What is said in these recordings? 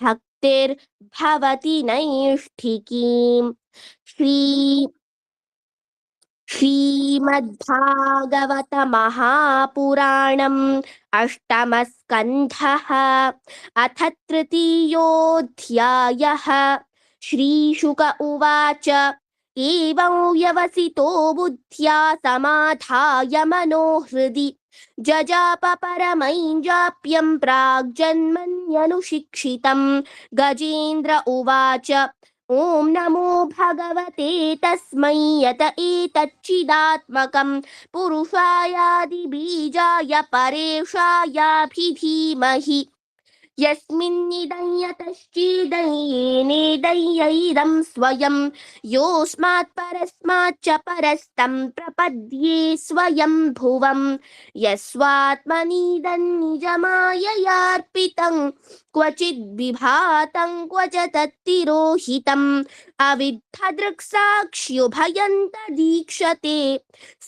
भक्तिर्भवति नैष्ठिकीम्। श्रीमद्भागवतमहापुराणम् अष्टमस्कन्धः अथ तृतीयोऽध्यायः। श्रीशुक उवाच एवं व्यवसितो बुद्ध्या समाधाय मनोहृदि जजाप परमैञ्जाप्यं प्राग्जन्मन्यनुशिक्षितं। गजेन्द्र उवाच ॐ नमो भगवते तस्मै यत एतच्चिदात्मकं पुरुषायादिबीजाय परेशायाभिधीमहि यस्मिन्निदं यतश्चिदयेनेदयैदं स्वयं योऽस्मात् परस्माच्च परस्तं प्रपद्ये स्वयं भुवं यस्वात्मनीदं निजमाययार्पितं क्वचिद् विभातं क्व च तत्तिरोहितम् अविद्धदृक्साक्ष्युभयं तदीक्षते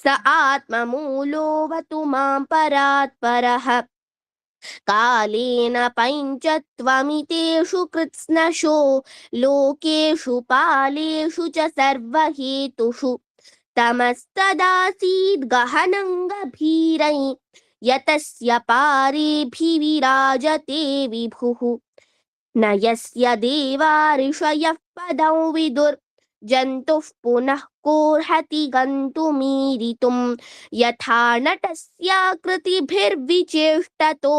स आत्ममूलोऽवतु मां परात्परः। कालेन पञ्चत्वमितेषु कृत्स्नशो लोकेषु पालेषु च सर्वहेतुषु तमस्तदासीद् गहनं गभीरै यतस्य पारेभिविराजते विभुः न यस्य देवा ऋषयः पदं विदुर् जन्तुः पुनः कोऽर्हति गन्तुमीरितुं यथा नटस्याकृतिभिर्विचेष्टतो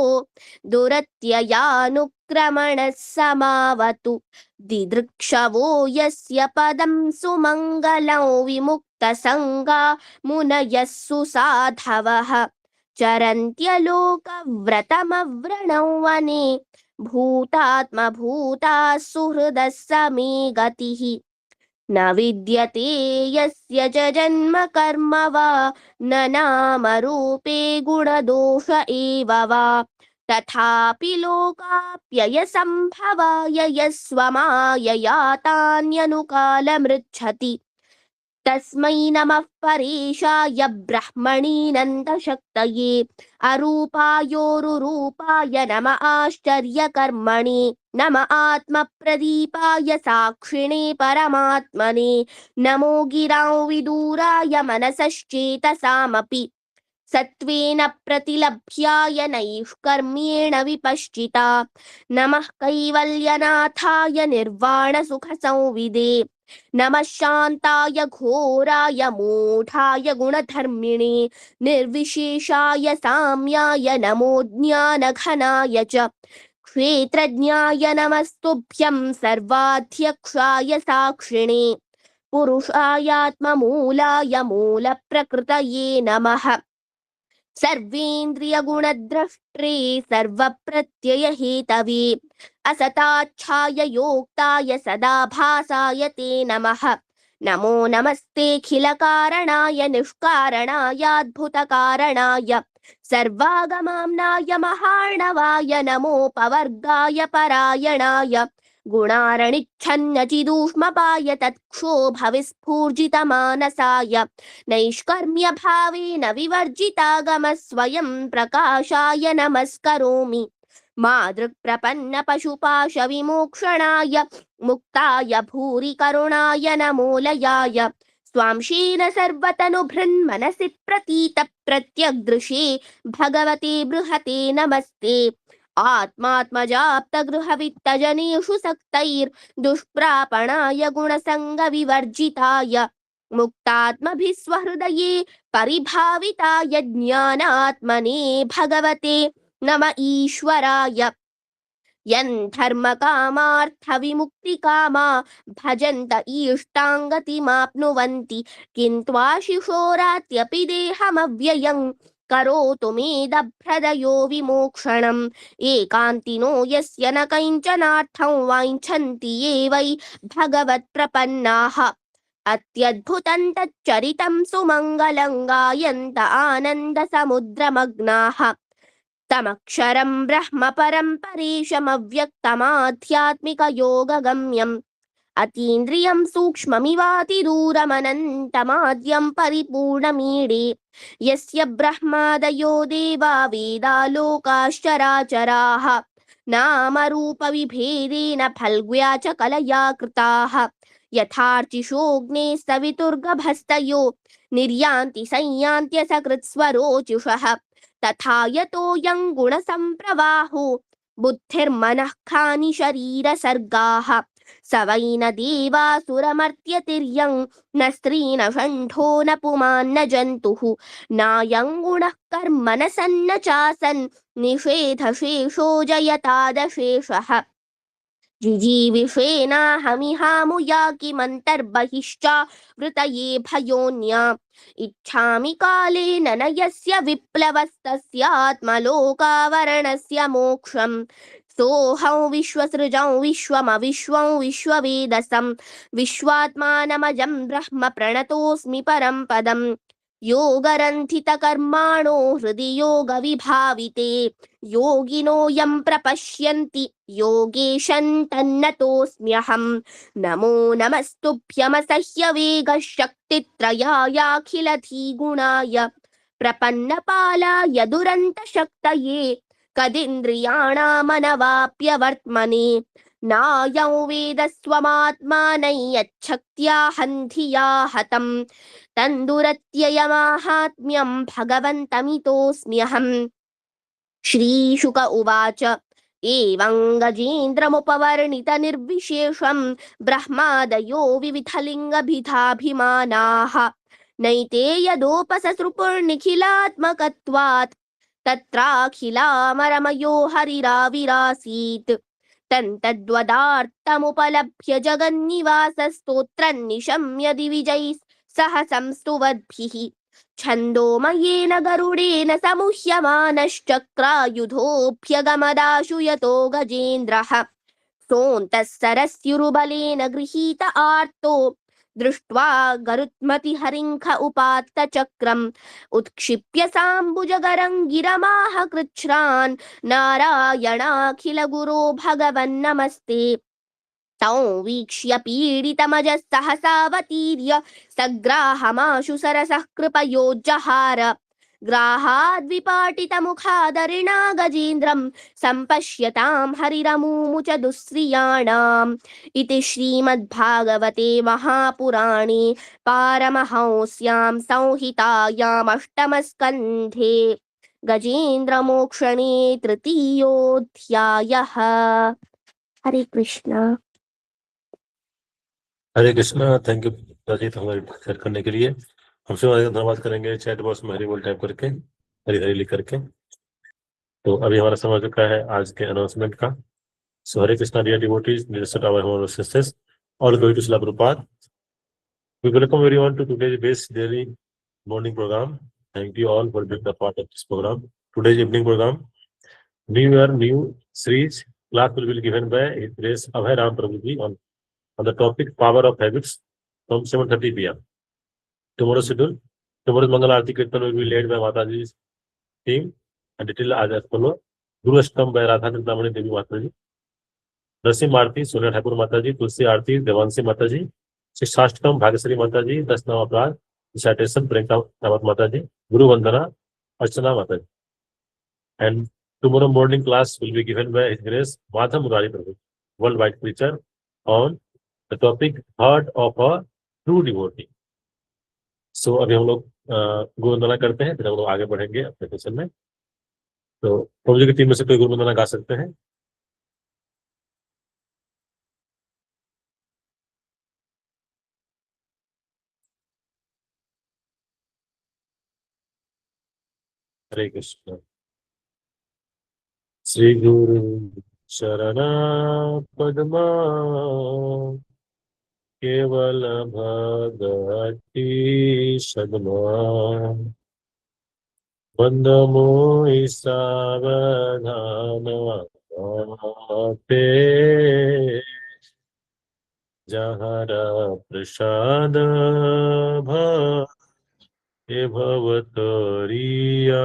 दुरत्ययानुक्रमणः समावतु दिदृक्षवो यस्य पदं सुमङ्गलं विमुक्तसङ्गा मुनयः सुसाधवः चरन्त्यलोकव्रतमव्रणौ वने भूतात्मभूताः सुहृदः समे गतिः न विद्यते यस्य च जन्म कर्म वा न नामरूपे गुणदोष एव वा तथापि लोकाप्ययसम्भवाय यस्वमायया तान्यनुकालमृच्छति तस्मै नमः परेशाय ब्रह्मणीनन्दशक्तये अरूपायोरुरूपाय नम आश्चर्यकर्मणे नम आत्मप्रदीपाय साक्षिणे परमात्मने नमो गिरां विदूराय मनसश्चेतसामपि सत्त्वेन प्रतिलभ्याय नैष्कर्म्येण विपश्चिता नमः कैवल्यनाथाय निर्वाणसुखसंविदे नमः शान्ताय घोराय मूढाय गुणधर्मिणे निर्विशेषाय साम्याय नमो ज्ञानघनाय च क्षेत्रज्ञाय नमस्तुभ्यं सर्वाध्यक्षाय साक्षिणे पुरुषायात्ममूलाय मूलप्रकृतये नमः सर्वेन्द्रियगुणद्रष्ट्रे सर्वप्रत्ययहेतवे असताच्छाय योक्ताय सदा भासाय ते नमः नमो नमस्तेऽखिलकारणाय निष्कारणायाद्भुतकारणाय सर्वागमाम्नाय महार्णवाय नमोपवर्गाय परायणाय गुणारणिच्छन्नचिदूष्मपाय तत्क्षोभविस्फूर्जितमानसाय नैष्कर्म्यभावेन विवर्जितागमः स्वयं प्रकाशाय नमस्करोमि मादृक्प्रपन्नपशुपाशविमोक्षणाय मुक्ताय भूरि करुणाय नमोलयाय स्वांशेन सर्वतनुभृन्मनसि प्रतीतप्रत्यग्दृशे भगवते बृहते नमस्ते आत्मात्मजाप्तगृहवित्तजनेषु सक्तैर्दुष्प्रापणाय गुणसङ्गविवर्जिताय मुक्तात्मभिस्वहृदये परिभाविताय ज्ञानात्मने भगवते नम ईश्वराय यन्धर्मकामार्थविमुक्तिकामा भजन्त ईष्टाङ्गतिमाप्नुवन्ति किन्त्वाशिशोरात्यपि देहमव्ययं करोतु मेदभ्रदयो विमोक्षणम् एकान्तिनो यस्य न किञ्चनार्थं वाञ्छन्ति ये वै भगवत्प्रपन्नाः अत्यद्भुतं तच्चरितं सुमङ्गलं गायन्त आनन्दसमुद्रमग्नाः तमक्षरं ब्रह्म परं परेशमव्यक्तमाध्यात्मिकयोगगम्यम् अतीन्द्रियं सूक्ष्ममिवातिदूरमनन्तमाद्यं परिपूर्णमीडे यस्य ब्रह्मादयो देवा वेदा लोकाश्चराचराः नामरूपविभेदेन फल्ग्व्या च कलया कृताः यथार्चिषोऽग्ने सवितुर्गभस्तयो निर्यान्ति संयान्त्य सकृत्स्वरोचिषः तथा यतोऽयं गुणसम्प्रवाहो बुद्धिर्मनः खानि शरीरसर्गाः स वै न देवासुरमर्त्यतिर्यं न स्त्री न षण्ढो न पुमान्न जन्तुः नायं गुणः कर्म न सन्न चासन् निषेधशेषो जयतादशेषः जिजीविषेणाहमिहामुया किमन्तर्बहिश्चावृतये भयोन्या इच्छामि कालेन न यस्य विप्लवस्तस्यात्मलोकावरणस्य मोक्षम् सोऽहं विश्वसृजं विश्वमविश्वं विश्ववेदसं विश्वात्मानमजं ब्रह्म प्रणतोऽस्मि परं पदम् योगरन्थितकर्माणो हृदि योगविभाविते योगिनो यं प्रपश्यन्ति योगेशं तन्नतोऽस्म्यहम् नमो नमस्तुभ्यमसह्य वेगशक्तित्रयायाखिलधिगुणाय प्रपन्नपालाय दुरन्तशक्तये कदिन्द्रियाणामनवाप्यवर्त्मने नायं वेदस्वमात्मानं यच्छक्त्या हन्धिया हतम् तन्दुरत्ययमाहात्म्यं भगवन्तमितोऽस्म्यहम् श्रीशुक उवाच एवं गजेन्द्रमुपवर्णितनिर्विशेषं ब्रह्मादयो विविधलिङ्गभिधाभिमानाः नैते यदोपससृपुर्निखिलात्मकत्वात् तत्राखिलामरमयो हरिराविरासीत् तन्तद्वदार्तमुपलभ्य जगन्निवासस्तोत्रं निशम्य दिविजैः सह संस्तुवद्भिः छन्दोमयेन गरुडेन समुह्यमानश्चक्रायुधोऽभ्यगमदाशु यतो गजेन्द्रः सोऽन्तः सरस्युरुबलेन गृहीत आर्तो दृष्ट्वा गरुत्मतिहरिङ्ख उपात्तचक्रम् उत्क्षिप्य साम्बुजगरं गिरमाह कृच्छ्रान् नारायणाखिलगुरो भगवन्नमस्ते तं वीक्ष्य पीडितमजः सहसावतीर्य सग्राहमाशु सरसः कृपयोज्जहार ग्राहाद्विपाटितमुखादरिणा गजेन्द्रं सम्पश्यतां हरिरमूमुच दुःश्रियाणाम् इति श्रीमद्भागवते महापुराणे पारमहंस्यां संहितायामष्टमस्कन्धे गजेन्द्रमोक्षणे तृतीयोऽध्यायः। हरे कृष्ण। हरे कृष्णा। थैंक यू राजीत हमारे शेयर करने के लिए। हम सब धन्यवाद करेंगे चैट बॉक्स में हरी बोल टाइप करके, हरी हरी लिख करके। तो अभी हमारा समय हो चुका है आज के अनाउंसमेंट का। So Hare Krishna dear devotees, listed our home sisters all going to Srila Prabhupada. We welcome everyone to today's best daily morning program. Thank you all for being the part of this program. Today's evening program, New Year, New Series class will be given by His Grace Abhay Ram Prabhuji on the topic Power of Habits from 7:30 p.m. Tomorrow's schedule. Tomorrow's Mangal Aarti Kirtan will be led by Mataji's team and detail as follows. Guru Ashtam by Radha Chandramani Devi Mataji. Narasimha Aarti, Sonia Thakur Mataji. Tulsi Aarti, Devansi Mataji. Shishthashtam, Bhagasri Mataji. Dasnam Aparad, Recitation, Priyanka Rawat Mataji. Guru Vandana, Archana Mataji. And tomorrow morning class will be given by His Grace Madha Murari Prabhu, worldwide preacher, on the topic Heart of a True Devotee. So अभी हम लोग गुरु वंदना करते हैं, फिर हम लोग आगे बढ़ेंगे अपने सेशन में। तो प्रभु जी की टीम में से कोई गुरु वंदना गा सकते हैं? हरे कृष्ण। श्री गुरु शरणा पद्मा केवल भगति सद्मा बंद मोहि सावधान पे जहर प्रसाद भवतरिया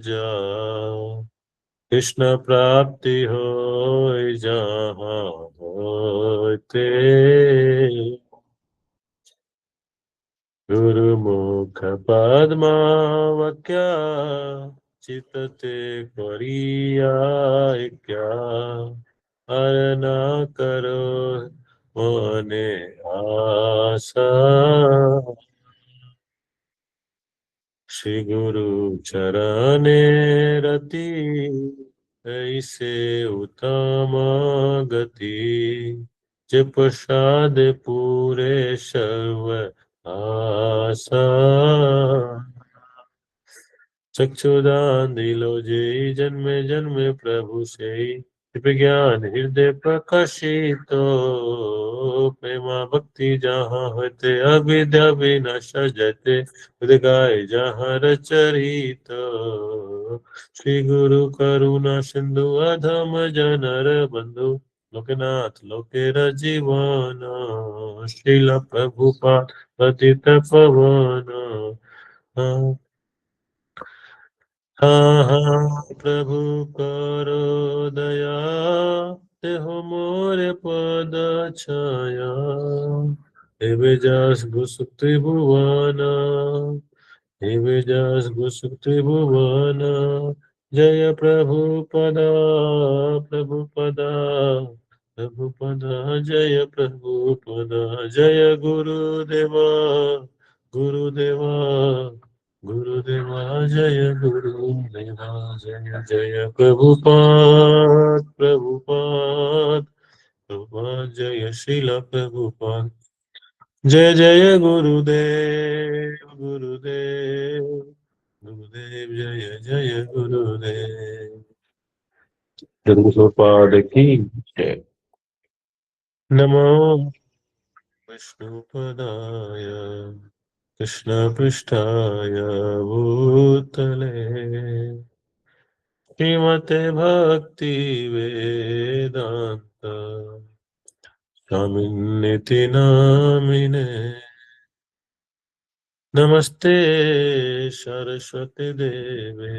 जा कृष्ण प्राप्ति हो जहाँ होते गुरुमुख पद्मावक्या चितते करिया क्या अर ना करो मने आशा श्री गुरु चरणे रति ऐसे उत्तम गति जे प्रसाद पूरे सर्व आशा चक्षुदान दिलो जे जन्मे जन्मे प्रभु से ज्ञान हृदय प्रकाशित प्रेमा भक्ति जहाँ होते अविद्या विनाश जते गाय जहाँ रचरित श्री गुरु करुणा सिंधु अधम जनर बंधु लोकनाथ लोकेर जीवन श्रील प्रभुपाद पतित पवन हाँ हाँ प्रभु करो दया तेहो मोरे पद छाया एवे जस गुसुक्ति भुवना एवे जस गुसुक्ति भुवना जय प्रभु पदा प्रभु पदा प्रभु पदा जय प्रभु पदा जय गुरुदेवा गुरुदेवा गुरुदेवा जय गुरुदेवा जय जय प्रभुपाद प्रभुपाद प्रभुपाद जय श्रील प्रभुपाद जय जय गुरुदेव गुरुदेव गुरुदेव जय जय गुरुदेव प्रभुपाद की जय नमो विष्णुपदाय कृष्ण पृष्ठाय भूतले श्रीमते भक्ति वेदांत स्वामिन्निति नामिने नमस्ते सरस्वती देवे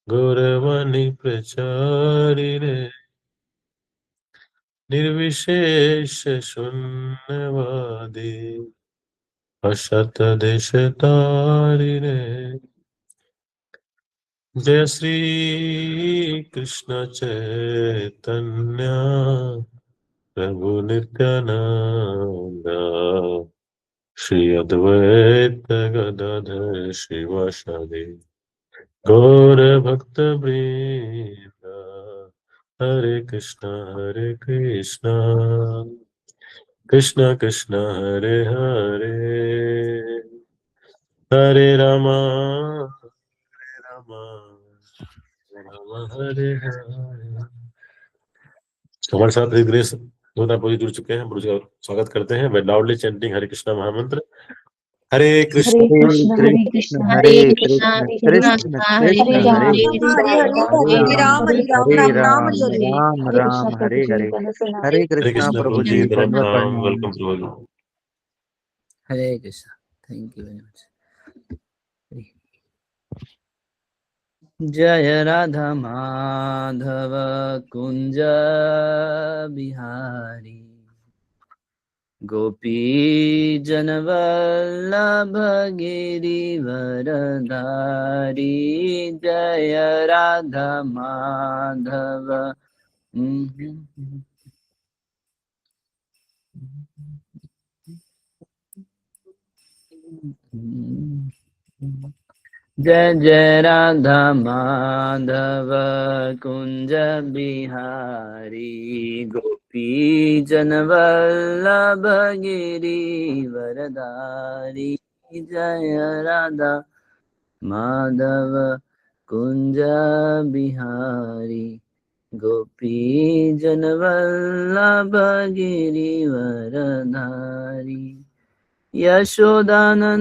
गौरवाणी प्रचारिणे निर्विशेष शून्यवादी असत देश तारिणे जय श्री कृष्ण चैतन्य प्रभु नित्यानंद श्री अद्वैत गदाधर शिवासादि गौर भक्त वृंद हरे कृष्णा कृष्ण कृष्ण हरे हरे हरे रामा रामा हरे हरे। हमारे साथ ग्रेस पूरी जुड़ चुके हैं, गुरु जी का स्वागत करते हैं। वे लाउडली चैंटिंग हरे कृष्णा महामंत्र। हरे कृष्ण हरे कृष्ण हरे हरे कृष्णा कृष्ण कृष्णा हरे कृष्णा कृष्ण हरे हरे हरे हरे हरे राम राम हरे हरे राम राम राम हरे राम हरे राम हरे हरे हरे हरे कृष्णा कृष्ण प्रभु प्रभु जी जी दंडवत प्रणाम। प्रणाम। Welcome Prabhu. Hare Krishna, thank you very much. जय राधा माधव कुंज बिहारी गोपी जनवल्लभ गिरिवरधारी जय राधा माधव। जय जय राधा माधव कुंज बिहारी गोपी जनवल्लभ गिरिवरधारी जय राधा माधव कुंज बिहारी गोपी जनवल्लभ गिरिवरधारी यशोदानंदन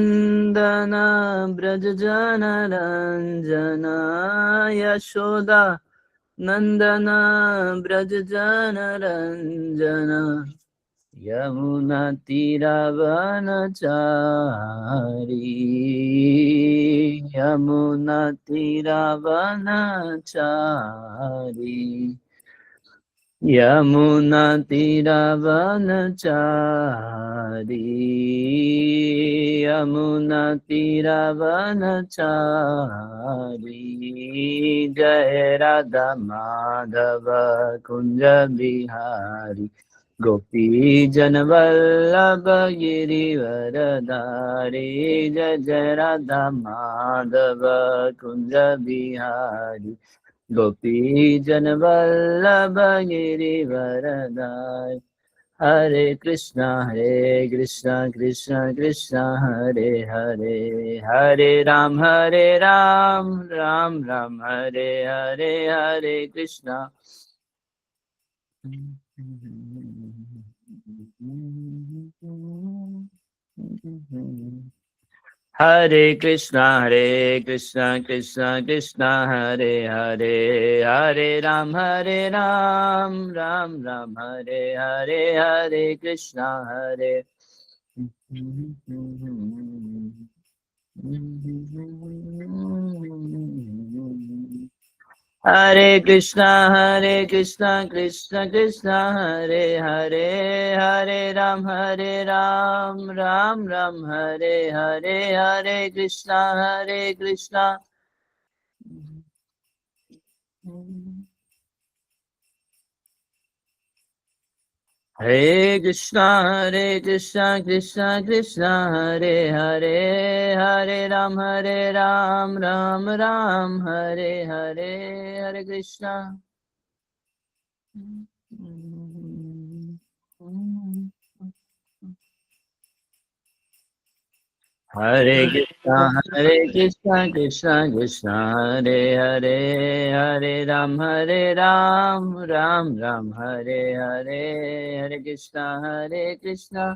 ब्रज जन रंजना यशोदा नंदन ब्रज जन रंजना यमुना तीरावनचारी यमुना तीरावनचारी यमुना तीरावनचारी यमुना तीरावनचारी जय राधा माधव कुंज बिहारी गोपी जन वल्लभ गिरिवरधारी जय जय राधा माधव कुंज बिहारी गोपी जन वल्लभ गिरिवरधारी हरे कृष्णा कृष्णा कृष्णा हरे हरे हरे राम राम राम हरे हरे हरे कृष्णा हरे कृष्णा कृष्णा कृष्णा हरे हरे हरे राम राम राम हरे हरे हरे कृष्णा हरे हरे कृष्णा कृष्णा कृष्णा हरे हरे हरे राम राम राम हरे हरे हरे कृष्णा हरे कृष्णा कृष्णा कृष्णा हरे हरे हरे राम राम राम हरे हरे हरे कृष्णा हरे कृष्णा कृष्णा कृष्णा हरे हरे हरे राम राम राम हरे हरे हरे कृष्णा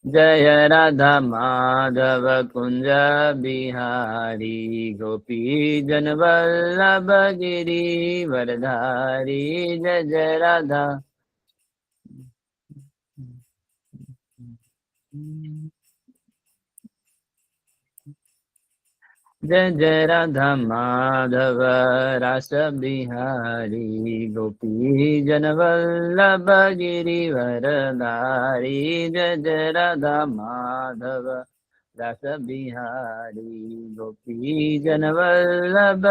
जय राधा माधव कुंज बिहारी गोपी जन वल्लभ गिरिवरधारी जय जय राधा जय जय राधा माधव रास बिहारी गोपी जन वल्लभ गिरिवरधारी जय जय राधा माधव रास बिहारी गोपी जन वल्लभ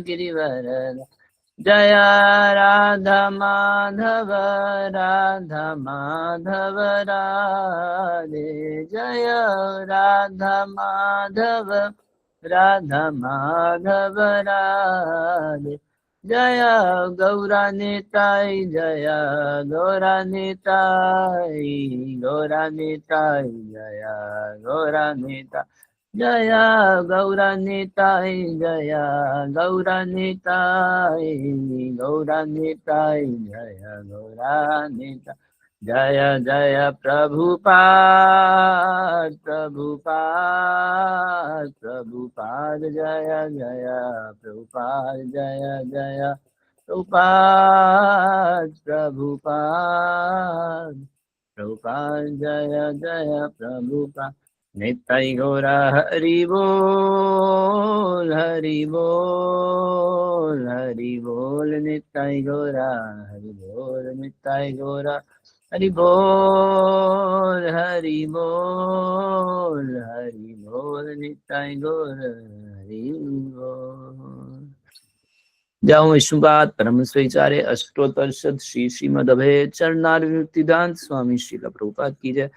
गिरिवरधारी जय राधा माधव राधे जय राधा माधव राधे जय गौरानिताई जय गौरानिताई जय गौरानिताई जय गौरानिताई जय गौरानिताई जय गौरानिताई जय जय प्रभुपाद जय जय प्रभुपाद जय जय प्रभुपाद जय जय प्रभुपाद नित्य गौरा हरि बोल नित्य गौरा हरि बोल नित्य गौरा हरि बोल नित्य गौर हरि बोल जाऊं विष्णुपाद परम स्वीचार्य अष्टोत्तर शत श्री श्रीमद अभय चरणारविमुक्तिदान स्वामी श्रील प्रभुपाद की जय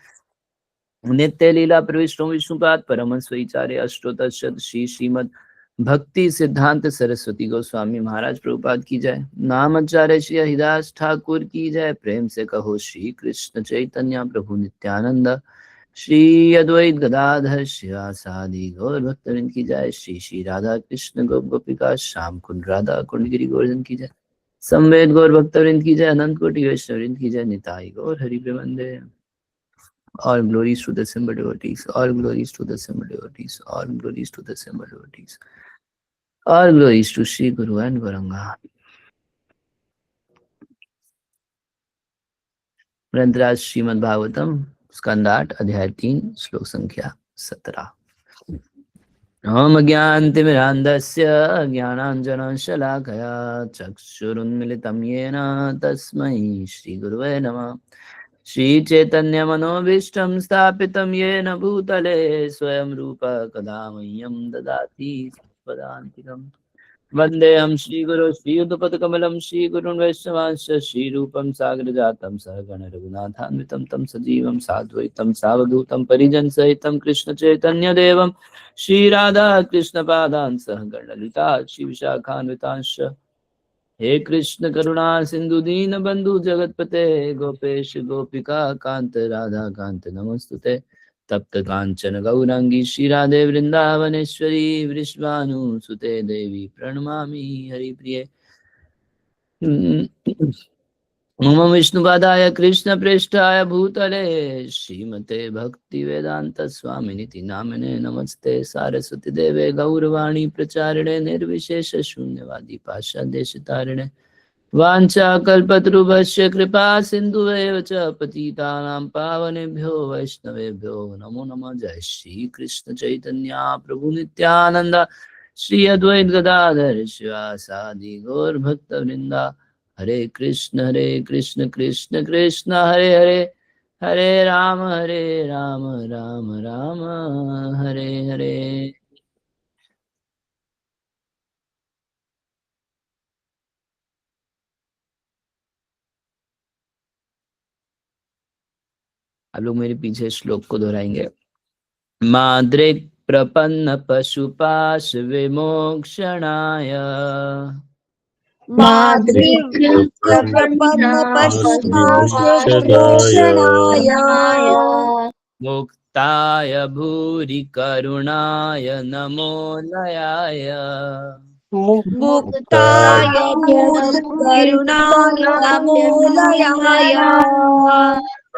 नित्य लीला प्रविष्टो विष्णुपाद परम स्वीचार्य अष्टोत्तर शत श्री श्रीमद भक्ति सिद्धांत सरस्वती गोस्वामी महाराज प्रभुपाद की जय नामाचार्य श्री हरिदास ठाकुर की जय प्रेम से कहो श्री कृष्ण चैतन्य प्रभु नित्यानंद श्री अद्वैत गदाधर शिवासादि गौर भक्तवृंद की जय श्री श्री राधा कृष्ण गोपिका श्याम कुंड राधा कुंड गिरि गोवर्धन की जय संवेद गौर भक्तवृंद की जय अनंत कोटि वैष्णवृंद की जय Nitai Gaur Hari प्रेमंदे All glories to the simple devotees, all glories to the simple devotees, all glories to the simple devotees, all glories to Sri Guru and Gauranga. ग्रंथराज Shrimad Bhagavatam स्कंद 8 अध्याय 3 श्लोक संख्या 17। ओम ज्ञानतिमिरान्धस्य ज्ञानाञ्जनशलाकया चक्षुरुन्मिलितं येन तस्मै श्रीगुरुवे नमः। श्रीचैतन्यमनोभीष्टं स्थापितं येन भूतले स्वयं रूप कदा मह्यं ददाति स्वदान्तिकम्। वन्देऽहं श्रीगुरो श्रीयुतपदकमलं श्रीगुरुन् वैष्णवांश्च श्रीरूपं सागरजातं सहगण रघुनाथान्वितं तं सजीवं साद्वैतं सावधूतं परिजनसहितं कृष्णचैतन्यदेवं श्रीराधा कृष्णपादान् सहगण ललिता श्रीविशाखान्वितांश्च। हे कृष्ण करुणा सिंधु दीन बंधु जगतपते गोपेश गोपिका कांत राधा कांत नमस्तुते। तप्त कांचन गौरांगी श्रीराधे वृंदावनेश्वरी वृषभानुसुते देवी प्रणमामि हरिप्रिये। मम विष्णुपादाय कृष्ण प्रेष्ठाय भूतले श्रीमते भक्ति वेदांत स्वामिनिति नामिने नमस्ते सारस्वती देवे गौरवाणी प्रचारिणे निर्विशेष शून्यवादी पाशादेशतारिणे वाञ्छाकल्पतरुभ्यश्च कृपा सिन्धुवेव च पतितानां पावनेभ्यो वैष्णवेभ्यो नमो नमः। जय श्री कृष्ण चैतन्य प्रभु नित्यानंद श्री अद्वैत गदाधर शिवासादि गौर भक्तवृंदा। हरे कृष्ण कृष्ण कृष्ण हरे हरे हरे राम राम राम हरे हरे। आप लोग मेरे पीछे श्लोक को दोहराएंगे। माद्रिक प्रपन्न पशुपाश विमोक्षणाय मुक्ताय भूरि करुणाय नमो लयाय मुक्ताय करुणाय नमो लयाय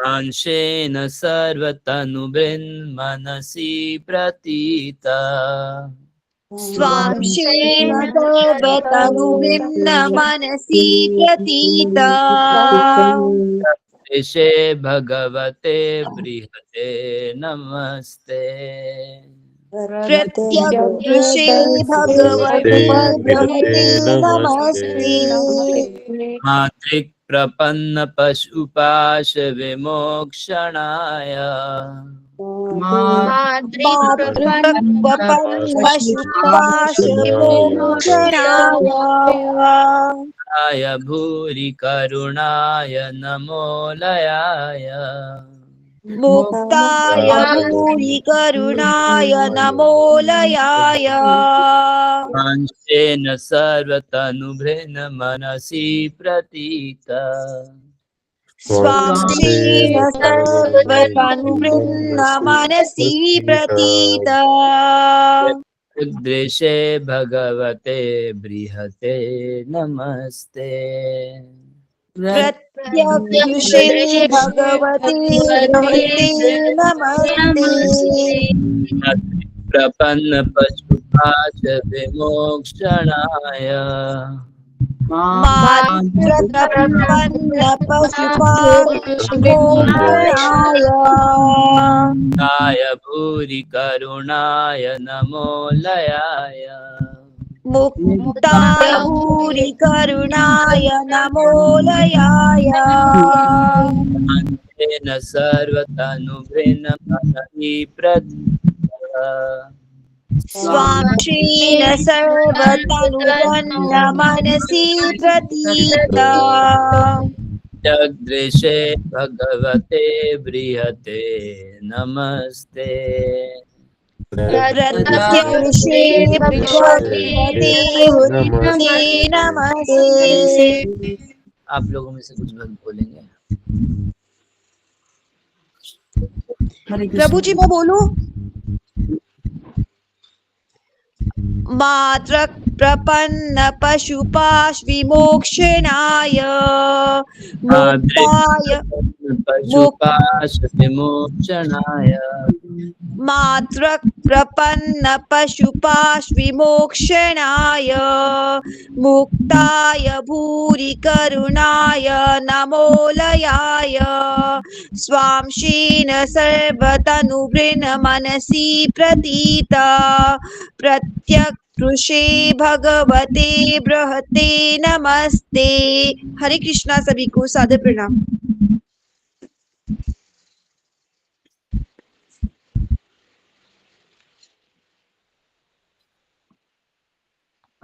अंशेन सर्वतनुभिर्मनसि प्रतीता स्वांशेन सर्वतनुभिर्न मनसि प्रतीता ऋषे भगवते बृहते नमस्ते। प्रत्यग्दृशे भगवते बृहते नमस्ते। मातृक् प्रपन्न पशुपाश विमोक्षणाय पशुपाश विमोक्षणाय भूरि करुणाय नमो लयाय मुक्ताय भूरि करुणाय नमो लयाय अंशेन सर्वतनुभिर्न मनसि प्रतीता स्वांशेन सर्वतनुभिर्न मनसि प्रतीता दृशे भगवते बृहते नमस्ते। प्रत्यग्दृशे भगवते बृहते नमस्ते। प्रपन्न पशुपाश विमोक्षणाय प्रपन्न पशुपाश विमोक्षणाय भूरि करुणाय नमो लयाय मुक्ताय भूरि करुणाय नमो लयाय अंशेन सर्वतनुभिर्न मनसि प्रतीता स्वांशेन सर्वतनुभिर्न मनसि प्रतीता जगदृशे भगवते बृहते नमस्ते। प्रत्यग्दृशे भगवते बृहते नमस्ते। आप लोगों में से कुछ भक्त बोलेंगे। प्रभु जी मैं बोलूं? मातृक प्रपन्न पशुपाश विमोक्षणाय मुक्ताय पशुपाश विमोक्षणाय मातृ प्रपन्न पशुपाश्विमोक्षणाय मुक्ताय भूरि करुणाय नमोलयाय स्वांशेन सर्वतनुभृन् मनसि प्रतीत प्रत्यकृषे भगवते बृहते नमस्ते। हरे कृष्णा। सभी को सादर प्रणाम।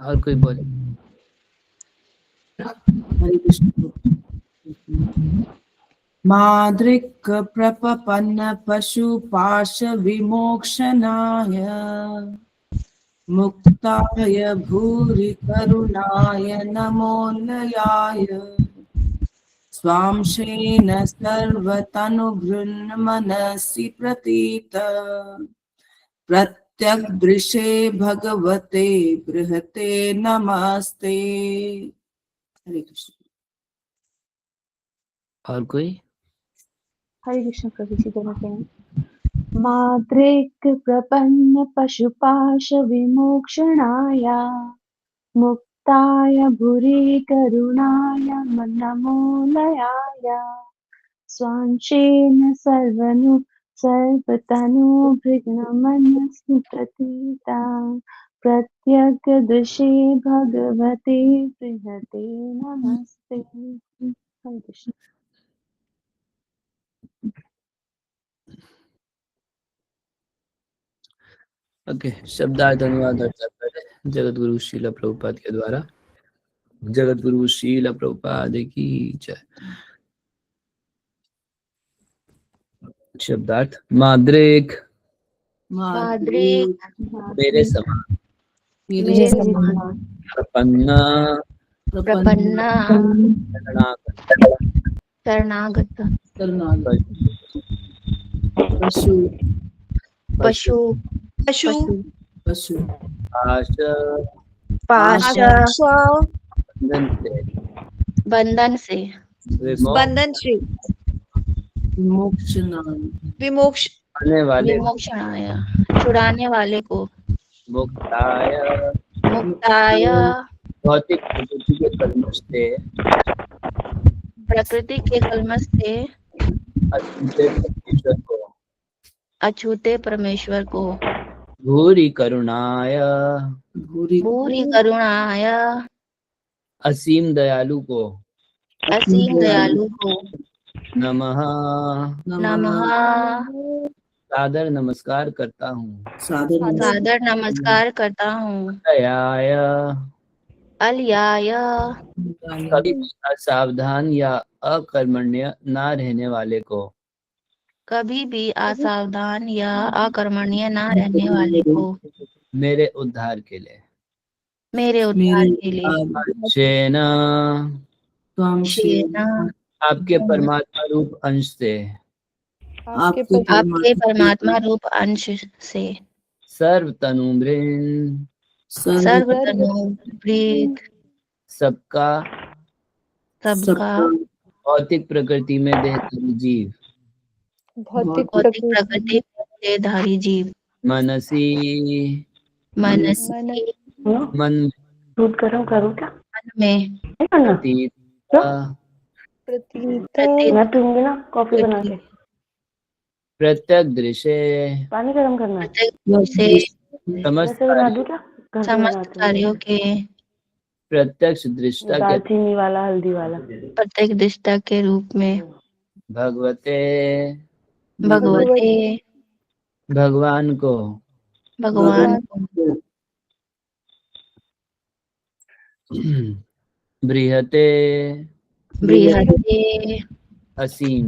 और कोई बोले? हरे कृष्ण। माद्रिक प्रपन्न पशुपाश विमोक्षणाय मुक्ताय भूरि करुणाय नमोलयाय स्वांशेन सर्वतनुभृन् मनसि प्रतीत प्रत्यग्दृशे भगवते बृहते नमस्ते। हरे कृष्ण। और कोई? हरे कृष्ण प्रभु जी दोनों पे हैं। माद्रिक प्रपन्न पशुपाश विमोक्षणाय मुक्ताय भूरि करुणाय नमोलयाय स्वांशेन सर्वतनुभृन्मनसि प्रतीता प्रत्यग्दृशे भगवते बृहते नमस्ते। हरे कृष्ण। ओके, शब्दार्थ अनुवाद और तात्पर्य जगत गुरु श्रील प्रभुपाद के द्वारा। जगत गुरु श्रील प्रभुपाद की जय। शब्दार्थ माद्रिक माद्रिक मेरे समान, मेरे समान प्रपन्ना प्रपन्ना शरणागत शरणागत पशु पशु पशु पशु आश पाश बंधन से बंधन श्री विमोक्षणाय विमोक्ष आने वाले विमोक्षणाय छुड़ाने वाले को मुक्ताय मुक्ताय भौतिक प्रकृति के कलमश से प्रकृति के कलमश से अछूते परमेश्वर को अछूते परमेश्वर को भूरि करुणाय पूरी करुणाय असीम दयालु को असीम दयालु को नमः नमः सादर नमस्कार करता हूँ। सादर नमस्कार करता हूँ। दयाय अलियाय कभी असावधान या अकर्मण्य ना रहने वाले को कभी भी असावधान या अकर्मण्य ना रहने वाले को मेरे उद्धार के लिए मेरे उद्धार के लिए शेना शेना आपके परमात्मा रूप अंश से आपके परमात्मा रूप अंश से सर्व तनुमृन सर्वतनुप्रीत सबका भौतिक प्रकृति में देहधारी जीव भौतिक प्रकृति में देहधारी जीव मनसी मन में प्रत्यक दृश्य से समस्त कार्यों के प्रत्यक्ष दृष्टा के प्रत्येक दृष्टा के रूप में भगवते भगवान को बृहते असीम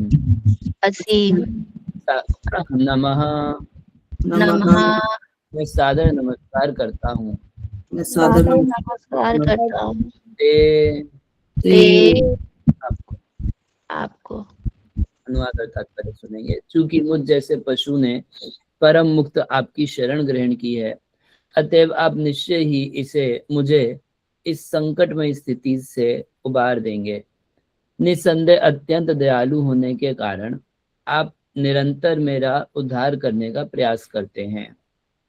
नमः मैं सादर नमस्कार करता हूँ। आपको अनुवाद और तात्पर्य सुनेंगे। चूंकि मुझ जैसे पशु ने परम मुक्त आपकी शरण ग्रहण की है, अतएव आप निश्चय ही मुझे इस संकटमय स्थिति से उबार देंगे। निसंदेह अत्यंत दयालु होने के कारण आप निरंतर मेरा उद्धार करने का प्रयास करते हैं।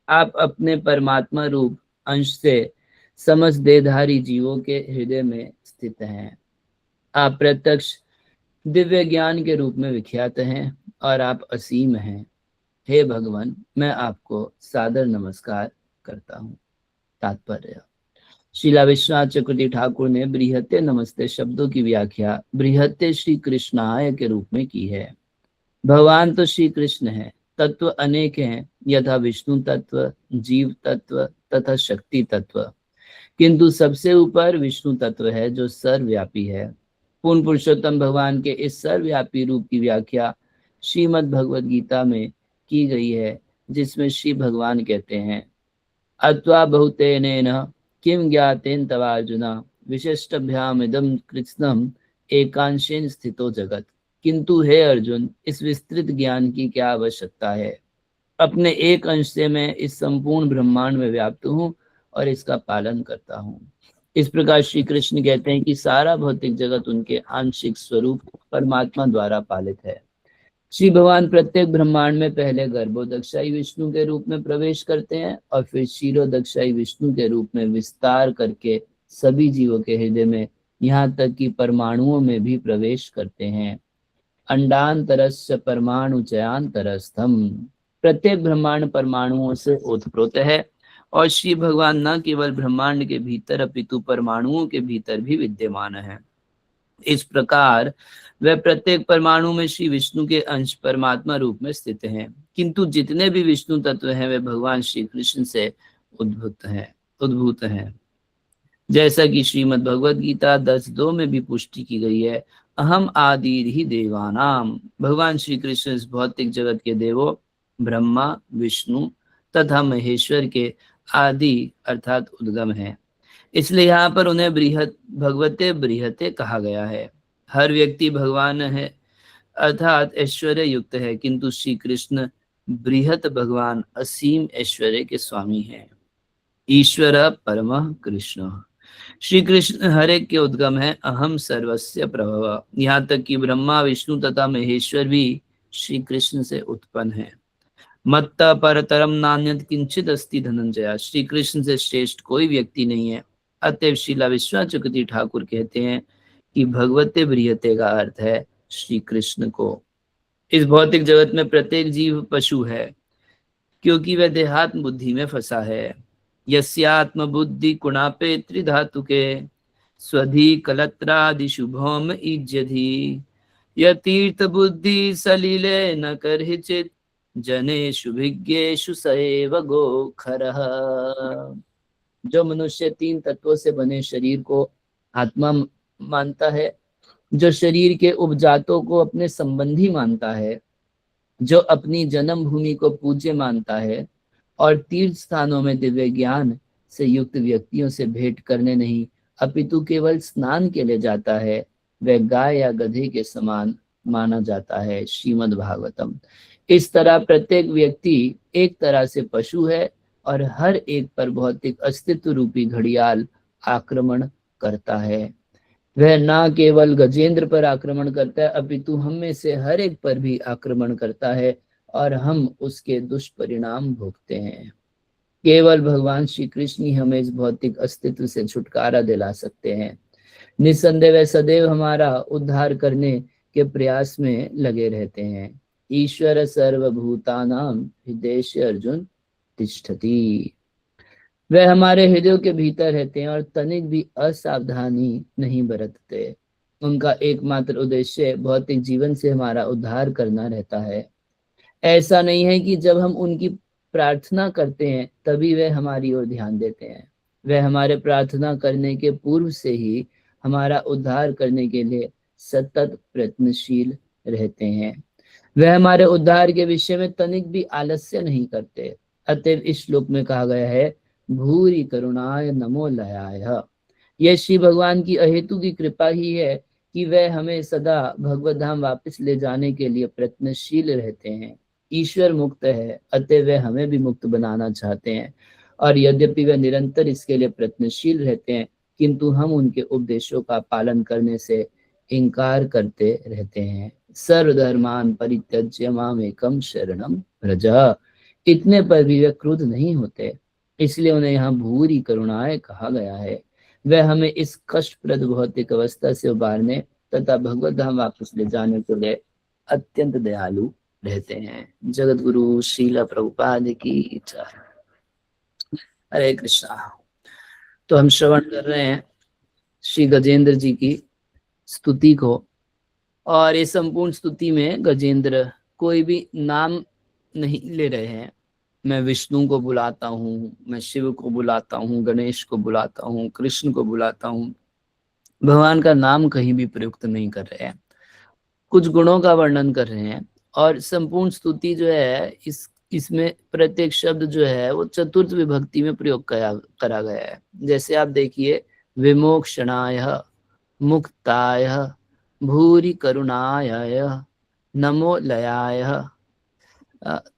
आप अपने परमात्मा रूप अंश से समस्त देहधारी जीवों के हृदय में स्थित हैं। आप प्रत्यक्ष दिव्य ज्ञान के रूप में विख्यात हैं और आप असीम हैं। हे भगवान, मैं आपको सादर नमस्कार करता हूँ। तात्पर्य: श्रीला विश्वनाथ चक्रवर्ती ठाकुर ने बृहत्ते नमस्ते शब्दों की व्याख्या बृहत्ते श्री कृष्णाय के रूप में की है। भगवान तो श्री कृष्ण है, तत्व अनेक हैं, यथा विष्णु तत्व, जीव तत्व तथा शक्ति तत्व, किंतु सबसे ऊपर विष्णु तत्व है जो सर्वव्यापी है। पूर्ण पुरुषोत्तम भगवान के इस सर्वव्यापी रूप की व्याख्या श्रीमद् भगवद गीता में की गई है, जिसमें श्री भगवान कहते हैं, अत्वा बहुतेनेन किम ज्ञातेन तवार्जुना विशिष्टभ्याम इदं कृत्स्नम् एकांशेन स्थितो जगत। किंतु हे अर्जुन, इस विस्तृत ज्ञान की क्या आवश्यकता है? अपने एक अंश से मैं इस संपूर्ण ब्रह्मांड में व्याप्त हूँ और इसका पालन करता हूँ। इस प्रकार श्री कृष्ण कहते हैं कि सारा भौतिक जगत उनके आंशिक स्वरूप परमात्मा द्वारा पालित है। श्री भगवान प्रत्येक ब्रह्मांड में पहले गर्भोदक्षाई विष्णु के रूप में प्रवेश करते हैं और फिर क्षीरोदक्षाई विष्णु के रूप में विस्तार करके सभी जीवों के हृदय में, यहाँ तक कि परमाणुओं में भी प्रवेश करते हैं। अंडांतरस्य परमाणु चयांतरस्थम। प्रत्येक ब्रह्मांड परमाणुओं से ओतप्रोत है और श्री भगवान न केवल ब्रह्मांड के भीतर अपितु परमाणुओं के भीतर भी विद्यमान है। इस प्रकार वह प्रत्येक परमाणु में श्री विष्णु के अंश परमात्मा रूप में स्थित हैं, किंतु जितने भी विष्णु तत्व हैं वे भगवान श्री कृष्ण से उद्भूत हैं। जैसा कि श्रीमद् भगवद गीता 10:2 में भी पुष्टि की गई है, अहम आदि ही देवानाम। भगवान श्री कृष्ण इस भौतिक जगत के देवों ब्रह्मा, विष्णु तथा महेश्वर के आदि अर्थात उद्गम है। इसलिए यहाँ पर उन्हें भगवते बृहते कहा गया है। हर व्यक्ति भगवान है अर्थात ऐश्वर्य युक्त है, किंतु श्री कृष्ण बृहत भगवान असीम ऐश्वर्य के स्वामी हैं। ईश्वर परमः कृष्ण। श्री कृष्ण हर एक के उद्गम है, अहम सर्वस्य प्रभव। यहाँ तक कि ब्रह्मा, विष्णु तथा महेश्वर भी श्री कृष्ण से उत्पन्न है। मत्ता परतरम नान्यत किंचित अस्ति धनंजय। श्री कृष्ण से श्रेष्ठ कोई व्यक्ति नहीं है। अतएव श्रीला विश्वनाथ चक्रवर्ती ठाकुर कहते हैं कि भगवते बृहते का अर्थ है श्री कृष्ण को। इस भौतिक जगत में प्रत्येक जीव पशु है, क्योंकि वह देहात्म बुद्धि में फंसा है। यस्यात्म बुद्धि कुणापे त्रिधातुके स्वधि कलत्रादि शुभोम इज्यधि यतीर्थ बुद्धि सलीले न करहिचित जनेषु विज्ञेषु सएव गोखरः। जो मनुष्य 3 तत्वों से बने शरीर को आत्मा मानता है, जो शरीर के उपजातों को अपने संबंधी मानता है, जो अपनी जन्म भूमि को पूज्य मानता है और तीर्थ स्थानों में दिव्य ज्ञान से युक्त व्यक्तियों से भेंट करने नहीं अपितु केवल स्नान के लिए जाता है, वह गाय या गधे के समान माना जाता है। श्रीमद् भागवतम। इस तरह प्रत्येक व्यक्ति एक तरह से पशु है और हर एक पर भौतिक अस्तित्व रूपी घड़ियाल आक्रमण करता है। वह न केवल गजेंद्र पर आक्रमण करता है अपितु हम में से हर एक पर भी आक्रमण करता है और हम उसके दुष्परिणाम भोगते हैं। केवल भगवान श्री कृष्ण ही हमें इस भौतिक अस्तित्व से छुटकारा दिला सकते हैं। निस्संदेह वे सदैव हमारा उद्धार करने के प्रयास में लगे रहते हैं। ईश्वर सर्वभूतानां हृदयेषु अर्जुन तिष्ठति। वह हमारे हृदयों के भीतर रहते हैं और तनिक भी असावधानी नहीं बरतते। उनका एकमात्र उद्देश्य भौतिक जीवन से हमारा उद्धार करना रहता है। ऐसा नहीं है कि जब हम उनकी प्रार्थना करते हैं तभी वे हमारी ओर ध्यान देते हैं। वह हमारे प्रार्थना करने के पूर्व से ही हमारा उद्धार करने के लिए सतत प्रयत्नशील रहते हैं। वह हमारे उद्धार के विषय में तनिक भी आलस्य नहीं करते। अतएव इस श्लोक में कहा गया है, भूरि करुणाय नमो लयाय। यह श्री भगवान की अहेतु की कृपा ही है कि वह हमें सदा भगवत धाम वापस ले जाने के लिए प्रयत्नशील रहते हैं। ईश्वर मुक्त है, अतः वह हमें भी मुक्त बनाना चाहते हैं और यद्यपि वह निरंतर इसके लिए प्रयत्नशील रहते हैं, किंतु हम उनके उपदेशों का पालन करने से इनकार करते रहते हैं। सर्वधर्मान परित्यज्य मामेकम शरणम व्रज। इतने पर भी वे क्रुद्ध नहीं होते, इसलिए उन्हें यहाँ भूरी करुणाएं कहा गया है। वह हमें इस कष्टप्रद भौतिक अवस्था से उबारने तथा भगवत धाम वापस ले जाने के लिए अत्यंत दयालु रहते हैं। जगत गुरु श्रील प्रभुपाद की जय। हरे कृष्णा। तो हम श्रवण कर रहे हैं श्री गजेंद्र जी की स्तुति को, और इस संपूर्ण स्तुति में गजेंद्र कोई भी नाम नहीं ले रहे हैं। मैं विष्णु को बुलाता हूँ, मैं शिव को बुलाता हूँ, गणेश को बुलाता हूँ, कृष्ण को बुलाता हूँ, भगवान का नाम कहीं भी प्रयुक्त नहीं कर रहे हैं। कुछ गुणों का वर्णन कर रहे हैं, और संपूर्ण स्तुति जो है इसमें प्रत्येक शब्द जो है वो चतुर्थ विभक्ति में प्रयोग करा गया है। जैसे आप देखिए, विमोक्षणाय, मुक्ताय, भूरि करुणाय, नमो लयाय,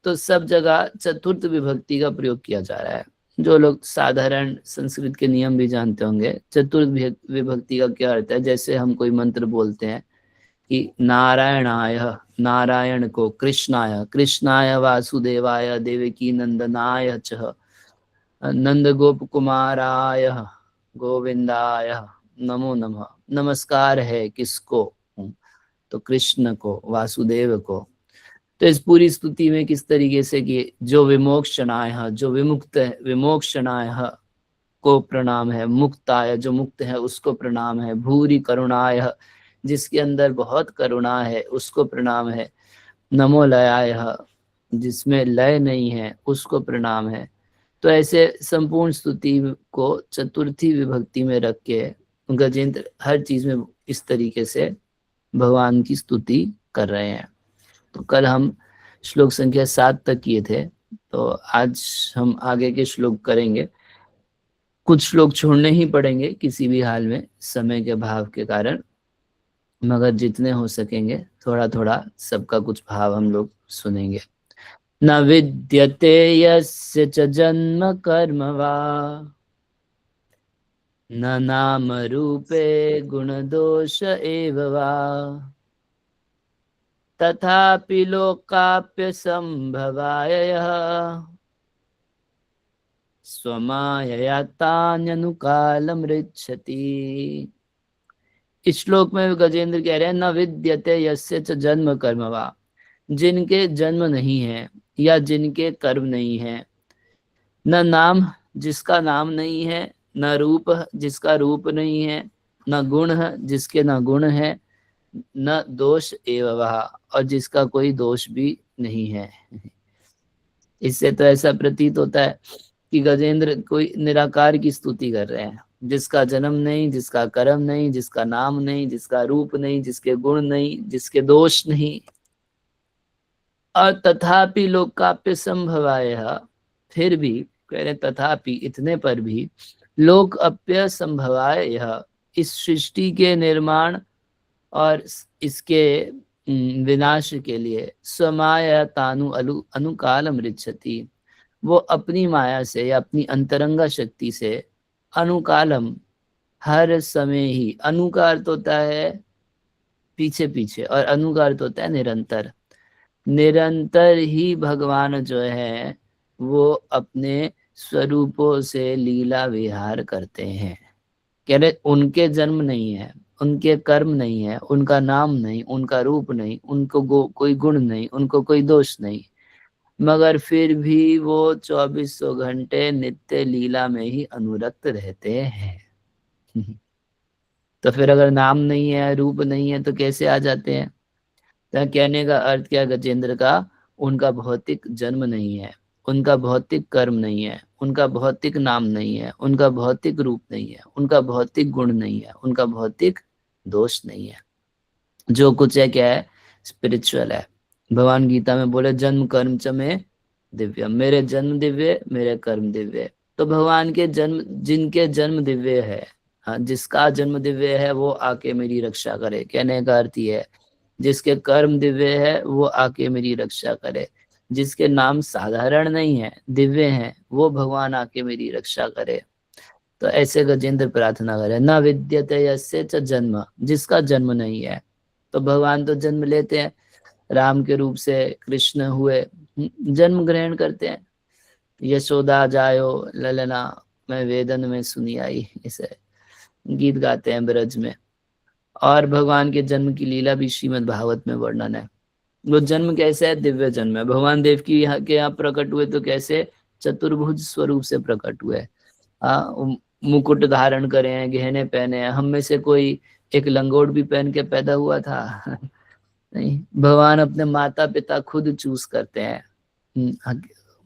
तो सब जगह चतुर्थ विभक्ति का प्रयोग किया जा रहा है। जो लोग साधारण संस्कृत के नियम भी जानते होंगे, चतुर्थ विभक्ति का क्या अर्थ है। जैसे हम कोई मंत्र बोलते हैं कि नारायणाय, नारायण को, कृष्णाय, कृष्णाय वासुदेवाय देवकी नंदनाय च, नंद गोप कुमाराय गोविंदाय नमो नमः। नमस्कार है किसको, तो कृष्ण को, वासुदेव को। तो इस पूरी स्तुति में किस तरीके से कि जो विमोक्षणाय, जो विमुक्त है, विमोक्षणाय को प्रणाम है, मुक्ताय जो मुक्त है उसको प्रणाम है, भूरि करुणाय जिसके अंदर बहुत करुणा है उसको प्रणाम है, नमो लयाय जिसमें लय नहीं है उसको प्रणाम है। तो ऐसे संपूर्ण स्तुति को चतुर्थी विभक्ति में रख के गजेंद्र हर चीज में इस तरीके से भगवान की स्तुति कर रहे हैं। तो कल हम श्लोक संख्या 7 तक किए थे, तो आज हम आगे के श्लोक करेंगे। कुछ श्लोक छोड़ने ही पड़ेंगे किसी भी हाल में समय के भाव के कारण, मगर जितने हो सकेंगे थोड़ा थोड़ा सबका कुछ भाव हम लोग सुनेंगे। न विद्यते यस्य च जन्म कर्म वा, न नाम रूपे गुण दोष एव वा, तथापि लोकाप्य संभवाय स्वमायया तान्यनुकालम ऋच्छति। इस श्लोक में गजेंद्र कह रहे हैं, न विद्यते यस्य च जन्म कर्म वा, जिनके जन्म नहीं है या जिनके कर्म नहीं है, न नाम जिसका नाम नहीं है, न रूप जिसका रूप नहीं है, न गुण जिसके न गुण है, न दोष एवं वह, और जिसका कोई दोष भी नहीं है। इससे तो ऐसा प्रतीत होता है कि गजेंद्र कोई निराकार की स्तुति कर रहे हैं, जिसका जन्म नहीं, जिसका कर्म नहीं, जिसका नाम नहीं, जिसका रूप नहीं, जिसके गुण नहीं, जिसके दोष नहीं। और तथापि लोकाप्य संभवाय, फिर भी कह रहे तथापि इतने पर भी, लोक अप्य संभवाय, इस सृष्टि के निर्माण और इसके विनाश के लिए स्वमाया तानु अनुकालम ऋच्छति, वो अपनी माया से या अपनी अंतरंगा शक्ति से अनुकालम हर समय ही, अनुकार तो होता है पीछे पीछे और अनुकार तो होता है निरंतर, निरंतर ही भगवान जो है वो अपने स्वरूपों से लीला विहार करते हैं। कह रहे उनके जन्म नहीं है, उनके कर्म नहीं है, उनका नाम नहीं, उनका रूप नहीं, उनको कोई गुण नहीं, उनको कोई दोष नहीं, मगर फिर भी वो 2400 घंटे नित्य लीला में ही अनुरक्त रहते हैं। तो फिर अगर नाम नहीं है, रूप नहीं है, तो कैसे आ जाते हैं? तो कहने का अर्थ क्या गजेंद्र का, उनका भौतिक जन्म नहीं है, उनका भौतिक कर्म नहीं है, उनका भौतिक नाम नहीं है, उनका भौतिक रूप नहीं है, उनका भौतिक गुण नहीं है, उनका भौतिक दोष नहीं है। जो कुछ है क्या है? स्पिरिचुअल है। भगवान गीता में बोले जन्म कर्म च में दिव्य, मेरे जन्म दिव्य, मेरे कर्म दिव्य। तो भगवान के जन्म, जिनके जन्म दिव्य है, हाँ, जिसका जन्म दिव्य है वो आके मेरी रक्षा करे। कहने का अर्थ ये है, जिसके कर्म दिव्य है वो आके मेरी रक्षा करे, जिसके नाम साधारण नहीं है, दिव्य है, वो भगवान आके मेरी रक्षा करे। तो ऐसे गजेंद्र प्रार्थना करे। न विद्यते यस्य च जन्म, जिसका जन्म नहीं है, तो भगवान तो जन्म लेते हैं, राम के रूप से कृष्ण हुए, जन्म ग्रहण करते हैं। यशोदा जायो ललना, मैं वेदन में सुनी आई, इसे गीत गाते हैं ब्रज में। और भगवान के जन्म की लीला भी श्रीमद् भागवत में वर्णन है। वो जन्म कैसे है? दिव्य जन्म है। भगवान देव की यहाँ के यहाँ प्रकट हुए तो कैसे? चतुर्भुज स्वरूप से प्रकट हुए। मुकुट धारण करे हैं, गहने पहने हैं। हम में से कोई एक लंगोट भी पहन के पैदा हुआ था? नहीं। भगवान अपने माता पिता खुद चूज करते हैं,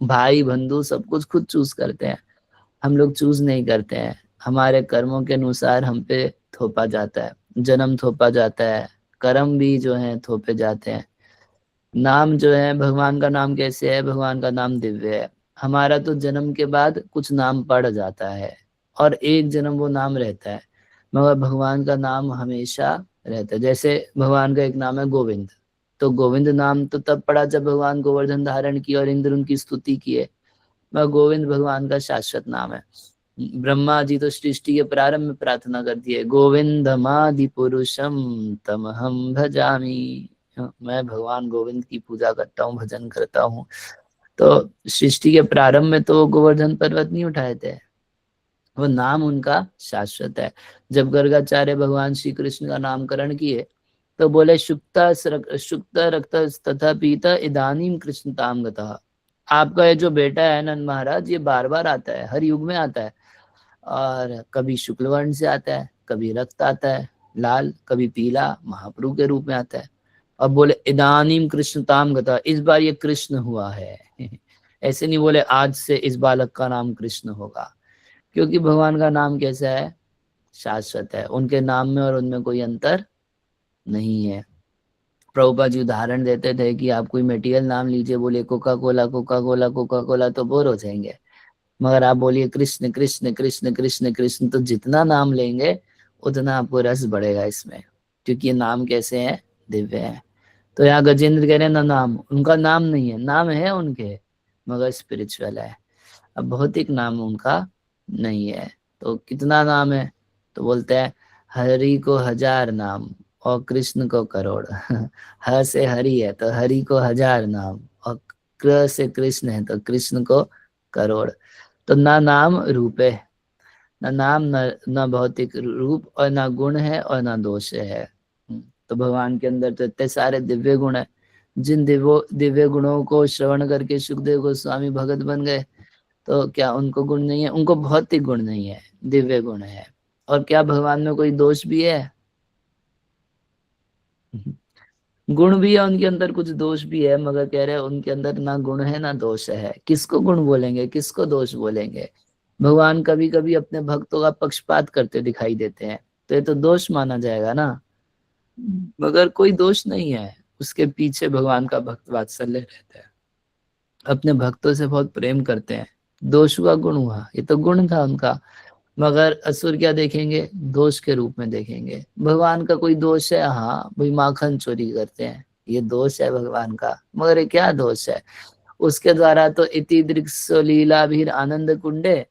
भाई बंधु सब कुछ खुद चूज करते हैं। हम लोग चूज नहीं करते हैं, हमारे कर्मों के अनुसार हम पे थोपा जाता है, जन्म थोपा जाता है, कर्म भी जो है थोपे जाते हैं। नाम जो है, भगवान का नाम कैसे है? भगवान का नाम दिव्य है। हमारा तो जन्म के बाद कुछ नाम पड़ जाता है और एक जन्म वो नाम रहता है, मगर भगवान का नाम हमेशा रहता है। जैसे भगवान का एक नाम है गोविंद, तो गोविंद नाम तो तब पड़ा जब भगवान गोवर्धन धारण किए और इंद्र उनकी स्तुति किए, मगर गोविंद भगवान का शाश्वत नाम है। ब्रह्मा जी तो सृष्टि के प्रारंभ में प्रार्थना करती है, गोविंदमादि पुरुषम तमहम भजामि। मैं भगवान गोविंद की पूजा करता हूँ, भजन करता हूँ। तो सृष्टि के प्रारंभ में तो गोवर्धन पर्वत नहीं उठाए थे, वो नाम उनका शाश्वत है। जब गर्गाचार्य भगवान श्री कृष्ण का नामकरण किए तो बोले शुक्त रक्त तथा पीता इदानीम कृष्ण ताम गतः। आपका ये जो बेटा है नंद महाराज, ये बार बार आता है, हर युग में आता है, और कभी शुक्ल वर्ण से आता है, कभी रक्त आता है लाल, कभी पीला, महाप्रभु के रूप में आता है। और बोले इदानीम कृष्ण ताम गतः, इस बार ये कृष्ण हुआ है। ऐसे नहीं बोले आज से इस बालक का नाम कृष्ण होगा, क्योंकि भगवान का नाम कैसा है? शाश्वत है। उनके नाम में और उनमें कोई अंतर नहीं है। प्रभुपाद जी उदाहरण देते थे कि आप कोई मटेरियल नाम लीजिए, बोलिए Coca Cola Coca Cola Coca Cola तो बोर हो जाएंगे, मगर आप बोलिए कृष्ण कृष्ण कृष्ण कृष्ण कृष्ण, तो जितना नाम लेंगे उतना आपको रस बढ़ेगा इसमें, क्योंकि ये नाम कैसे हैं? दिव्य है। तो यहाँ गजेंद्र कह रहे हैं ना नाम, उनका नाम नहीं है, नाम है उनके मगर स्पिरिचुअल है। अब भौतिक नाम उनका नहीं है। तो कितना नाम है? तो बोलते हैं हरि को 1000 नाम और कृष्ण को करोड़। ह से हरि है तो हरि को 1000 नाम, और कृ से कृष्ण है तो कृष्ण को करोड़। तो ना नाम रूप है, ना नाम, ना भौतिक रूप, और ना गुण है और ना दोष है। तो भगवान के अंदर तो इतने सारे दिव्य गुण है। जिन दिव्य गुणों को श्रवण करके सुखदेव गोस्वामी भगत बन गए, तो क्या उनको गुण नहीं है? उनको भौतिक गुण नहीं है, दिव्य गुण है। और क्या भगवान में कोई दोष भी है? गुण भी है उनके अंदर, कुछ दोष भी है, मगर कह रहे हैं उनके अंदर ना गुण है ना दोष है। किसको गुण बोलेंगे, किसको दोष बोलेंगे? भगवान कभी कभी अपने भक्तों का पक्षपात करते दिखाई देते हैं, तो ये तो दोष माना जाएगा ना, मगर कोई दोष नहीं है। उसके पीछे भगवान का भक्त वात्सल्य रहता है, अपने भक्तों से बहुत प्रेम करते हैं। दोष हुआ गुण हुआ, ये तो गुण था उनका, मगर असुर क्या देखेंगे? दोष के रूप में देखेंगे। भगवान का कोई दोष है? हाँ भाई, माखन चोरी करते हैं, ये दोष है भगवान का, मगर ये क्या दोष है? उसके द्वारा तो इति दृक्सो लीला भीर आनंद कुंडे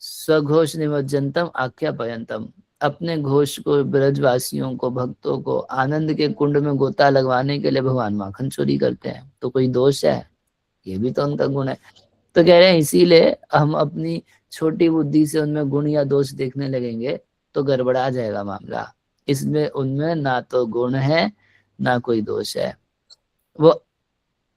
स्वघोष निमज्जनतम आख्यापयंतम। अपने घोष को, ब्रजवासियों को, भक्तों को आनंद के कुंड में गोता लगवाने के लिए भगवान माखन चोरी करते हैं, तो कोई दोष है? ये भी तो उनका गुण है। तो कह रहे हैं इसीलिए हम अपनी छोटी बुद्धि से उनमें गुण या दोष देखने लगेंगे तो गड़बड़ा जाएगा मामला। इसमें उनमें ना तो गुण है ना कोई दोष है। वो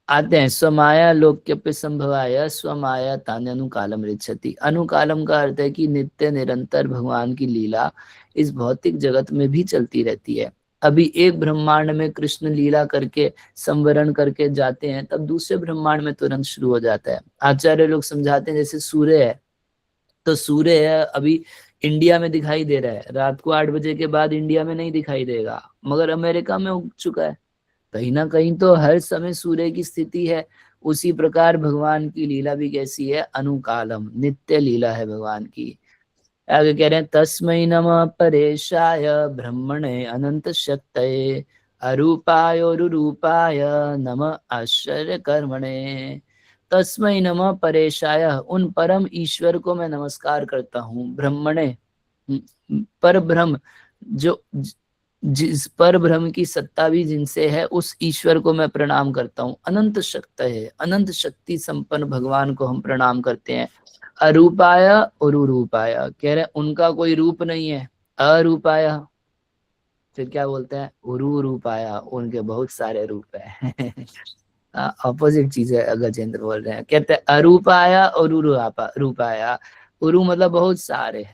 आते हैं स्वमाया लोक्यप्य संभवाय स्वमाया तान्य अनुकालम रिच्छति। अनुकालम का अर्थ है कि नित्य निरंतर भगवान की लीला इस भौतिक जगत में भी चलती रहती है। अभी एक ब्रह्मांड में कृष्ण लीला करके संवरण करके जाते हैं, तब दूसरे ब्रह्मांड में तुरंत शुरू हो जाता है। आचार्य लोग समझाते हैं जैसे सूर्य है, तो सूर्य है अभी इंडिया में दिखाई दे रहा है, रात को 8 बजे के बाद इंडिया में नहीं दिखाई देगा, मगर अमेरिका में उग चुका है। कहीं ना कहीं तो हर समय सूर्य की स्थिति है। उसी प्रकार भगवान की लीला भी कैसी है? अनुकालम, नित्य लीला है भगवान की। आगे कह रहे हैं तस्मै नमः परेशाय ब्रह्मणे अनंत शक्तये अरूपाय रूपाय नमः आश्चर्य कर्मणे। तस्मै नमः परेशाय, उन परम ईश्वर को मैं नमस्कार करता हूँ। ब्रह्मणे, पर ब्रह्म, जो जिस पर ब्रह्म की सत्ता भी जिनसे है, उस ईश्वर को मैं प्रणाम करता हूँ। अनंत शक्त है, अनंत शक्ति संपन्न भगवान को हम प्रणाम करते हैं। अरूपाय उरूपाय, कह रहे उनका कोई रूप नहीं है। अरूपाय, फिर क्या बोलते हैं? उरूपाय, उनके बहुत सारे रूप है। ऑपोजिट चीज है गजेंद्र बोल रहे हैं। कहते हैं अरूपाय और रूपाय। उरु मतलब बहुत सारे,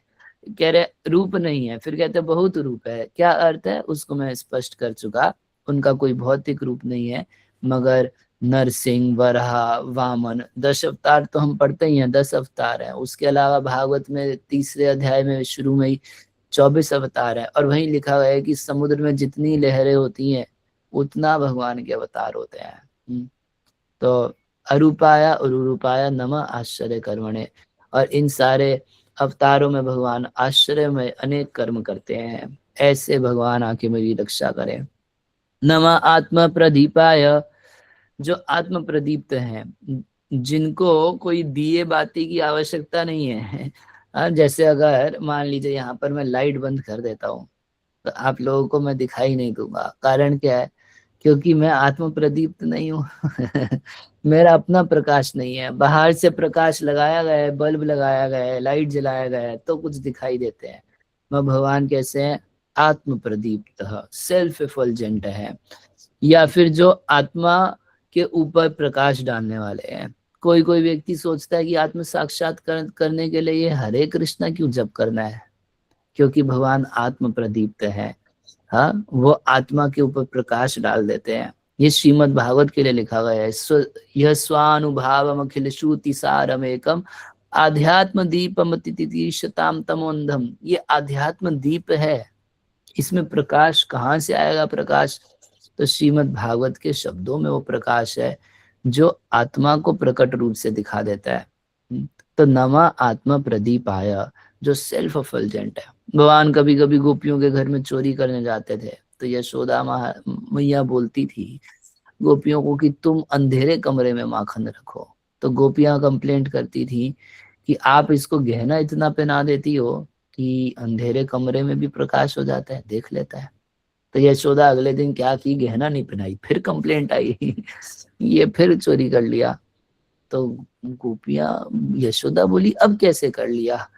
कह रहे रूप नहीं है। फिर कहते हैं बहुत रूप है। क्या अर्थ है उसको मैं स्पष्ट कर चुका। उनका कोई भौतिक रूप नहीं है, मगर नरसिंह, वराह, वामन, 10 अवतार तो हम पढ़ते ही हैं, 10 अवतार हैं। उसके अलावा भागवत में 3रे अध्याय में शुरू में ही 24 अवतार है। और वहीं लिखा गया है कि समुद्र में जितनी लहरें होती हैं उतना भगवान के अवतार होते हैं। तो अरूपाया उरूपाया नमः आश्चर्य कर्मणे। और इन सारे अवतारों में भगवान आश्चर्य में अनेक कर्म करते हैं। ऐसे भगवान आके मेरी रक्षा करें। नमः आत्मा प्रदीपाय, जो आत्म प्रदीप्त हैं, जिनको कोई दिए बाती की आवश्यकता नहीं है। जैसे अगर मान लीजिए यहाँ पर मैं लाइट बंद कर देता हूँ तो आप लोगों को मैं दिखाई नहीं दूंगा। कारण क्या है? क्योंकि मैं आत्म प्रदीप्त नहीं हूँ। मेरा अपना प्रकाश नहीं है। बाहर से प्रकाश लगाया गया है, बल्ब लगाया गया है, लाइट जलाया गया है तो कुछ दिखाई देते हैं। मैं भगवान कैसे हैं? आत्म प्रदीप्त, सेल्फ एफल्जेंट है। या फिर जो आत्मा के ऊपर प्रकाश डालने वाले हैं। कोई कोई व्यक्ति सोचता है कि आत्म साक्षात्कार करने के लिए ये हरे कृष्णा क्यों जप करना है? क्योंकि भगवान आत्म प्रदीप्त है। हाँ, वो आत्मा के ऊपर प्रकाश डाल देते हैं। ये श्रीमद् भागवत के लिए लिखा गया है। यह स्वानुभावम अखिल श्रुति सारम एकम आध्यात्म दीपम तितिशताम तमोंधम। ये आध्यात्म दीप है, इसमें प्रकाश कहाँ से आएगा? प्रकाश तो श्रीमद् भागवत के शब्दों में वो प्रकाश है जो आत्मा को प्रकट रूप से दिखा देता है। तो नमा आत्मा प्रदीपाय, जो सेल्फ एफल्जेंट है। भगवान कभी कभी गोपियों के घर में चोरी करने जाते थे तो यशोदा मैया बोलती थी गोपियों को कि तुम अंधेरे कमरे में माखन रखो। तो गोपियां कंप्लेंट करती थी कि आप इसको गहना इतना पहना देती हो कि अंधेरे कमरे में भी प्रकाश हो जाता है, देख लेता है। तो यशोदा अगले दिन क्या की? गहना नहीं पहनाई। फिर कंप्लेंट आई, ये फिर चोरी कर लिया। तो गोपियां, यशोदा बोली अब कैसे कर लिया?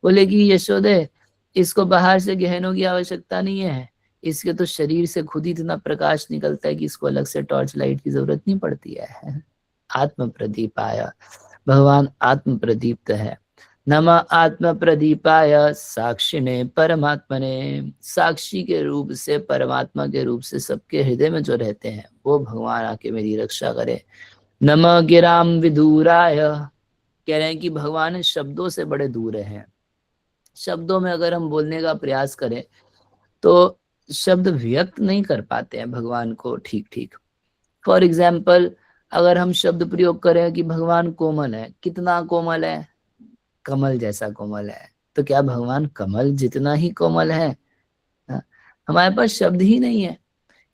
बोले कि यशोदे, इसको बाहर से गहनों की आवश्यकता नहीं है, इसके तो शरीर से खुद ही इतना प्रकाश निकलता है कि इसको अलग से टॉर्च लाइट की जरूरत नहीं पड़ती है। आत्म प्रदीपाय, भगवान आत्म प्रदीप्त है। नमः आत्म प्रदीपाय साक्षिणे परमात्मने, साक्षी के रूप से, परमात्मा के रूप से सबके हृदय में जो रहते हैं वो भगवान आके मेरी रक्षा करे। नमः गिराम विदूराय, कह रहे हैं कि भगवान शब्दों से बड़े दूर हैं। शब्दों में अगर हम बोलने का प्रयास करें तो शब्द व्यक्त नहीं कर पाते हैं भगवान को ठीक ठीक। फॉर एग्जाम्पल, अगर हम शब्द प्रयोग करें कि भगवान कोमल है, कितना कोमल है? कमल जैसा कोमल है। तो क्या भगवान कमल जितना ही कोमल है? हमारे पास शब्द ही नहीं है।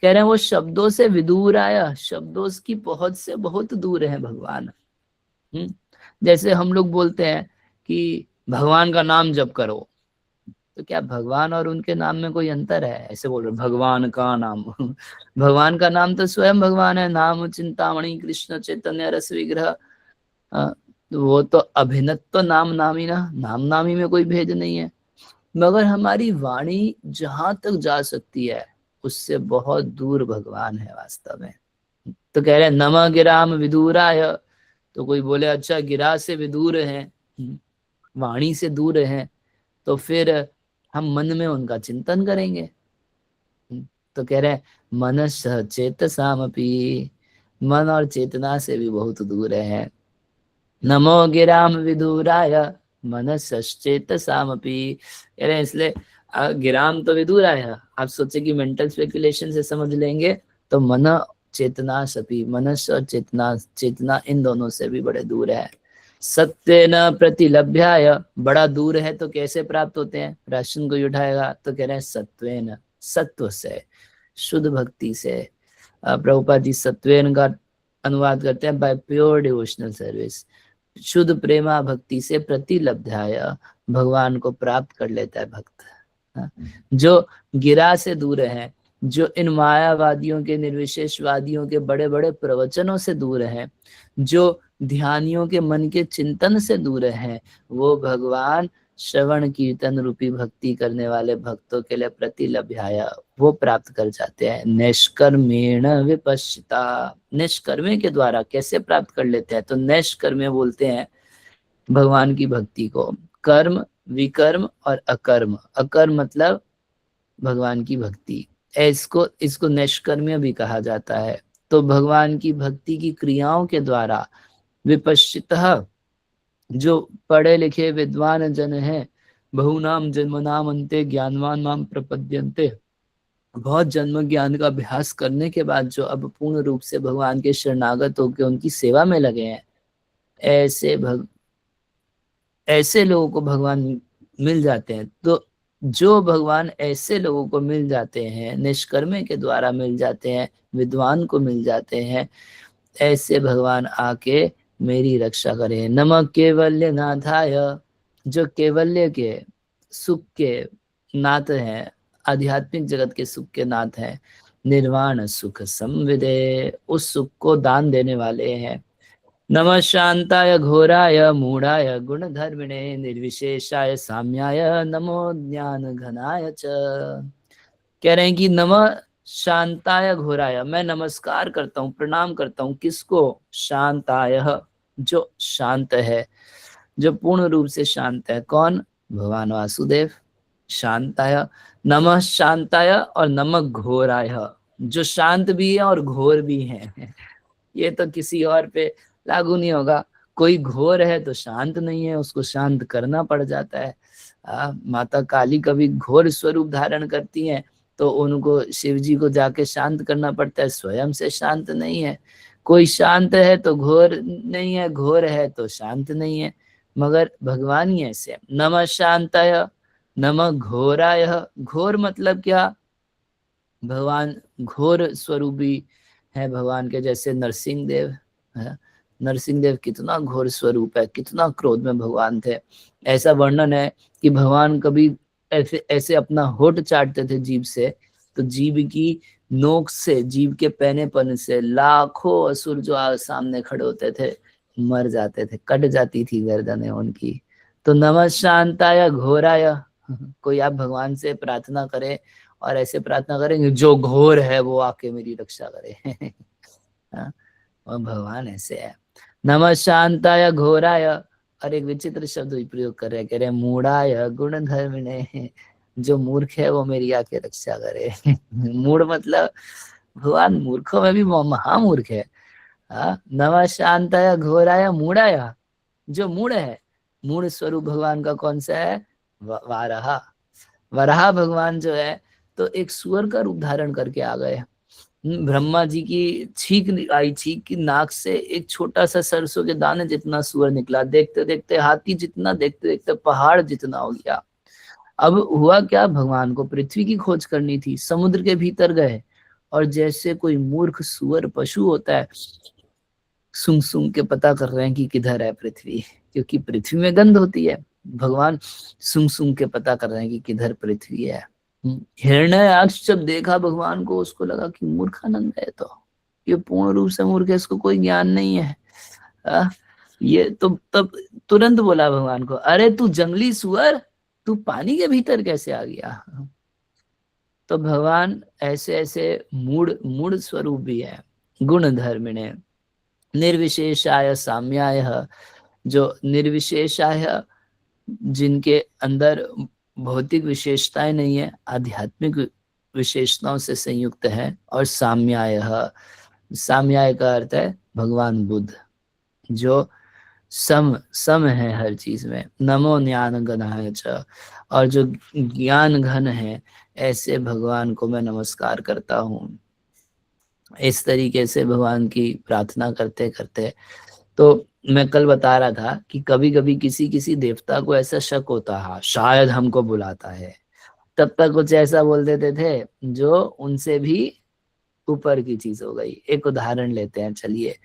कह रहे हैं वो शब्दों से विदूर आया, शब्दों की पहुंच से बहुत दूर है भगवान। जैसे हम लोग बोलते हैं कि भगवान का नाम जप करो, तो क्या भगवान और उनके नाम में कोई अंतर है? ऐसे बोल रहे भगवान का नाम। भगवान का नाम तो स्वयं भगवान है। नाम चिंतामणि कृष्ण चैतन्य रस विग्रह। वो तो अभिन्नत्व नाम नामी ना, नाम नामी में कोई भेद नहीं है। मगर हमारी वाणी जहां तक जा सकती है उससे बहुत दूर भगवान है वास्तव में। तो कह रहे हैं नमः गिराम विदूराय। तो कोई बोले अच्छा गिरा से विदूर है, वाणी से दूर है, तो फिर हम मन में उनका चिंतन करेंगे। तो कह रहे हैं मनस चेतसामपि, मन और चेतना से भी बहुत दूर है। नमो गिराम विदूराय मनसश्चेतसामपि, कह रहे हैं इसलिए गिराम तो विदूराय। आप सोचे कि मेंटल स्पेकुलेशन से समझ लेंगे तो मन चेतना सपी, मनस और चेतना इन दोनों से भी बड़े दूर है। सत्य न प्रतिलभ्याय, बड़ा दूर है तो कैसे प्राप्त होते हैं? राशन को उठाएगा तो कह रहे हैं सत्वेन, सत्व से, शुद्ध भक्ति से। प्रभुपाद जी सत्वेन का अनुवाद करते हैं बाय प्योर डिवोशनल सर्विस। शुद्ध प्रेमा भक्ति से प्रतिलब्धाय, भगवान को प्राप्त कर लेता है भक्त। हाँ, जो गिरा से दूर है, जो इन मायावादियों के, निर्विशेषवादियों के बड़े बड़े प्रवचनों से दूर है, जो ध्यानियों के मन के चिंतन से दूर है, वो भगवान श्रवण कीर्तन रूपी भक्ति करने वाले भक्तों के लिए प्रतिलभ्याय वो प्राप्त कर जाते हैं। निष्कर्मेण विपश्चिता, निष्कर्मे के द्वारा कैसे प्राप्त कर लेते हैं? तो निष्कर्मे बोलते हैं भगवान की भक्ति को। कर्म, विकर्म और अकर्म। अकर्म मतलब भगवान की भक्ति, इसको निष्कर्म्य भी कहा जाता है। तो भगवान की भक्ति की क्रियाओं के द्वारा विपश्चितः, जो पढ़े लिखे विद्वान जन हैं, बहुनाम जन्मनाम अन्ते ज्ञानवान माम प्रपद्यन्ते, बहुत जन्म ज्ञान का अभ्यास करने के बाद जो अब पूर्ण रूप से भगवान के शरणागत होकर उनकी सेवा में लगे हैं, ऐसे लोगों को भगवान मिल जाते हैं। तो जो भगवान ऐसे लोगों को मिल जाते हैं, निष्कर्मे के द्वारा मिल जाते हैं, विद्वान को मिल जाते हैं, ऐसे भगवान आके मेरी रक्षा करें। नमः केवल्य नाथाय, जो केवल्य के सुख के नाथ हैं, आध्यात्मिक जगत के सुख के नाथ हैं, निर्वाण सुख संविदे, उस सुख को दान देने वाले हैं। नमः शांताय घोराय मूढ़ाय गुणधर्मिणे निर्विशेषाय साम्याय नमो ज्ञान घनाय च। कह रहे हैं कि नमः शांताय घोराय, मैं नमस्कार करता हूँ, प्रणाम करता हूँ किसको? शांताय, जो शांत है, जो पूर्ण रूप से शांत है। कौन? भगवान वासुदेव। शांताय, नमः शांताय और नमः घोराय, जो शांत भी है और घोर भी है। ये तो किसी और पे लागू नहीं होगा। कोई घोर है तो शांत नहीं है, उसको शांत करना पड़ जाता है। माता काली कभी घोर स्वरूप धारण करती हैं तो उनको शिव जी को जाके शांत करना पड़ता है, स्वयं से शांत नहीं है। कोई शांत है तो घोर नहीं है, घोर है तो शांत नहीं है, मगर भगवान ही ऐसे। नमः शांताय नमः घोराय, घोर मतलब क्या? भगवान घोर स्वरूपी है भगवान के, जैसे नरसिंह देव है। नरसिंह देव कितना घोर स्वरूप है, कितना क्रोध में भगवान थे। ऐसा वर्णन है कि भगवान कभी ऐसे अपना होठ चाटते थे जीभ से, तो जीभ की नोक से, जीभ के पैनेपन से लाखों असुर जो सामने खड़े होते थे मर जाते थे, कट जाती थी गर्दनें उनकी। तो नमः शांताय घोराय, कोई आप भगवान से प्रार्थना करें और ऐसे प्रार्थना करेंगे जो घोर है वो आके मेरी रक्षा करे। और भगवान ऐसे है। नमः शांताय घोराय, और एक विचित्र शब्द भी प्रयोग कर रहे हैं, कह रहे मूढ़ाय गुण धर्मिणे, जो मूर्ख है वो मेरी आके रक्षा करे। मूढ़ मतलब भगवान मूर्खों में भी महामूर्ख है। नमः शांताय घोराय मूढ़ाय, जो मूढ़ है, मूढ़ स्वरूप भगवान का कौन सा है? वाराह। वराह भगवान जो है तो एक सुअर का रूप धारण करके आ गए। ब्रह्मा जी की छींक आई, छींक की नाक से एक छोटा सा सरसों के दाने जितना सुअर निकला, देखते देखते हाथी जितना, देखते देखते पहाड़ जितना हो गया। अब हुआ क्या? भगवान को पृथ्वी की खोज करनी थी, समुद्र के भीतर गए और जैसे कोई मूर्ख सुअर पशु होता है, सूंघ सूंघ के पता कर रहे हैं कि किधर है पृथ्वी, क्योंकि पृथ्वी में गंध होती है। भगवान सूंघ सूंघ के पता कर रहे हैं कि किधर पृथ्वी है। हिरण्याक्ष जब देखा भगवान को, उसको लगा कि मूर्खानंद है, तो ये पूर्ण रूप से मूर्ख है, इसको कोई ज्ञान नहीं है। ये तो तब तुरंत बोला भगवान को, अरे तू जंगली सुअर, तू पानी के भीतर कैसे आ गया? तो भगवान ऐसे ऐसे मूढ़ स्वरूप भी है। गुण धर्मिणे निर्विशेषाय साम्याय, जो निर्विशेषाय, जिनके अंदर भौतिक विशेषताएं नहीं है, आध्यात्मिक विशेषताओं से संयुक्त है। और साम्याय, साम्याय का अर्थ है भगवान बुद्ध, जो सम है हर चीज में। नमो ज्ञान घनाय च, और जो ज्ञान घन है, ऐसे भगवान को मैं नमस्कार करता हूँ। इस तरीके से भगवान की प्रार्थना करते करते, तो मैं कल बता रहा था कि कभी कभी किसी देवता को ऐसा शक होता है शायद हमको बुलाता है, तब तक कुछ ऐसा बोल देते थे जो उनसे भी ऊपर की चीज हो गई। एक उदाहरण लेते हैं, चलिए।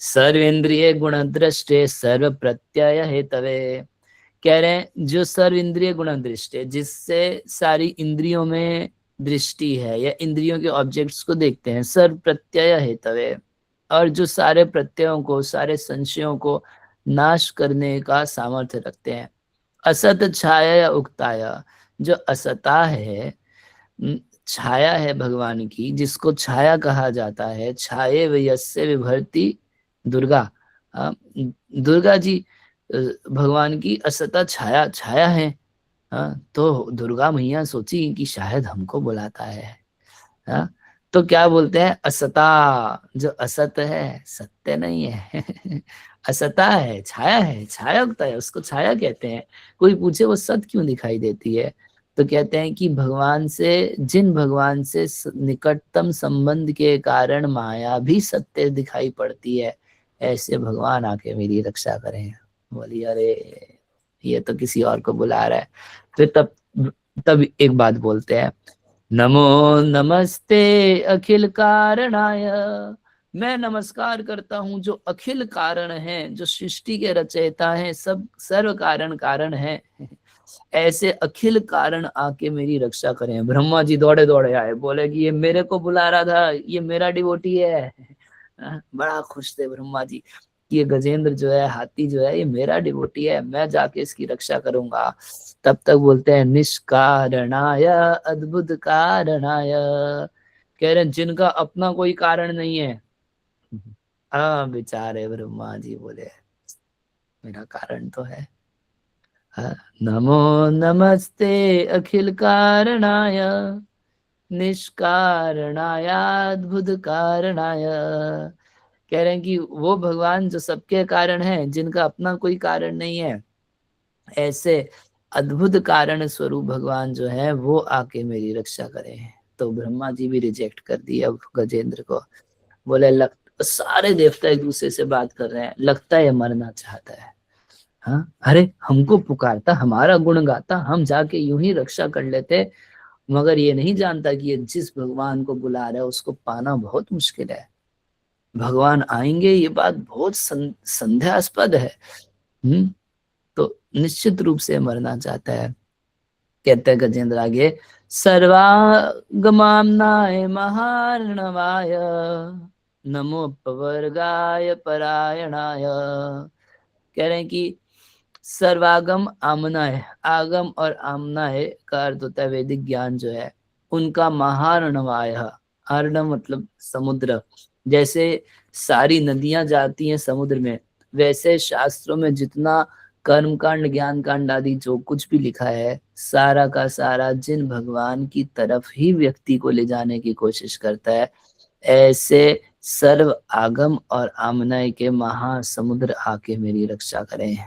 सर्वेंद्रिय गुण दृष्टे सर्व प्रत्यय हेतवे, कह रहे हैं जो सर्व इंद्रिय गुण दृष्ट है, जिससे सारी इंद्रियों में दृष्टि है या इंद्रियों के ऑब्जेक्ट्स को देखते हैं, सर्व प्रत्यय हेतवे, और जो सारे प्रत्ययों को, सारे संशयों को नाश करने का सामर्थ्य रखते हैं। असत छाया या उक्ताया, जो असता है, छाया है भगवान की, जिसको छाया कहा जाता है, छाये वयस्य विभर्ति दुर्गा, दुर्गा जी भगवान की असता छाया छाया है। तो दुर्गा मैया सोची कि शायद हमको बुलाता है। तो क्या बोलते हैं, असता, जो असत है सत्य नहीं है असता है, छाया उगता है, उसको छाया कहते हैं। कोई पूछे वो सत क्यों दिखाई देती है, तो कहते हैं कि भगवान से, जिन भगवान से निकटतम संबंध के कारण माया भी सत्य दिखाई पड़ती है, ऐसे भगवान आके मेरी रक्षा करें। बोली अरे ये तो किसी और को बुला रहा है। फिर तब एक बात बोलते हैं, नमो नमस्ते अखिल कारणाय, मैं नमस्कार करता हूँ जो अखिल कारण है, जो सृष्टि के रचयिता है, सब सर्व कारण है, ऐसे अखिल कारण आके मेरी रक्षा करें। ब्रह्मा जी दौड़े दौड़े आए, बोले कि ये मेरे को बुला रहा था, ये मेरा डिवोटी है। बड़ा खुश थे ब्रह्मा जी, ये गजेंद्र जो है, हाथी जो है, ये मेरा डिवोटी है, मैं जाके इसकी रक्षा करूंगा। तब तक बोलते हैं निष्कारणाय अद्भुत कारणाय, कह रहे हैं जिनका अपना कोई कारण नहीं है। हाँ बेचारे ब्रह्मा जी बोले मेरा कारण तो है। नमो नमस्ते अखिल कारणाय निष्कारणाय अद्भुत कारणाय, कह रहे हैं कि वो भगवान जो सबके कारण है, जिनका अपना कोई कारण नहीं है, ऐसे अद्भुत कारण स्वरूप भगवान जो है वो आके मेरी रक्षा करें। तो ब्रह्मा जी भी रिजेक्ट कर दिए अब गजेंद्र को। बोले सारे देवता एक दूसरे से बात कर रहे हैं, लगता है मरना चाहता है। हाँ, अरे हमको पुकारता, हमारा गुण गाता, हम जाके यूं ही रक्षा कर लेते, मगर ये नहीं जानता कि ये जिस भगवान को बुला रहा है उसको पाना बहुत मुश्किल है। भगवान आएंगे, ये बात बहुत संदेहास्पद है। तो निश्चित रूप से मरना चाहता है। कहते हैं गजेंद्र आगे, सर्वागमाम्नाय महार्णवाय नमो पवर्गाय परायणाय, कह रहे हैं कि सर्वागम आमना है, आगम और आमना है का अर्थ होता है वैदिक ज्ञान जो है, उनका महार्णवाय, अर्णव मतलब समुद्र, जैसे सारी नदियां जाती हैं समुद्र में, वैसे शास्त्रों में जितना कर्म कांड, ज्ञान कांड आदि जो कुछ भी लिखा है, सारा का सारा जिन भगवान की तरफ ही व्यक्ति को ले जाने की कोशिश करता है, ऐसे सर्व आगम और आमनय के महासमुद्र आके मेरी रक्षा करें।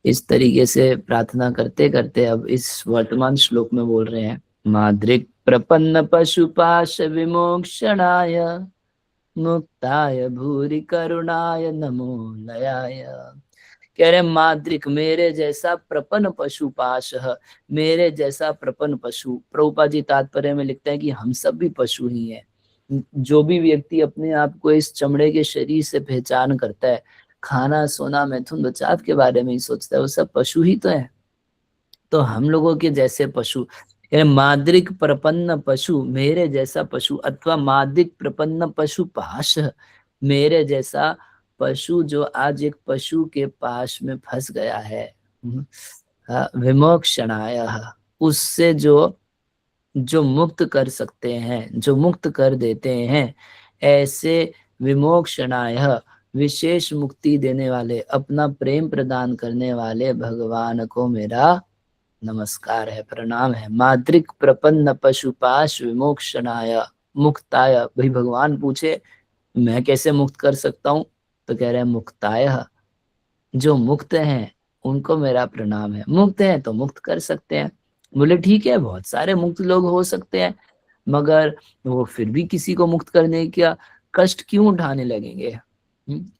इस तरीके से प्रार्थना करते करते अब इस वर्तमान श्लोक में बोल रहे हैं, माद्रिक प्रपन्न पशुपाश विमोक्षणाय मुक्ताय भूरि करुणाय नमो लयाय, कह रहे माद्रिक, मेरे जैसा प्रपन्न पशुपाश, मेरे जैसा प्रपन्न पशु। प्रभुपाद जी तात्पर्य में लिखते हैं कि हम सब भी पशु ही हैं। जो भी व्यक्ति अपने आप को इस चमड़े के शरीर से पहचान करता है, खाना सोना मैथुन बचाव के बारे में ही सोचता है, वो सब पशु ही तो है। तो हम लोगों के जैसे पशु, माद्रिक प्रपन्न पशु, मेरे जैसा पशु, अथवा माद्रिक प्रपन्न पशु पाश, मेरे जैसा पशु जो आज एक पशु के पास में फंस गया है, विमोक्षणाय, उससे जो मुक्त कर सकते हैं, जो मुक्त कर देते हैं, ऐसे विमोक्षणाय, विशेष मुक्ति देने वाले, अपना प्रेम प्रदान करने वाले भगवान को मेरा नमस्कार है, प्रणाम है। माद्रिक प्रपन्न पशुपाश विमोक्षणाय मुक्ताय, भाई भगवान पूछे मैं कैसे मुक्त कर सकता हूँ, तो कह रहे हैं मुक्ताय, जो मुक्त हैं उनको मेरा प्रणाम है। मुक्त हैं तो मुक्त कर सकते हैं। बोले ठीक है, बहुत सारे मुक्त लोग हो सकते हैं, मगर वो फिर भी किसी को मुक्त करने का कष्ट क्यों उठाने लगेंगे,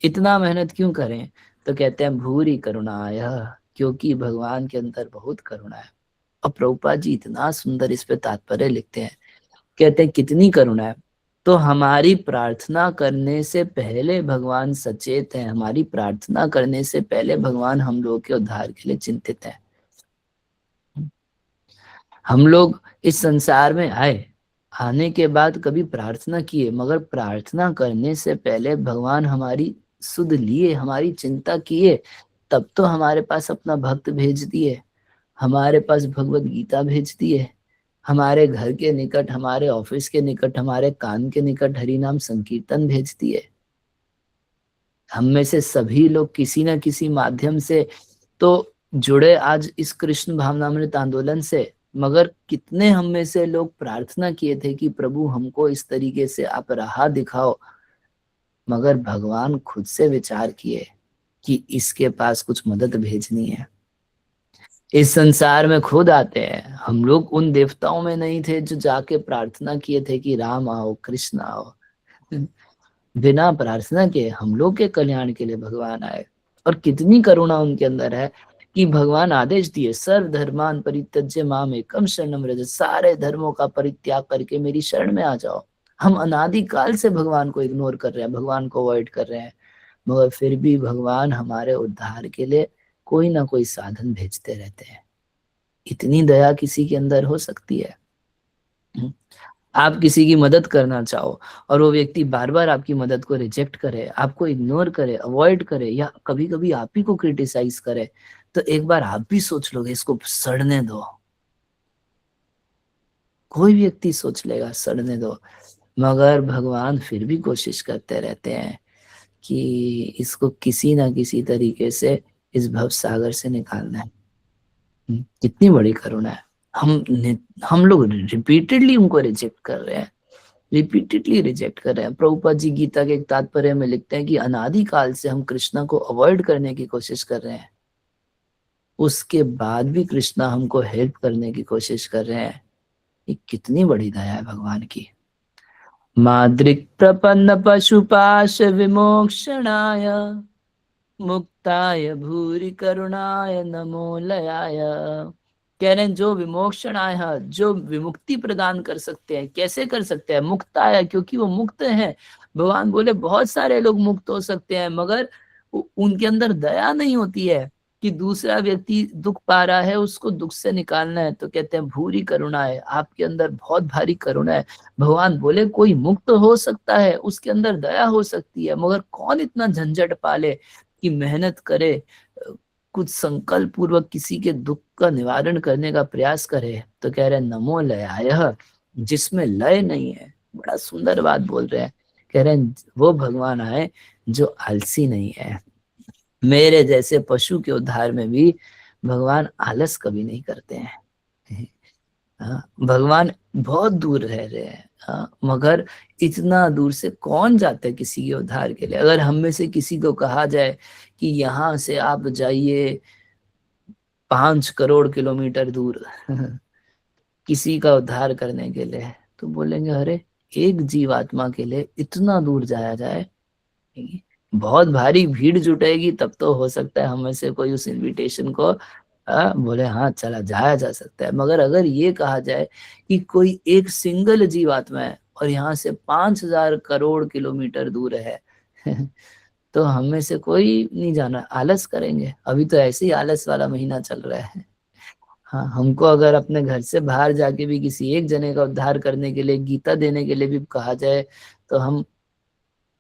इतना मेहनत क्यों करें। तो कहते हैं भूरि करुणाय, क्योंकि भगवान के अंदर बहुत करुणा है। और प्रभुपाद जी इतना सुंदर इस पे तात्पर्य लिखते हैं, कहते हैं कितनी करुणा है। तो हमारी प्रार्थना करने से पहले भगवान सचेत है, हमारी प्रार्थना करने से पहले भगवान हम लोगों के उद्धार के लिए चिंतित है। हम लोग इस संसार में आए, आने के बाद कभी प्रार्थना किए, मगर प्रार्थना करने से पहले भगवान हमारी सुध लिए, हमारी चिंता किए, तब तो हमारे पास अपना भक्त भेज दिए, हमारे पास भगवत गीता भेज दिए, हमारे घर के निकट, हमारे ऑफिस के निकट, हमारे कान के निकट हरि नाम संकीर्तन भेज दिए। हम में से सभी लोग किसी न किसी माध्यम से तो जुड़े आज इस कृष्ण भावनामृत आंदोलन से, मगर कितने हम में से लोग प्रार्थना किए थे कि प्रभु हमको इस तरीके से आप राह दिखाओ, मगर भगवान खुद से विचार किए कि इसके पास कुछ मदद भेजनी है। इस संसार में खुद आते हैं। हम लोग उन देवताओं में नहीं थे जो जाके प्रार्थना किए थे कि राम आओ, कृष्ण आओ। बिना प्रार्थना के हम लोग के कल्याण के लिए भगवान आए, और कितनी करुणा उनके अंदर है कि भगवान आदेश दिए, सर्व धर्मान परित्यज्य माम एकम शरणम व्रज, सारे धर्मों का परित्याग करके मेरी शरण में आ जाओ। हम अनादिकाल से भगवान को इग्नोर कर रहे हैं, भगवान को अवॉइड कर रहे हैं, मगर फिर भी भगवान हमारे उद्धार के लिए कोई ना कोई साधन भेजते रहते हैं। इतनी दया किसी के अंदर हो सकती है? आप किसी की मदद करना चाहो और वो व्यक्ति बार बार आपकी मदद को रिजेक्ट करे, आपको इग्नोर करे, अवॉइड करे, या कभी कभी आप ही को क्रिटिसाइज करे, तो एक बार आप भी सोच लोगे इसको सड़ने दो। कोई व्यक्ति सोच लेगा सड़ने दो, मगर भगवान फिर भी कोशिश करते रहते हैं कि इसको किसी ना किसी तरीके से इस भव सागर से निकालना है। कितनी बड़ी करुणा है। हम लोग रिपीटेडली उनको रिजेक्ट कर रहे हैं, रिपीटेडली रिजेक्ट कर रहे हैं। प्रभुपाद जी गीता के एक तात्पर्य में लिखते हैं कि अनादिकाल से हम कृष्णा को अवॉइड करने की कोशिश कर रहे हैं, उसके बाद भी कृष्णा हमको हेल्प करने की कोशिश कर रहे हैं। ये कितनी बड़ी दया है भगवान की। माद्रिक प्रपन्न पशुपाश विमोक्षणाय मुक्ताय भूरि करुणाय नमो लयाय। कह रहे हैं जो विमोक्षणाय, जो विमुक्ति प्रदान कर सकते हैं। कैसे कर सकते हैं? मुक्ताय, क्योंकि वो मुक्त हैं। भगवान बोले बहुत सारे लोग मुक्त हो सकते हैं, मगर उनके अंदर दया नहीं होती है कि दूसरा व्यक्ति दुख पा रहा है उसको दुख से निकालना है। तो कहते हैं भूरी करुणा है, आपके अंदर बहुत भारी करुणा है। भगवान बोले कोई मुक्त हो सकता है, उसके अंदर दया हो सकती है, मगर कौन इतना झंझट पाले कि मेहनत करे, कुछ संकल्प पूर्वक किसी के दुख का निवारण करने का प्रयास करे। तो कह रहे हैं नमो लयाय, जिसमें लय नहीं है। बड़ा सुंदर बात बोल रहे हैं। कह रहे हैं वो भगवान आए जो आलसी नहीं है। मेरे जैसे पशु के उद्धार में भी भगवान आलस कभी नहीं करते हैं। भगवान बहुत दूर रह रहे हैं, मगर इतना दूर से कौन जाता है किसी के उद्धार के लिए? अगर हम में से किसी को कहा जाए कि यहाँ से आप जाइए 5 करोड़ किलोमीटर दूर किसी का उद्धार करने के लिए, तो बोलेंगे अरे एक जीवात्मा के लिए इतना दूर जाया जाए? बहुत भारी भीड़ जुटेगी, तब तो हो सकता है हम में से कोई उस इनविटेशन को बोले हाँ चला जाया जा सकता है। मगर अगर ये कहा जाए कि कोई एक सिंगल जीवात्मा है और यहाँ से 5000 करोड़ किलोमीटर दूर है तो हम में से कोई नहीं जाना, आलस करेंगे। अभी तो ऐसे ही आलस वाला महीना चल रहा है। हाँ, हमको अगर अपने घर से बाहर जाके भी किसी एक जने का उद्धार करने के लिए, गीता देने के लिए भी कहा जाए, तो हम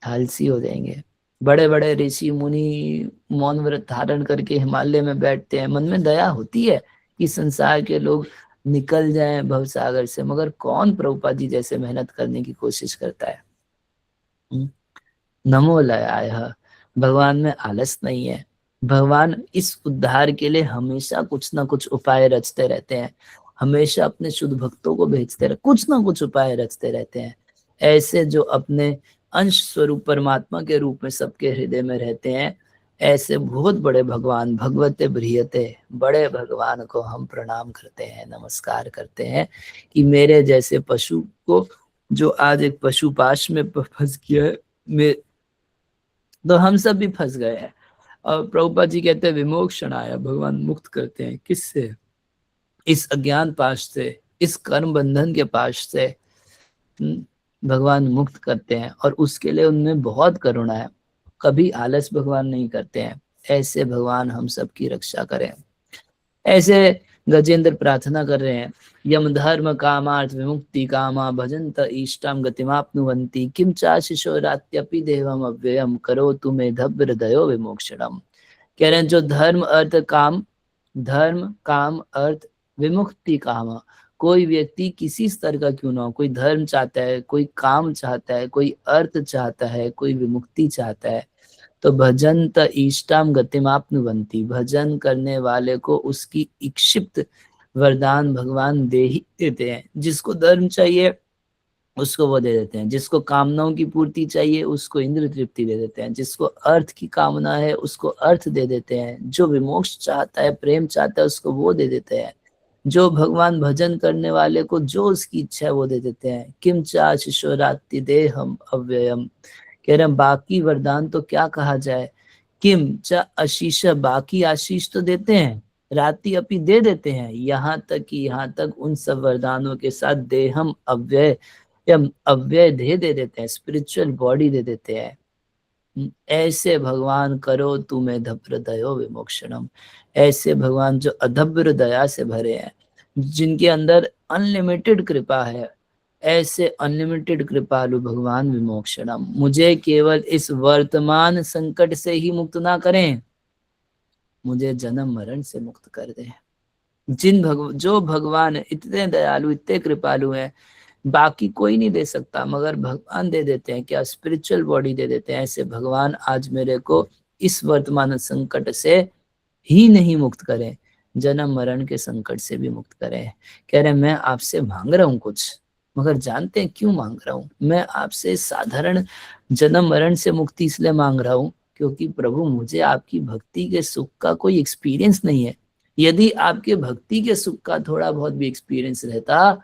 आलसी हो जाएंगे। बड़े बड़े ऋषि मुनि मौन व्रत धारण करके हिमालय में बैठते हैं, मन में दया होती है कि संसार के लोग निकल जाएं भव सागर से, मगर कौन प्रभुपाद जी जैसे मेहनत करने की कोशिश करता है? नमो लयाय, भगवान में आलस नहीं है। भगवान इस उद्धार के लिए हमेशा कुछ ना कुछ उपाय रचते रहते हैं, हमेशा अपने शुद्ध भक्तों को भेजते रहते, कुछ ना कुछ उपाय रचते रहते हैं, ऐसे जो अपने अंश स्वरूप परमात्मा के रूप में सबके हृदय में रहते हैं। ऐसे बहुत बड़े भगवान, भगवते बृहते, बड़े भगवान को हम प्रणाम करते हैं, नमस्कार करते हैं कि मेरे जैसे पशु को, जो आज एक पशुपाश में फंस गया है, तो हम सब भी फंस गए हैं। और प्रभुपाद जी कहते हैं विमोक्षणाय, भगवान मुक्त करते हैं। किससे? इस अज्ञान पाश से, इस कर्म बंधन के पाश से। भगवान मुक्त करते हैं और उसके लिए उनमें बहुत करुणा है, कभी आलस भगवान नहीं करते हैं। ऐसे भगवान हम सबकी रक्षा करें। ऐसे गजेंद्र प्रार्थना कर रहे हैं, यम धर्म कामार्थ विमुक्ति कामा भजंत इष्टाम गतिमाप्नुवन्ति किम चाशिशोरात्यपि देवम अव्ययम करो तुम्हें धब्र दयो विमोक्षणम। कह रहे हैं जो धर्म काम अर्थ विमुक्ति काम, कोई व्यक्ति किसी स्तर का क्यों ना हो, कोई धर्म चाहता है, कोई काम चाहता है, कोई अर्थ चाहता है, कोई विमुक्ति चाहता है, तो भजंत इष्टाम गतिमाप्नुवन्ति, भजन करने वाले को उसकी इक्षिप्त वरदान भगवान दे ही देते हैं। जिसको धर्म चाहिए उसको वो दे देते हैं, जिसको कामनाओं की पूर्ति चाहिए उसको इंद्र तृप्ति दे देते हैं, जिसको अर्थ की कामना है उसको अर्थ दे देते हैं, जो विमोक्ष चाहता है, प्रेम चाहता है, उसको वो दे देते हैं, जो भगवान भजन करने वाले को जो उसकी इच्छा है वो दे देते हैं। किम चा शिशोरात्ति देहम अव्ययम, कह रहे हैं बाकी वरदान तो क्या कहा जाए, किम चा आशीष, बाकी आशीष तो देते हैं, राति अपी दे देते हैं, यहाँ तक उन सब वरदानों के साथ देहम अव्यय अव्यय दे देते हैं, स्पिरिचुअल बॉडी दे देते हैं। ऐसे भगवान करो तुम्हें धब्र दयो विमोक्षणम, ऐसे भगवान जो अधब्र दया से भरे हैं, जिनके अंदर अनलिमिटेड कृपा है, ऐसे अनलिमिटेड कृपालु भगवान विमोक्षणम, मुझे केवल इस वर्तमान संकट से ही मुक्त ना करें, मुझे जन्म मरण से मुक्त कर दें। जो भगवान इतने दयालु, इतने कृपालु हैं, बाकी कोई नहीं दे सकता मगर भगवान दे देते हैं। क्या स्पिरिचुअल बॉडी दे देते हैं। ऐसे भगवान आज मेरे को इस वर्तमान संकट से ही नहीं मुक्त करें, जन्म मरण के संकट से भी मुक्त करें। कह रहे मैं आपसे मांग रहा हूँ कुछ, मगर जानते हैं क्यों मांग रहा हूँ, मैं आपसे साधारण जन्म मरण से मुक्ति इसलिए मांग रहा हूँ क्योंकि प्रभु मुझे आपकी भक्ति के सुख का कोई एक्सपीरियंस नहीं है। यदि आपके भक्ति के सुख का थोड़ा बहुत भी एक्सपीरियंस रहता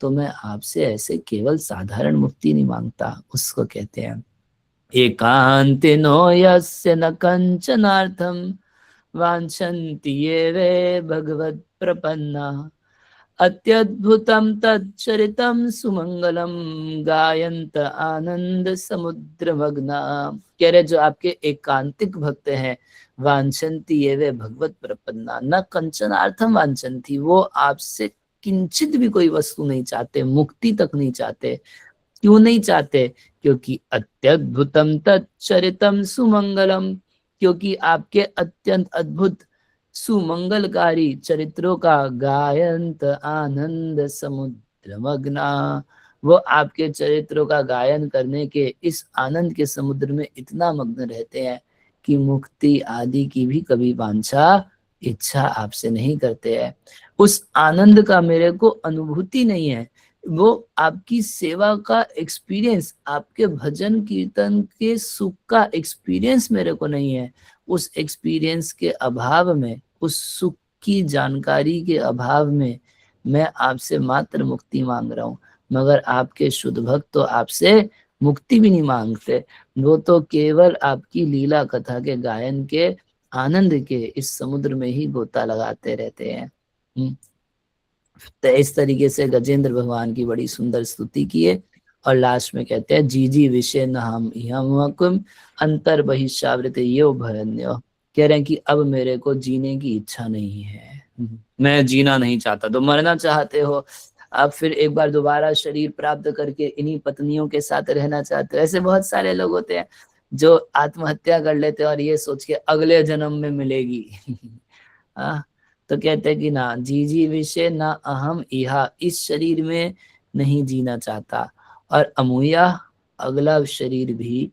तो मैं आपसे ऐसे केवल साधारण मुक्ति नहीं मांगता। उसको कहते हैं एकांतिनो यस्य न कंचनार्थम वांछन्ति ये वे भगवत प्रपन्ना अत्यद्भुतम तच्चरितम सुमंगलम गायंत आनंद समुद्र मग्ना। कह रहे जो आपके एकांतिक भक्त हैं, वांछन्ति ये वे भगवत प्रपन्ना न कंचनार्थम वांछन्ति, वो आपसे किंचित भी कोई वस्तु नहीं चाहते, मुक्ति तक नहीं चाहते। क्यों नहीं चाहते? क्योंकि अत्यद्भुतम तच्चरितम सुमंगलम, क्योंकि आपके अत्यंत अद्भुत सुमंगलकारी चरित्रों का गायंत आनंद समुद्र मग्ना, वो आपके चरित्रों का गायन करने के इस आनंद के समुद्र में इतना मग्न रहते हैं कि मुक्ति आदि की भी कभी वांछा इच्छा आपसे नहीं करते हैं। उस आनंद का मेरे को अनुभूति नहीं है, वो आपकी सेवा का एक्सपीरियंस, आपके भजन कीर्तन के सुख का एक्सपीरियंस मेरे को नहीं है। उस एक्सपीरियंस के अभाव में, उस सुख की जानकारी के अभाव में मैं आपसे मात्र मुक्ति मांग रहा हूँ। मगर आपके शुद्ध भक्त तो आपसे मुक्ति भी नहीं मांगते, वो तो केवल आपकी लीला कथा के गायन के आनंद के इस समुद्र में ही गोता लगाते रहते हैं। तो इस तरीके से गजेंद्र भगवान की बड़ी सुंदर स्तुति की है और लास्ट में कहते हैं जी जी विषय न हम अंतर बहिष्यावृत यो भयन्यो। कह रहे हैं कि अब मेरे को जीने की इच्छा नहीं है, मैं जीना नहीं चाहता। तो मरना चाहते हो आप, फिर एक बार दोबारा शरीर प्राप्त करके इन्हीं पत्नियों के साथ रहना चाहते हो। ऐसे बहुत सारे लोग होते हैं जो आत्महत्या कर लेते हैं और ये सोच के अगले जन्म में मिलेगी। तो कहते हैं कि ना जी जी विषय ना अहम इहा, इस शरीर में नहीं जीना चाहता। और अमुया अगला शरीर भी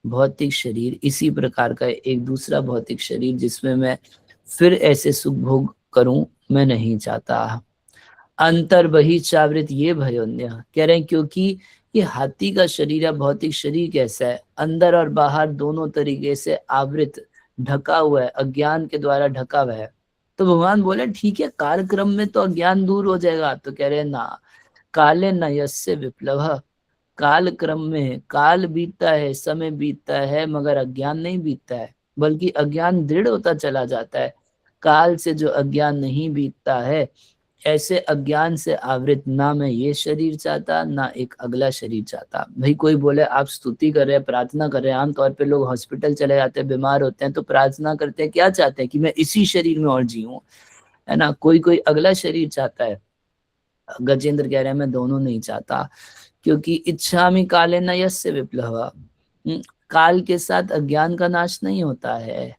भौतिक शरीर, इसी प्रकार का एक दूसरा भौतिक शरीर जिसमें मैं फिर ऐसे सुख भोग करूं, मैं नहीं चाहता। अंतर बहिर्चावृत ये भयोन्य, कह रहे हैं क्योंकि ये हाथी का शरीर या भौतिक शरीर कैसा है, अंदर और बाहर दोनों तरीके से आवृत, ढका हुआ है, अज्ञान के द्वारा ढका हुआ है। तो भगवान बोले ठीक है, कालक्रम में तो अज्ञान दूर हो जाएगा। तो कह रहे ना काले नयस्य विप्लव, काल क्रम में काल बीतता है, समय बीतता है, मगर अज्ञान नहीं बीतता है, बल्कि अज्ञान दृढ़ होता चला जाता है। काल से जो अज्ञान नहीं बीतता है ऐसे अज्ञान से आवृत ना मैं ये शरीर चाहता ना एक अगला शरीर चाहता। भाई कोई बोले आप स्तुति कर रहे हैं, प्रार्थना कर रहे हैं, आमतौर पे लोग हॉस्पिटल चले जाते हैं, बीमार होते हैं तो प्रार्थना करते हैं, क्या चाहते हैं कि मैं इसी शरीर में और जीऊं, है ना। कोई कोई अगला शरीर चाहता है। गजेंद्र कह रहे हैं मैं दोनों नहीं चाहता, क्योंकि इच्छामि काले न यस्य विप्लव, काल के साथ अज्ञान का नाश नहीं होता है,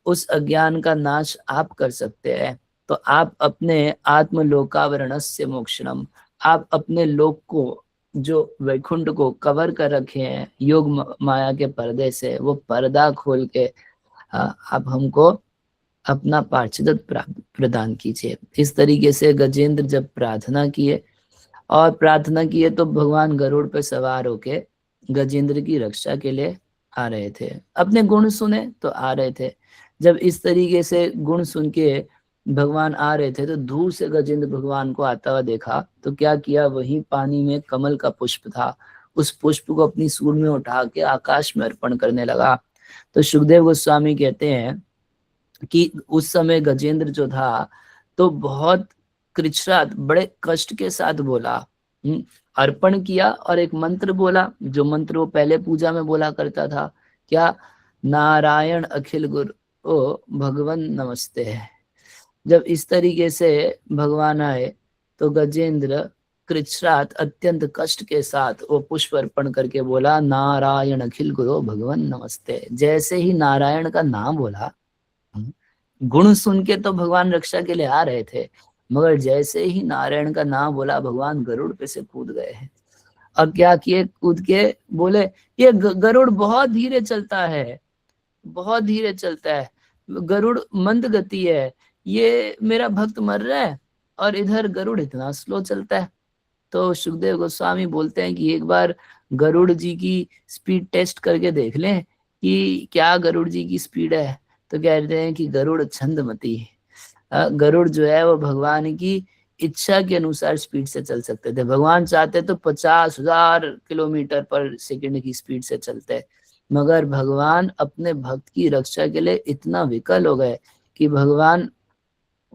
उस अज्ञान का नाश आप कर सकते हैं। तो आप अपने आत्मलोकावरणस्य मोक्षणम, आप अपने लोक को, जो वैकुंठ को कवर कर रखे हैं योग माया के पर्दे से, वो पर्दा खोल के आप हमको अपना पार्षद प्रदान कीजिए। इस तरीके से गजेंद्र जब प्रार्थना किए और प्रार्थना किए तो भगवान गरुड़ पे सवार होके गजेंद्र की रक्षा के लिए आ रहे थे। अपने गुण सुने तो आ रहे थे। जब इस तरीके से गुण सुन के भगवान आ रहे थे तो दूर से गजेंद्र भगवान को आता हुआ देखा तो क्या किया, वही पानी में कमल का पुष्प था, उस पुष्प को अपनी सूंड में उठा के आकाश में अर्पण करने लगा। तो सुखदेव गोस्वामी कहते हैं कि उस समय गजेंद्र जो था तो बहुत कृच्छ्रात, बड़े कष्ट के साथ बोला, अर्पण किया और एक मंत्र बोला, जो मंत्र वो पहले पूजा में बोला करता था, क्या, नारायण अखिल गुरु ओ भगवन नमस्ते है। जब इस तरीके से भगवान आए तो गजेंद्र कृच्छ्रात अत्यंत कष्ट के साथ वो पुष्प अर्पण करके बोला, नारायण अखिल गुरु भगवन नमस्ते। जैसे ही नारायण का नाम बोला, गुण सुन के तो भगवान रक्षा के लिए आ रहे थे, मगर जैसे ही नारायण का नाम बोला भगवान गरुड़ पे से कूद गए हैं। और क्या किए, कूद के बोले ये गरुड़ बहुत धीरे चलता है, बहुत धीरे चलता है, गरुड़ मंद गति है, ये मेरा भक्त मर रहा है और इधर गरुड़ इतना स्लो चलता है। तो सुखदेव गोस्वामी बोलते हैं कि एक बार गरुड़ जी की स्पीड टेस्ट करके देख लें कि क्या गरुड़ जी की स्पीड है। तो कहते हैं कि गरुड़ छंदमती है, गरुड़ जो है वो भगवान की इच्छा के अनुसार स्पीड से चल सकते थे। भगवान चाहते तो 50,000 किलोमीटर पर सेकंड की स्पीड से चलते, मगर भगवान अपने भक्त की रक्षा के लिए इतना विकल हो गए कि भगवान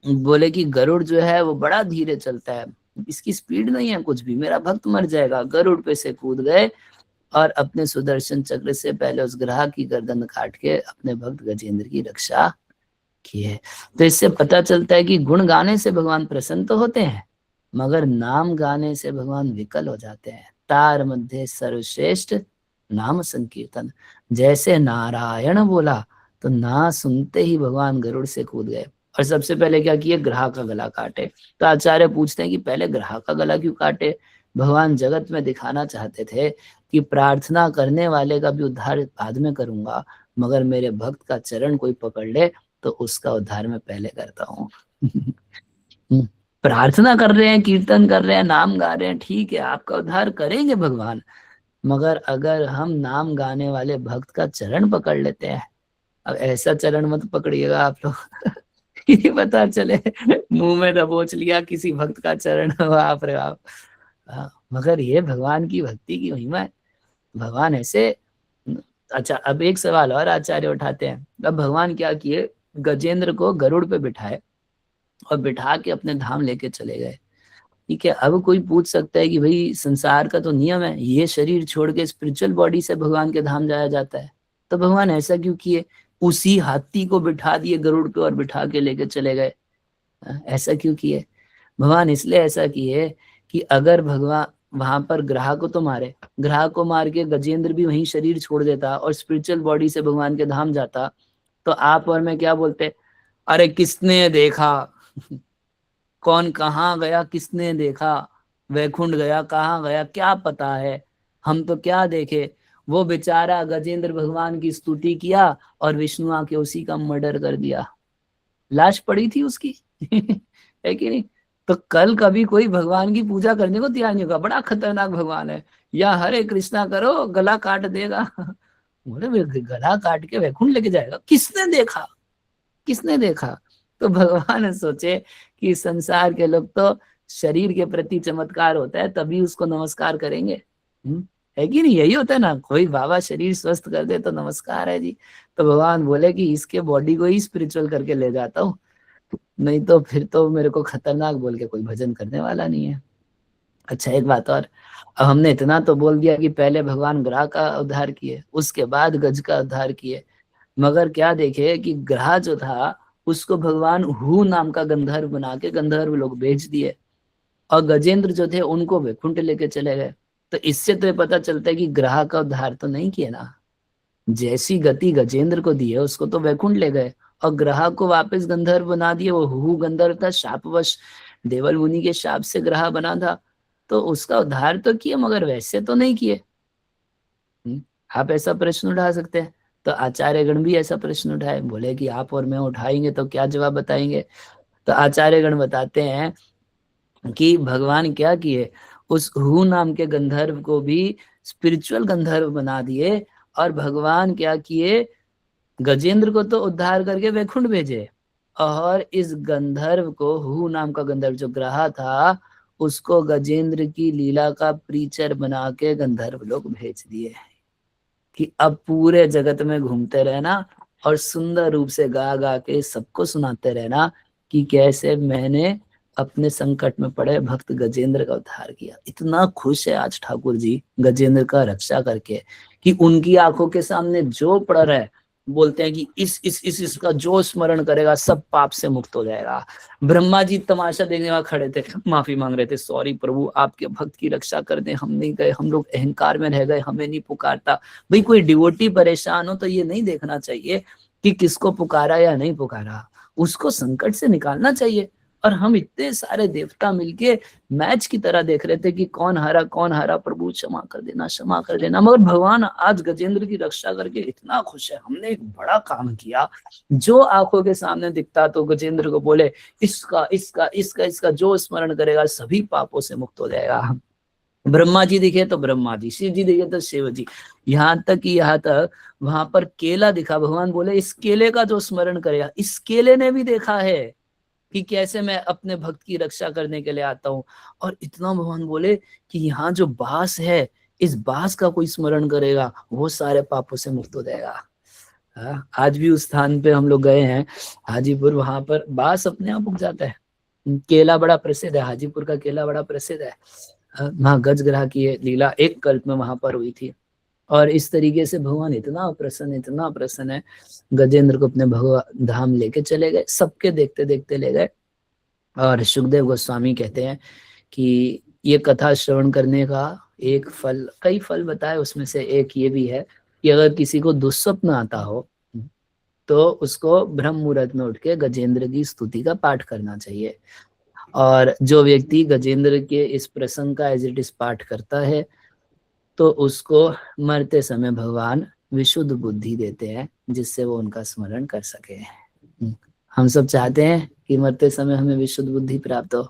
बोले कि गरुड़ जो है वो बड़ा धीरे चलता है, इसकी स्पीड नहीं है कुछ भी, मेरा भक्त मर जाएगा। गरुड़ पे से कूद गए और अपने सुदर्शन चक्र से पहले उस ग्राह की गर्दन काट के अपने भक्त गजेंद्र की रक्षा की है। तो इससे पता चलता है कि गुण गाने से भगवान प्रसन्न तो होते हैं, मगर नाम गाने से भगवान विकल हो जाते हैं। तार मध्य सर्वश्रेष्ठ नाम संकीर्तन, जैसे नारायण बोला तो ना सुनते ही भगवान गरुड़ से कूद गए और सबसे पहले क्या किए, ग्राह का गला काटे। तो आचार्य पूछते हैं कि पहले ग्राह का गला क्यों काटे। भगवान जगत में दिखाना चाहते थे कि प्रार्थना करने वाले का भी उद्धार बाद में करूंगा, मगर मेरे भक्त का चरण कोई पकड़ ले तो उसका उद्धार मैं पहले करता हूँ। प्रार्थना कर रहे हैं, कीर्तन कर रहे हैं, नाम गा रहे हैं, ठीक है आपका उद्धार करेंगे भगवान, मगर अगर हम नाम गाने वाले भक्त का चरण पकड़ लेते हैं, अब ऐसा चरण मत पकड़िएगा आप लोग कि पता चले मुंह में दबोच लिया किसी भक्त का चरण, बाप रे बाप। मगर ये भगवान की भक्ति की महिमा है, भगवान ऐसे। अच्छा, अब एक सवाल और आचार्य उठाते हैं। अब भगवान क्या किए, गजेंद्र को गरुड़ पे बिठाए और बिठा के अपने धाम लेके चले गए। ठीक है, अब कोई पूछ सकता है कि भाई संसार का तो नियम है, ये शरीर छोड़ के स्पिरिचुअल बॉडी से भगवान के धाम जाया जाता है, तो भगवान ऐसा क्यों किए, उसी हाथी को बिठा दिए गरुड़ पे और बिठा के लेके चले गए, ऐसा क्यों किए। भगवान इसलिए ऐसा किए कि अगर भगवान वहां पर ग्राह को तो मारे, ग्राह को मार के गजेंद्र भी वहीं शरीर छोड़ देता और स्पिरिचुअल बॉडी से भगवान के धाम जाता, तो आप और मैं क्या बोलते, अरे किसने देखा कौन कहाँ गया, किसने देखा, वैकुंठ गया कहाँ गया क्या पता है, हम तो क्या देखे। वो बेचारा गजेंद्र भगवान की स्तुति किया और विष्णु आके उसी का मर्डर कर दिया, लाश पड़ी थी उसकी है कि नहीं। तो कल कभी कोई भगवान की पूजा करने को तैयार नहीं होगा, बड़ा खतरनाक भगवान है, या हरे कृष्णा करो गला काट देगा। बोले गला काट के वैकुंठ लेके जाएगा, किसने देखा, किसने देखा। तो भगवान सोचे कि संसार के लोग तो शरीर के प्रति चमत्कार होता है तभी उसको नमस्कार करेंगे, है कि नहीं, यही होता है ना, कोई बाबा शरीर स्वस्थ कर दे तो नमस्कार है जी। तो भगवान बोले कि इसके बॉडी को ही स्पिरिचुअल करके ले जाता हूँ, नहीं तो फिर तो मेरे को खतरनाक बोल के कोई भजन करने वाला नहीं है। अच्छा एक बात और, अब हमने इतना तो बोल दिया कि पहले भगवान ग्रह का उद्धार किए, उसके बाद गज का उद्धार किए, मगर क्या देखे कि ग्रह जो था उसको भगवान हु नाम का गंधर्व बना के गंधर्व लोग बेच दिए, और गजेंद्र जो थे उनको वैकुंठ लेके चले गए। तो इससे तो ये पता चलता है कि ग्रह का उद्धार तो नहीं किए ना। जैसी गति गजेंद्र को दी है उसको तो वैकुंठ ले गए, और ग्रह को वापस गंधर्व बना दिए। वो हु गंधर्व था, शापवश देवल मुनि के शाप से ग्रह बना था, तो उसका उद्धार तो किए मगर वैसे तो नहीं किए। आप ऐसा प्रश्न उठा सकते हैं। तो आचार्यगण भी ऐसा प्रश्न उठाए, बोले कि आप और मैं उठाएंगे तो क्या जवाब बताएंगे। तो आचार्यगण बताते हैं कि भगवान क्या किए, उस हु नाम के गंधर्व को भी स्पिरिचुअल गंधर्व बना दिए, और भगवान क्या किए, गजेंद्र को तो उद्धार करके वैकुंठ भेजे, और इस गंधर्व को, हु नाम का गंधर्व जो ग्रह था, उसको गजेंद्र की लीला का प्रीचर बना के गंधर्व लोग भेज दिए कि अब पूरे जगत में घूमते रहना और सुंदर रूप से गा गा के सबको सुनाते रहना कि कैसे मैंने अपने संकट में पड़े भक्त गजेंद्र का उद्धार किया। इतना खुश है आज ठाकुर जी गजेंद्र का रक्षा करके कि उनकी आंखों के सामने जो पड़ रहा है, बोलते हैं कि इसका जो स्मरण करेगा सब पाप से मुक्त हो जाएगा। ब्रह्मा जी तमाशा देखने वहां खड़े थे, माफी मांग रहे थे, सॉरी प्रभु आपके भक्त की रक्षा कर दे, हम नहीं गए, हम लोग अहंकार में रह गए, हमें नहीं पुकारता। भाई कोई डिवोटी परेशान हो तो ये नहीं देखना चाहिए कि किसको पुकारा या नहीं पुकारा, उसको संकट से निकालना चाहिए। और हम इतने सारे देवता मिलके मैच की तरह देख रहे थे कि कौन हारा, प्रभु क्षमा कर देना, क्षमा कर देना। मगर भगवान आज गजेंद्र की रक्षा करके इतना खुश है, हमने एक बड़ा काम किया। जो आंखों के सामने दिखता तो गजेंद्र को बोले इसका जो स्मरण करेगा सभी पापों से मुक्त हो जाएगा। ब्रह्मा जी दिखे तो ब्रह्मा जी, शिव जी दिखे तो शिव जी, यहाँ तक वहां पर केला दिखा, भगवान बोले इस केले का जो स्मरण करेगा, इस केले ने भी देखा है कि कैसे मैं अपने भक्त की रक्षा करने के लिए आता हूँ। और इतना भगवान बोले कि यहाँ जो बांस है, इस बांस का कोई स्मरण करेगा वो सारे पापों से मुक्त हो जाएगा। आज भी उस स्थान पे हम लोग गए हैं हाजीपुर, वहां पर बांस अपने आप उग जाता है। केला बड़ा प्रसिद्ध है, हाजीपुर का केला बड़ा प्रसिद्ध है। वहाँ गजग्रह की लीला एक कल्प में वहां पर हुई थी, और इस तरीके से भगवान इतना प्रसन्न है, गजेंद्र को अपने भगवान धाम लेके चले गए, सबके देखते देखते ले गए। और सुखदेव गोस्वामी कहते हैं कि ये कथा श्रवण करने का एक फल, कई फल बताए, उसमें से एक ये भी है कि अगर किसी को दुस्वप्न आता हो तो उसको ब्रह्म मुहूर्त में उठ के गजेंद्र की स्तुति का पाठ करना चाहिए। और जो व्यक्ति गजेंद्र के इस प्रसंग का एज इट इज पाठ करता है तो उसको मरते समय भगवान विशुद्ध बुद्धि देते हैं, जिससे वो उनका स्मरण कर सके। हम सब चाहते हैं कि मरते समय हमें विशुद्ध बुद्धि प्राप्त हो।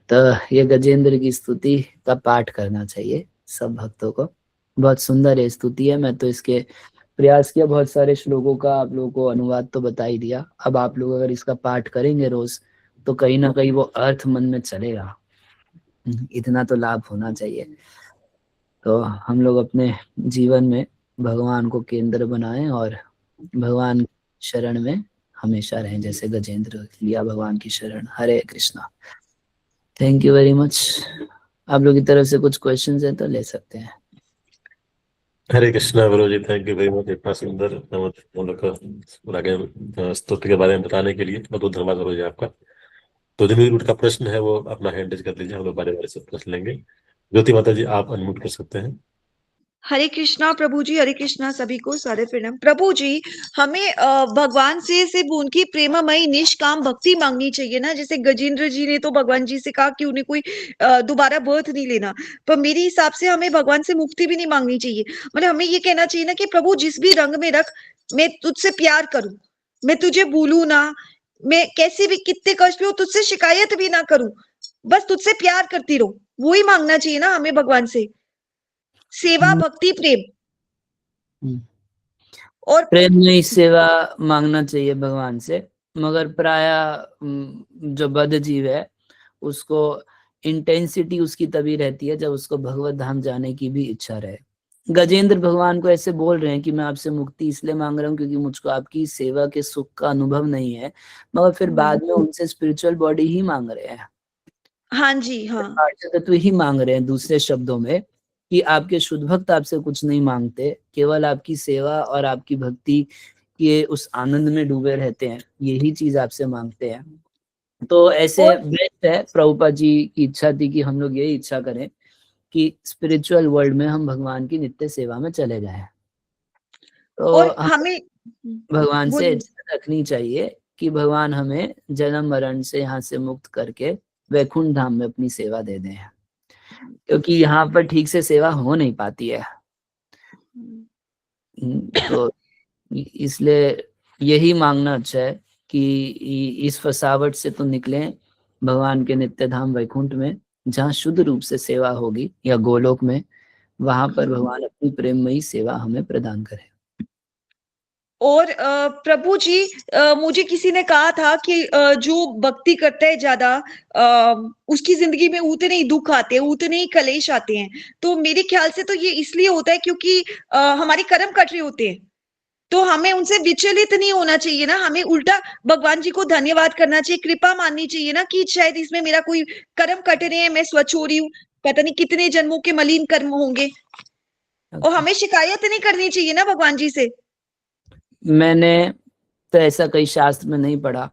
तो ये गजेंद्र की स्तुति का पाठ करना चाहिए सब भक्तों को। बहुत सुंदर है स्तुति है, मैं तो इसके प्रयास किया, बहुत सारे श्लोकों का आप लोगों को अनुवाद तो बता ही दिया। अब आप लोग अगर इसका पाठ करेंगे रोज तो कहीं ना कहीं वो अर्थ मन में चलेगा, इतना तो लाभ होना चाहिए। तो हम लोग अपने जीवन में भगवान को केंद्र बनाएं और भगवान शरण में हमेशा रहें, जैसे गजेंद्र लिया भगवान की शरण। Hare Krishna. Thank you very much. आप लोग की तरफ से कुछ क्वेश्चंस हैं तो ले सकते हैं। हरे कृष्णा गुरु जी, थैंक यू वेरी मच, इतना सुंदर हम लोग का स्तुति के बारे में बताने के लिए बहुत बहुत धन्यवाद गुरु जी आपका। तो जिन रूट का प्रश्न है वो अपना हैंड रेज कर लीजिए, हम लोग बारे बारे से प्रश्न लेंगे। ज्योति माता जी आप अनम्यूट कर सकते हैं। हरे कृष्णा प्रभु जी, हरे कृष्णा सभी को सारे प्रणाम। प्रभु जी, हमें भगवान से सिर्फ उनकी प्रेममयी निष्काम भक्ति मांगनी चाहिए ना। जैसे गजेंद्र जी ने तो भगवान जी से कहा कि उन्हें कोई दोबारा बर्थ नहीं लेना, पर मेरे हिसाब से हमें भगवान से मुक्ति भी नहीं मांगनी चाहिए। मतलब हमें ये कहना चाहिए ना कि प्रभु जिस भी रंग में रख, मैं तुझसे प्यार करूं, मैं तुझे भूलूं ना, मैं कैसे भी कितने कष्ट में हो तुझसे शिकायत भी ना करूं, बस तुझसे प्यार करती रहूं। वो ही मांगना चाहिए ना हमें भगवान से, सेवा भक्ति प्रेम। और प्रेम में सेवा मांगना चाहिए भगवान से, मगर प्राय जो बद्ध जीव है उसको इंटेंसिटी उसकी तभी रहती है जब उसको भगवत धाम जाने की भी इच्छा रहे। गजेंद्र भगवान को ऐसे बोल रहे हैं कि मैं आपसे मुक्ति इसलिए मांग रहा हूँ क्योंकि मुझको आपकी सेवा के सुख का अनुभव नहीं है, मगर फिर बाद में उनसे स्पिरिचुअल बॉडी ही मांग रहे हैं, हाँ जी, हाँ। आर्य तत्व ही मांग रहे हैं। दूसरे शब्दों में कि आपके शुद्ध भक्त आपसे कुछ नहीं मांगते, केवल आपकी सेवा और आपकी भक्ति के उस आनंद में डूबे रहते हैं, यही चीज आपसे मांगते हैं। तो ऐसे और बेस्ट है, प्रभुपाद जी की इच्छा थी कि हम लोग यही इच्छा करें कि स्पिरिचुअल वर्ल्ड में हम भगवान की नित्य सेवा में चले जाएं। तो और हम हमें भगवान से बोलिए। इच्छा रखनी चाहिए कि भगवान हमें जन्म मरण से यहाँ से मुक्त करके वैकुंठ धाम में अपनी सेवा दे दें, क्योंकि यहाँ पर ठीक से सेवा हो नहीं पाती है। तो इसलिए यही मांगना अच्छा है कि इस फसावट से तो निकलें भगवान के नित्य धाम वैकुंठ में, जहाँ शुद्ध रूप से सेवा होगी, या गोलोक में, वहां पर भगवान अपनी प्रेममयी सेवा हमें प्रदान करें। और प्रभु जी, मुझे किसी ने कहा था कि जो भक्ति करता है ज्यादा, उसकी जिंदगी में उतने ही दुख आते हैं, उतने ही कलेश आते हैं। तो मेरे ख्याल से तो ये इसलिए होता है क्योंकि हमारे कर्म कट रहे होते हैं। तो हमें उनसे विचलित नहीं होना चाहिए ना, हमें उल्टा भगवान जी को धन्यवाद करना चाहिए, कृपा माननी चाहिए ना कि शायद इसमें मेरा कोई कर्म कट रहे हैं, मैं स्वच्छ हो रही हूँ, पता नहीं कितने जन्मों के मलिन कर्म होंगे। और हमें शिकायत नहीं करनी चाहिए ना भगवान जी से। मैंने तो ऐसा कई शास्त्र में नहीं पढ़ा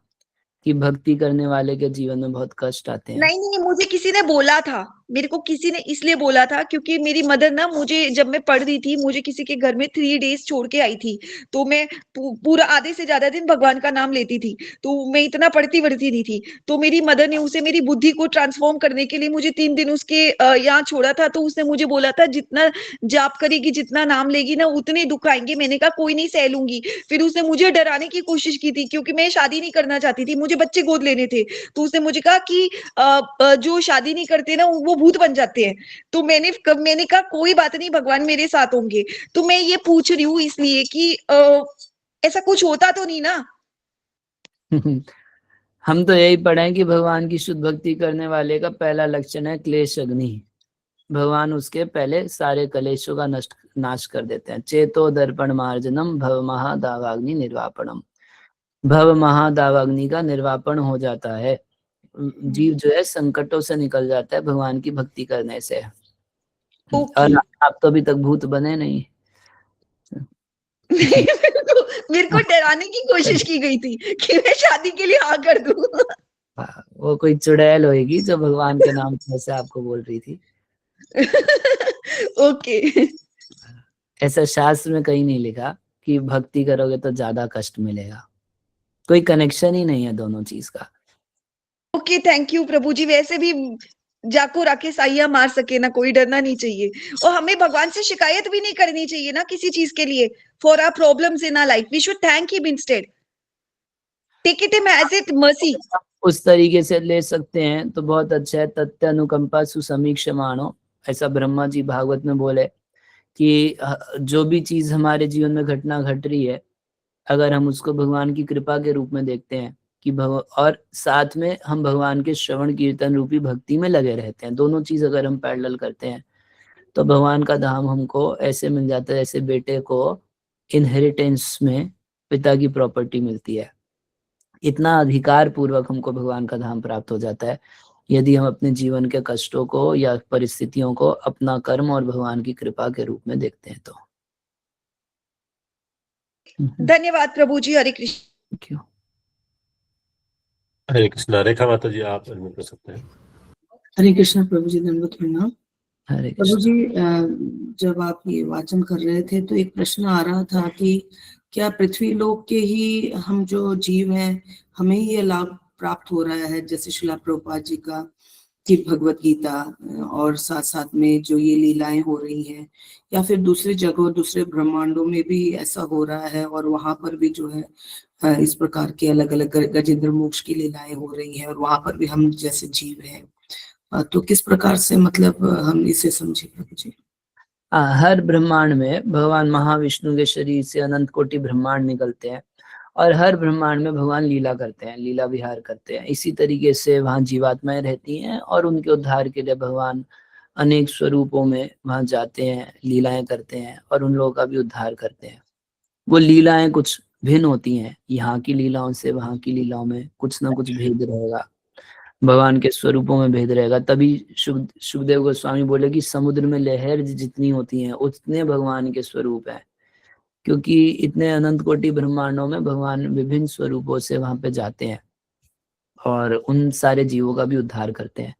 कि भक्ति करने वाले के जीवन में बहुत कष्ट आते हैं। नहीं नहीं, मुझे किसी ने बोला था, मेरे को किसी ने इसलिए बोला था क्योंकि मेरी मदर ना, मुझे जब मैं पढ़ रही थी, मुझे किसी के घर में 3 डेज छोड़ के आई थी, तो मैं पूरा आधे से ज्यादा दिन भगवान का नाम लेती थी, तो मैं इतना पढ़ती वढ़ती नहीं थी। तो मेरी मदर ने उसे मेरी बुद्धि को ट्रांसफॉर्म करने के लिए मुझे 3 दिन उसके यहाँ छोड़ा था। तो उसने मुझे बोला था जितना जाप करेगी, जितना नाम लेगी ना, उतने दुख आएंगे। मैंने कहा कोई नहीं, सह लूंगी। फिर उसने मुझे डराने की कोशिश की थी क्योंकि मैं शादी नहीं करना चाहती थी, मुझे बच्चे गोद लेने थे। तो उसने मुझे कहा कि जो शादी नहीं करते ना वो भूत बन जाते हैं। तो मैंने कहा कोई बात नहीं, भगवान मेरे साथ होंगे। तो मैं ये पूछ रही हूँ इसलिए कि ऐसा कुछ होता तो नहीं ना। हम तो यही पढ़े हैं कि भगवान की शुद्ध भक्ति करने वाले का पहला लक्षण है क्लेश अग्नि। भगवान उसके पहले सारे कलेशों का नाश कर देते हैं। चेतो दर्पण मार्जनम भव महादावाग्नि निर्वापणम। भव महादावाग्नि का निर्वापण हो जाता है, जीव जो है संकटों से निकल जाता है भगवान की भक्ति करने से। और आप तो अभी तक भूत बने नहीं। मेरे को डराने की कोशिश की गई थी कि मैं शादी के लिए हाँ कर दूं। वो कोई चुड़ैल होगी जो भगवान के नाम से आपको बोल रही थी। ओके। ऐसा शास्त्र में कहीं नहीं लिखा कि भक्ति करोगे तो ज्यादा कष्ट मिलेगा, कोई कनेक्शन ही नहीं है दोनों चीज का। ओके, थैंक यू प्रभु जी। वैसे भी जाको राके साइया मार सके ना, कोई डरना नहीं चाहिए। और हमें भगवान से शिकायत भी नहीं करनी चाहिए ना किसी चीज के लिए। For our problems in our life we should thank him instead, take it him as it mercy. उस तरीके से ले सकते हैं तो बहुत अच्छा है। तथ्य अनुकंपा सुसमीक्षमाणो, ऐसा ब्रह्मा जी भागवत में बोले कि जो भी चीज हमारे जीवन में घटना घट रही है, अगर हम उसको भगवान की कृपा के रूप में देखते हैं कि और साथ में हम भगवान के श्रवण कीर्तन रूपी भक्ति में लगे रहते हैं, दोनों चीज अगर हम पैरेलल करते हैं तो भगवान का धाम हमको ऐसे मिल जाता है जैसे बेटे को इनहेरिटेंस में पिता की प्रॉपर्टी मिलती है। इतना अधिकार पूर्वक हमको भगवान का धाम प्राप्त हो जाता है यदि हम अपने जीवन के कष्टों को या परिस्थितियों को अपना कर्म और भगवान की कृपा के रूप में देखते हैं तो। धन्यवाद प्रभु जी। हरे कृष्ण। क्यों? हरे कृष्णा। रेखा माता जी आप अनम्यूट कर सकते हैं। हरे कृष्ण प्रभु जी, दंडवत प्रणाम। हरे प्रभु कृष्ण। जी, जब आप ये वाचन कर रहे थे तो एक प्रश्न आ रहा था कि क्या पृथ्वी लोक के ही हम जो जीव हैं हमें ही ये लाभ प्राप्त हो रहा है, जैसे शिला प्रभुपाद जी का कि भगवत गीता और साथ साथ में जो ये लीलाएं हो रही हैं, या फिर दूसरी जगहों दूसरे ब्रह्मांडों में भी ऐसा हो रहा है और वहां पर भी जो है इस प्रकार के अलग अलग गजेंद्र मोक्ष की लीलाएं हो रही हैं और वहां पर भी हम जैसे जीव हैं, तो किस प्रकार से मतलब हम इसे समझे प्रभु जी? हर ब्रह्मांड में भगवान महाविष्णु के शरीर से अनंत कोटि ब्रह्मांड निकलते हैं और हर ब्रह्मांड में भगवान लीला करते हैं, लीला विहार करते हैं। इसी तरीके से वहाँ जीवात्माएं रहती हैं और उनके उद्धार के लिए भगवान अनेक स्वरूपों में वहां जाते हैं, लीलाएं करते हैं और उन लोगों का भी उद्धार करते हैं। वो लीलाएं कुछ भिन्न होती हैं, यहाँ की लीलाओं से वहां की लीलाओं में कुछ ना कुछ भेद रहेगा, भगवान के स्वरूपों में भेद रहेगा। तभी सुखदेव गोस्वामी बोले कि समुद्र में लहर जितनी होती हैं उतने भगवान के स्वरूप हैं, क्योंकि इतने अनंत कोटि ब्रह्मांडों में भगवान विभिन्न स्वरूपों से वहां पे जाते हैं और उन सारे जीवों का भी उद्धार करते हैं।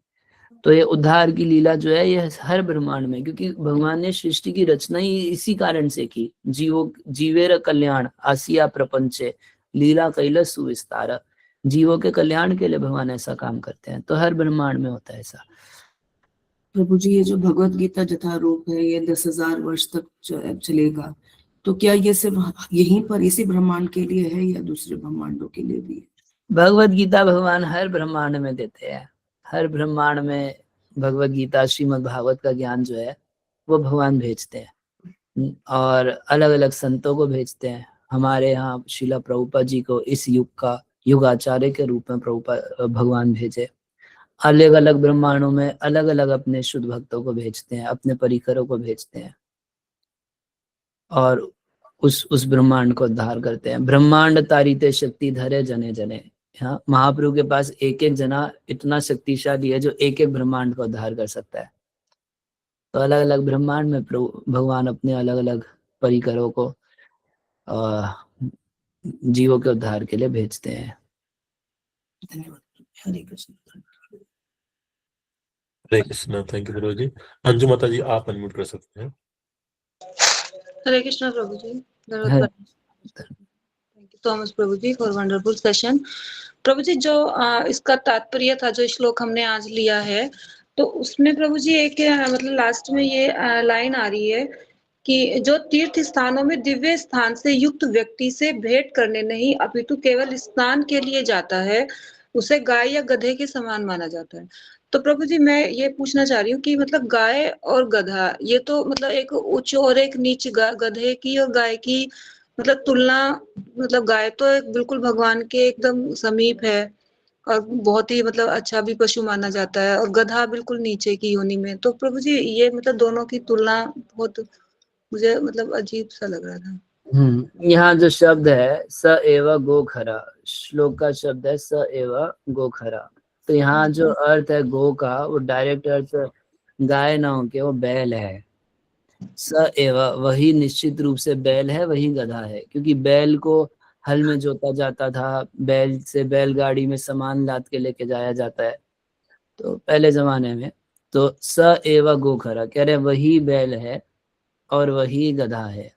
तो ये उद्धार की लीला जो है ये हर ब्रह्मांड में, क्योंकि भगवान ने सृष्टि की रचना ही इसी कारण से की। जीवेर कल्याण आसिया प्रपंचे लीला कैलस सुविस्तार, जीवों के कल्याण के लिए भगवान ऐसा काम करते हैं। तो हर ब्रह्मांड में होता है ऐसा। प्रभु जी, ये जो भगवत गीता यथारूप है ये 10,000 वर्ष तक चलेगा, तो क्या ये सिर्फ यहीं पर इसी ब्रह्मांड के लिए है या दूसरे ब्रह्मांडों के लिए भी? भगवत गीता भगवान हर ब्रह्मांड में देते हैं। हर ब्रह्मांड में भगवत गीता श्रीमद् भागवत का ज्ञान जो है वो भगवान भेजते हैं और अलग अलग संतों को भेजते हैं। हमारे यहाँ शिला प्रभुपाद जी को इस युग का युगाचार्य के रूप में प्रभुपाद भगवान भेजे। अलग अलग ब्रह्मांडों में अलग अलग अपने शुद्ध भक्तों को भेजते हैं, अपने परिकरों को भेजते हैं और उस ब्रह्मांड को उद्धार करते हैं। ब्रह्मांड तारिते शक्ति धरे जने जने। हाँ, महाप्रभु के पास एक एक जना इतना शक्तिशाली है जो एक एक ब्रह्मांड को उद्धार कर सकता है। तो अलग अलग ब्रह्मांड में प्रभु भगवान अपने अलग अलग परिकरों को जीवों के उद्धार के लिए भेजते हैं। धन्यवाद। हरे कृष्ण। हरे कृष्णा। थैंक यू गुरु जी। अंजू माता जी आप अनम्यूट कर सकते हैं। हरे कृष्णा प्रभु जी। Hare thank you so much प्रभु जी फॉर वंडरफुल सेशन। प्रभु जी, जो इसका तात्पर्य था, जो श्लोक हमने आज लिया है, तो उसमें प्रभु जी एक मतलब लास्ट में ये लाइन आ रही है कि जो तीर्थ स्थानों में दिव्य स्थान से युक्त व्यक्ति से भेंट करने नहीं अपितु केवल स्नान के लिए जाता है, उसे गाय या गधे के समान माना जाता है। तो प्रभु जी, मैं ये पूछना चाह रही हूँ कि मतलब गाय और गधा, ये तो मतलब एक उच्च और एक नीच, गधे की और गाय की मतलब तुलना, मतलब गाय तो एक बिल्कुल भगवान के एकदम समीप है और बहुत ही मतलब अच्छा भी पशु माना जाता है, और गधा बिल्कुल नीचे की योनि में। तो प्रभु जी, ये मतलब दोनों की तुलना बहुत मुझे मतलब अजीब सा लग रहा था। यहाँ जो शब्द है स एव गोखरा, श्लोक का शब्द है स एव गोखरा। तो यहाँ जो अर्थ है गो का, वो डायरेक्ट अर्थ गाय ना होके वो बैल है। स एव, वही निश्चित रूप से बैल है, वही गधा है, क्योंकि बैल को हल में जोता जाता था, बैल से बैलगाड़ी में सामान लाद के लेके जाया जाता है तो पहले जमाने में। तो स एव गोखरा कह रहे वही बैल है और वही गधा है।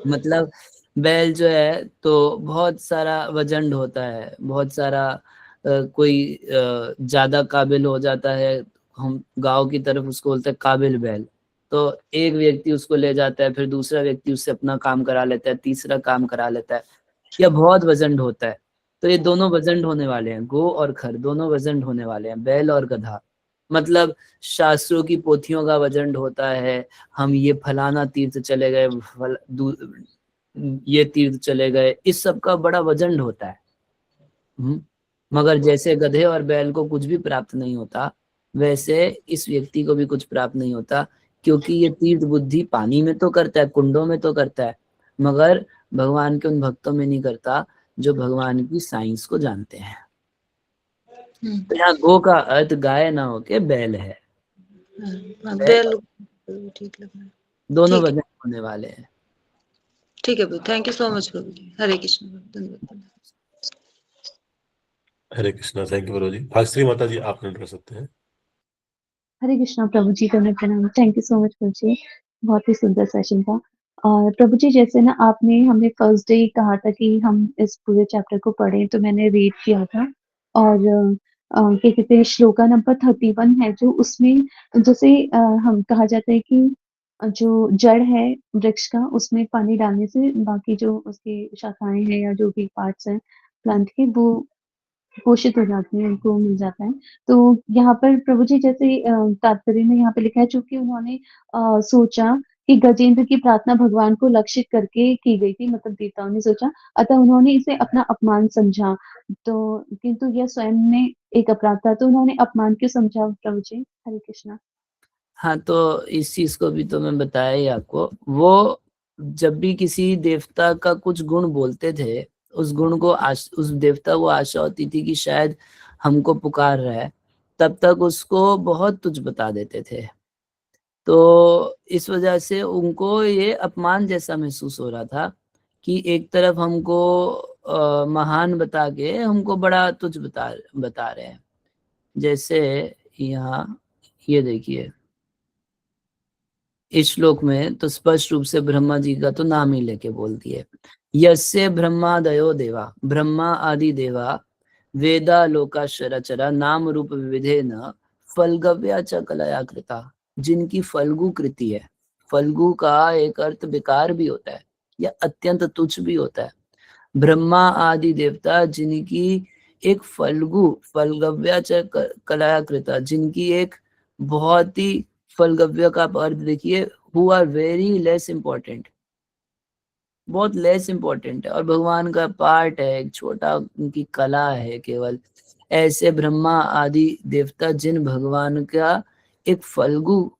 मतलब बैल जो है तो बहुत सारा वजन होता है, बहुत सारा कोई ज्यादा काबिल हो जाता है, हम गांव की तरफ उसको बोलते हैं काबिल बैल। तो एक व्यक्ति उसको ले जाता है, फिर दूसरा व्यक्ति उससे अपना काम करा लेता है, तीसरा काम करा लेता है, या बहुत वजन होता है। तो ये दोनों वजन होने वाले हैं, गो और खर दोनों वजन होने वाले हैं, बैल और गधा। मतलब शास्त्रों की पोथियों का वजन होता है, हम ये फलाना तीर्थ चले गए, ये तीर्थ चले गए, इस सब का बड़ा वजन होता है। मगर जैसे गधे और बैल को कुछ भी प्राप्त नहीं होता, वैसे इस व्यक्ति को भी कुछ प्राप्त नहीं होता, क्योंकि ये तीर्थ बुद्धि पानी में तो करता है, कुंडों में तो करता है, मगर भगवान के उन भक्तों में नहीं करता जो भगवान की साइंस को जानते हैं। तो यहाँ गो का अर्थ गाय ना होके बैल है। बैल ठीक लग रहा है। दोनों ठीक है। वजन होने वाले हैं। ठीक है प्रभु, थैंक यू सो मच प्रभु जी। हरे कृष्ण। धन्यवाद। हरे कृष्णा। थैंक यू गुरु जी। भागश्री माता जी आप अनम्यूट कर सकते हैं। हरे कृष्णा प्रभु जी, करने प्रणाम। थैंक यू सो मच प्रभु जी, बहुत ही सुंदर सेशन था। और प्रभु जी, जैसे ना आपने हमें फर्स्ट डे कहा था कि हम इस पूरे चैप्टर को पढ़ें, तो मैंने रीड किया था। और क्या कहते हैं, श्लोका नंबर 31 है जो, उसमें जैसे हम कहा जाता है कि जो जड़ है वृक्ष का, उसमें पानी डालने से बाकी जो उसकी शाखाएं हैं या जो भी पार्ट्स हैं प्लांट के, वो पोषित हो जाती हैं, उनको मिल जाता है। तो यहाँ पर प्रभु जी, जैसे तात्पर्य में यहाँ पे लिखा है, चूंकि उन्होंने सोचा कि गजेंद्र की प्रार्थना भगवान को लक्षित करके की गई थी, मतलब देवताओं ने सोचा, अतः उन्होंने इसे अपना अपमान समझा। तो किंतु यह स्वयं में एक अपराध था, तो उन्होंने अपमान क्यों समझा प्रभु जी? हरे कृष्णा। हाँ, तो इस चीज को भी तो मैं बताया ही आपको। वो जब भी किसी देवता का कुछ गुण बोलते थे, उस गुण को उस देवता को आशा होती थी कि शायद हमको पुकार रहा है, तब तक उसको बहुत तुच्छ बता देते थे। तो इस वजह से उनको ये अपमान जैसा महसूस हो रहा था कि एक तरफ हमको महान बता के हमको बड़ा तुच्छ बता रहे हैं। जैसे यहाँ ये देखिए, इस श्लोक में तो स्पष्ट रूप से ब्रह्मा जी का तो नाम ही लेके बोल दिए। यस्य ब्रह्मादयो देवा, ब्रह्मा आदि देवा, वेदा लोका शरचरा नाम रूप विविधे न फलगव्या च कलया कृता, जिनकी फल्गु कृति है। फल्गु का एक अर्थ बेकार भी होता है या अत्यंत तुच्छ भी होता है। ब्रह्मा आदि देवता जिनकी एक फलगव्या च कलया कृता, जिनकी एक बहुत ही फलगव्य का अर्थ देखिए, who are very less important, बहुत लेस इम्पोर्टेंट है और भगवान का पार्ट है, एक छोटा उनकी कला है केवल। ऐसे ब्रह्मा आदि देवता जिन भगवान का एक फल्गु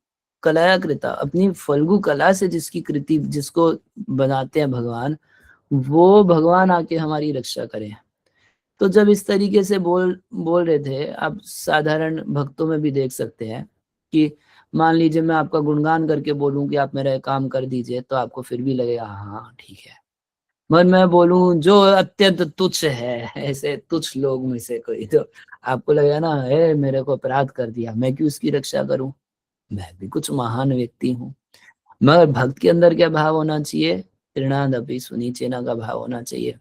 कलाकृता, अपनी फल्गु कला से जिसकी कृति, जिसको बनाते हैं भगवान, वो भगवान आके हमारी रक्षा करें। तो जब इस तरीके से बोल रहे थे, आप साधारण भक्तों में भी देख सकते हैं कि मान लीजिए मैं आपका गुणगान करके बोलूं कि आप मेरा काम कर दीजिए, तो आपको फिर भी लगेगा हाँ ठीक है। मगर मैं बोलूं जो अत्यंत तुच्छ है, ऐसे तुच्छ लोग में से कोई, तो आपको लगेगा ना मेरे को अपराध कर दिया, मैं क्यों उसकी रक्षा करूं, मैं भी कुछ महान व्यक्ति हूँ। मगर भक्त के अंदर क्या भाव होना चाहिए, तृणादपि सुनीचेना का भाव होना चाहिए।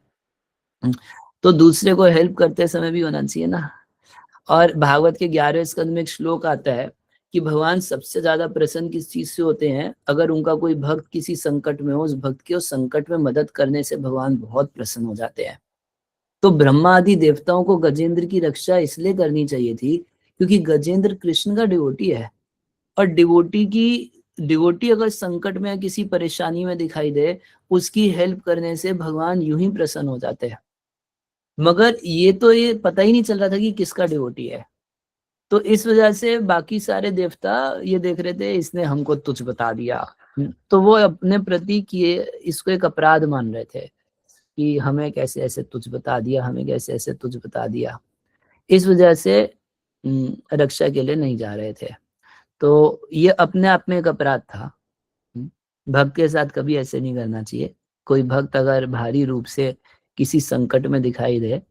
तो दूसरे को हेल्प करते समय भी होना चाहिए ना। और भागवत के 11वें स्कंद में एक श्लोक आता है कि भगवान सबसे ज्यादा प्रसन्न किस चीज से होते हैं, अगर उनका कोई भक्त किसी संकट में हो, उस भक्त के उस संकट में मदद करने से भगवान बहुत प्रसन्न हो जाते हैं। तो ब्रह्मा आदि देवताओं को गजेंद्र की रक्षा इसलिए करनी चाहिए थी क्योंकि गजेंद्र कृष्ण का डिवोटी है, और डिवोटी अगर संकट में या किसी परेशानी में दिखाई दे, उसकी हेल्प करने से भगवान यूं ही प्रसन्न हो जाते हैं। मगर ये पता ही नहीं चल रहा था कि किसका डिवोटी है, तो इस वजह से बाकी सारे देवता ये देख रहे थे इसने हमको तुच्छ बता दिया, तो वो अपने प्रति किए इसको एक अपराध मान रहे थे कि हमें कैसे ऐसे तुच्छ बता दिया, हमें कैसे ऐसे तुच्छ बता दिया। इस वजह से रक्षा के लिए नहीं जा रहे थे। तो ये अपने आप में एक अपराध था। भक्त के साथ कभी ऐसे नहीं करना चाहिए। कोई भक्त अगर भारी रूप से किसी संकट में दिखाई दे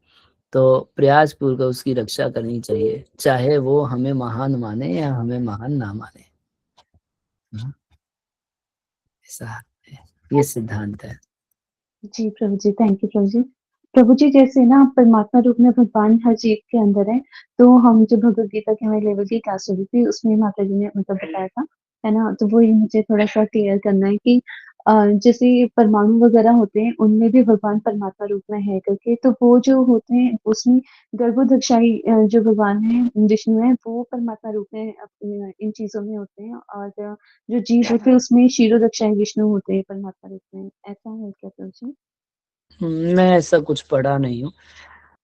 तो प्रयास पूर्वक उसकी रक्षा करनी चाहिए, चाहे वो हमें महान माने या हमें महान ना माने। ऐसा है, ये सिद्धांत है। जी प्रभु जी, थैंक यू प्रभु जी। प्रभु जी जैसे ना परमात्मा रूप में भगवान हर जीव के अंदर है, तो हम जो भगवद गीता के हमारे लेवल की क्लास हो रही थी उसमें माता जी ने मतलब बताया था, है ना। तो वही मुझे थोड़ा सा क्लियर करना है कि जैसे परमाणु वगैरह होते हैं उनमें भी भगवान परमात्मा रूप में है करके, तो वो जो होते हैं उसमें गर्भोदक्षाई जो भगवान है विष्णु है वो परमात्मा रूप में इन चीजों में होते हैं, और जो जीव होते हैं उसमें क्षीरोदक्षाई विष्णु होते हैं परमात्मा रूप में। ऐसा है क्या प्रभु जी? मैं ऐसा कुछ पढ़ा नहीं हूँ,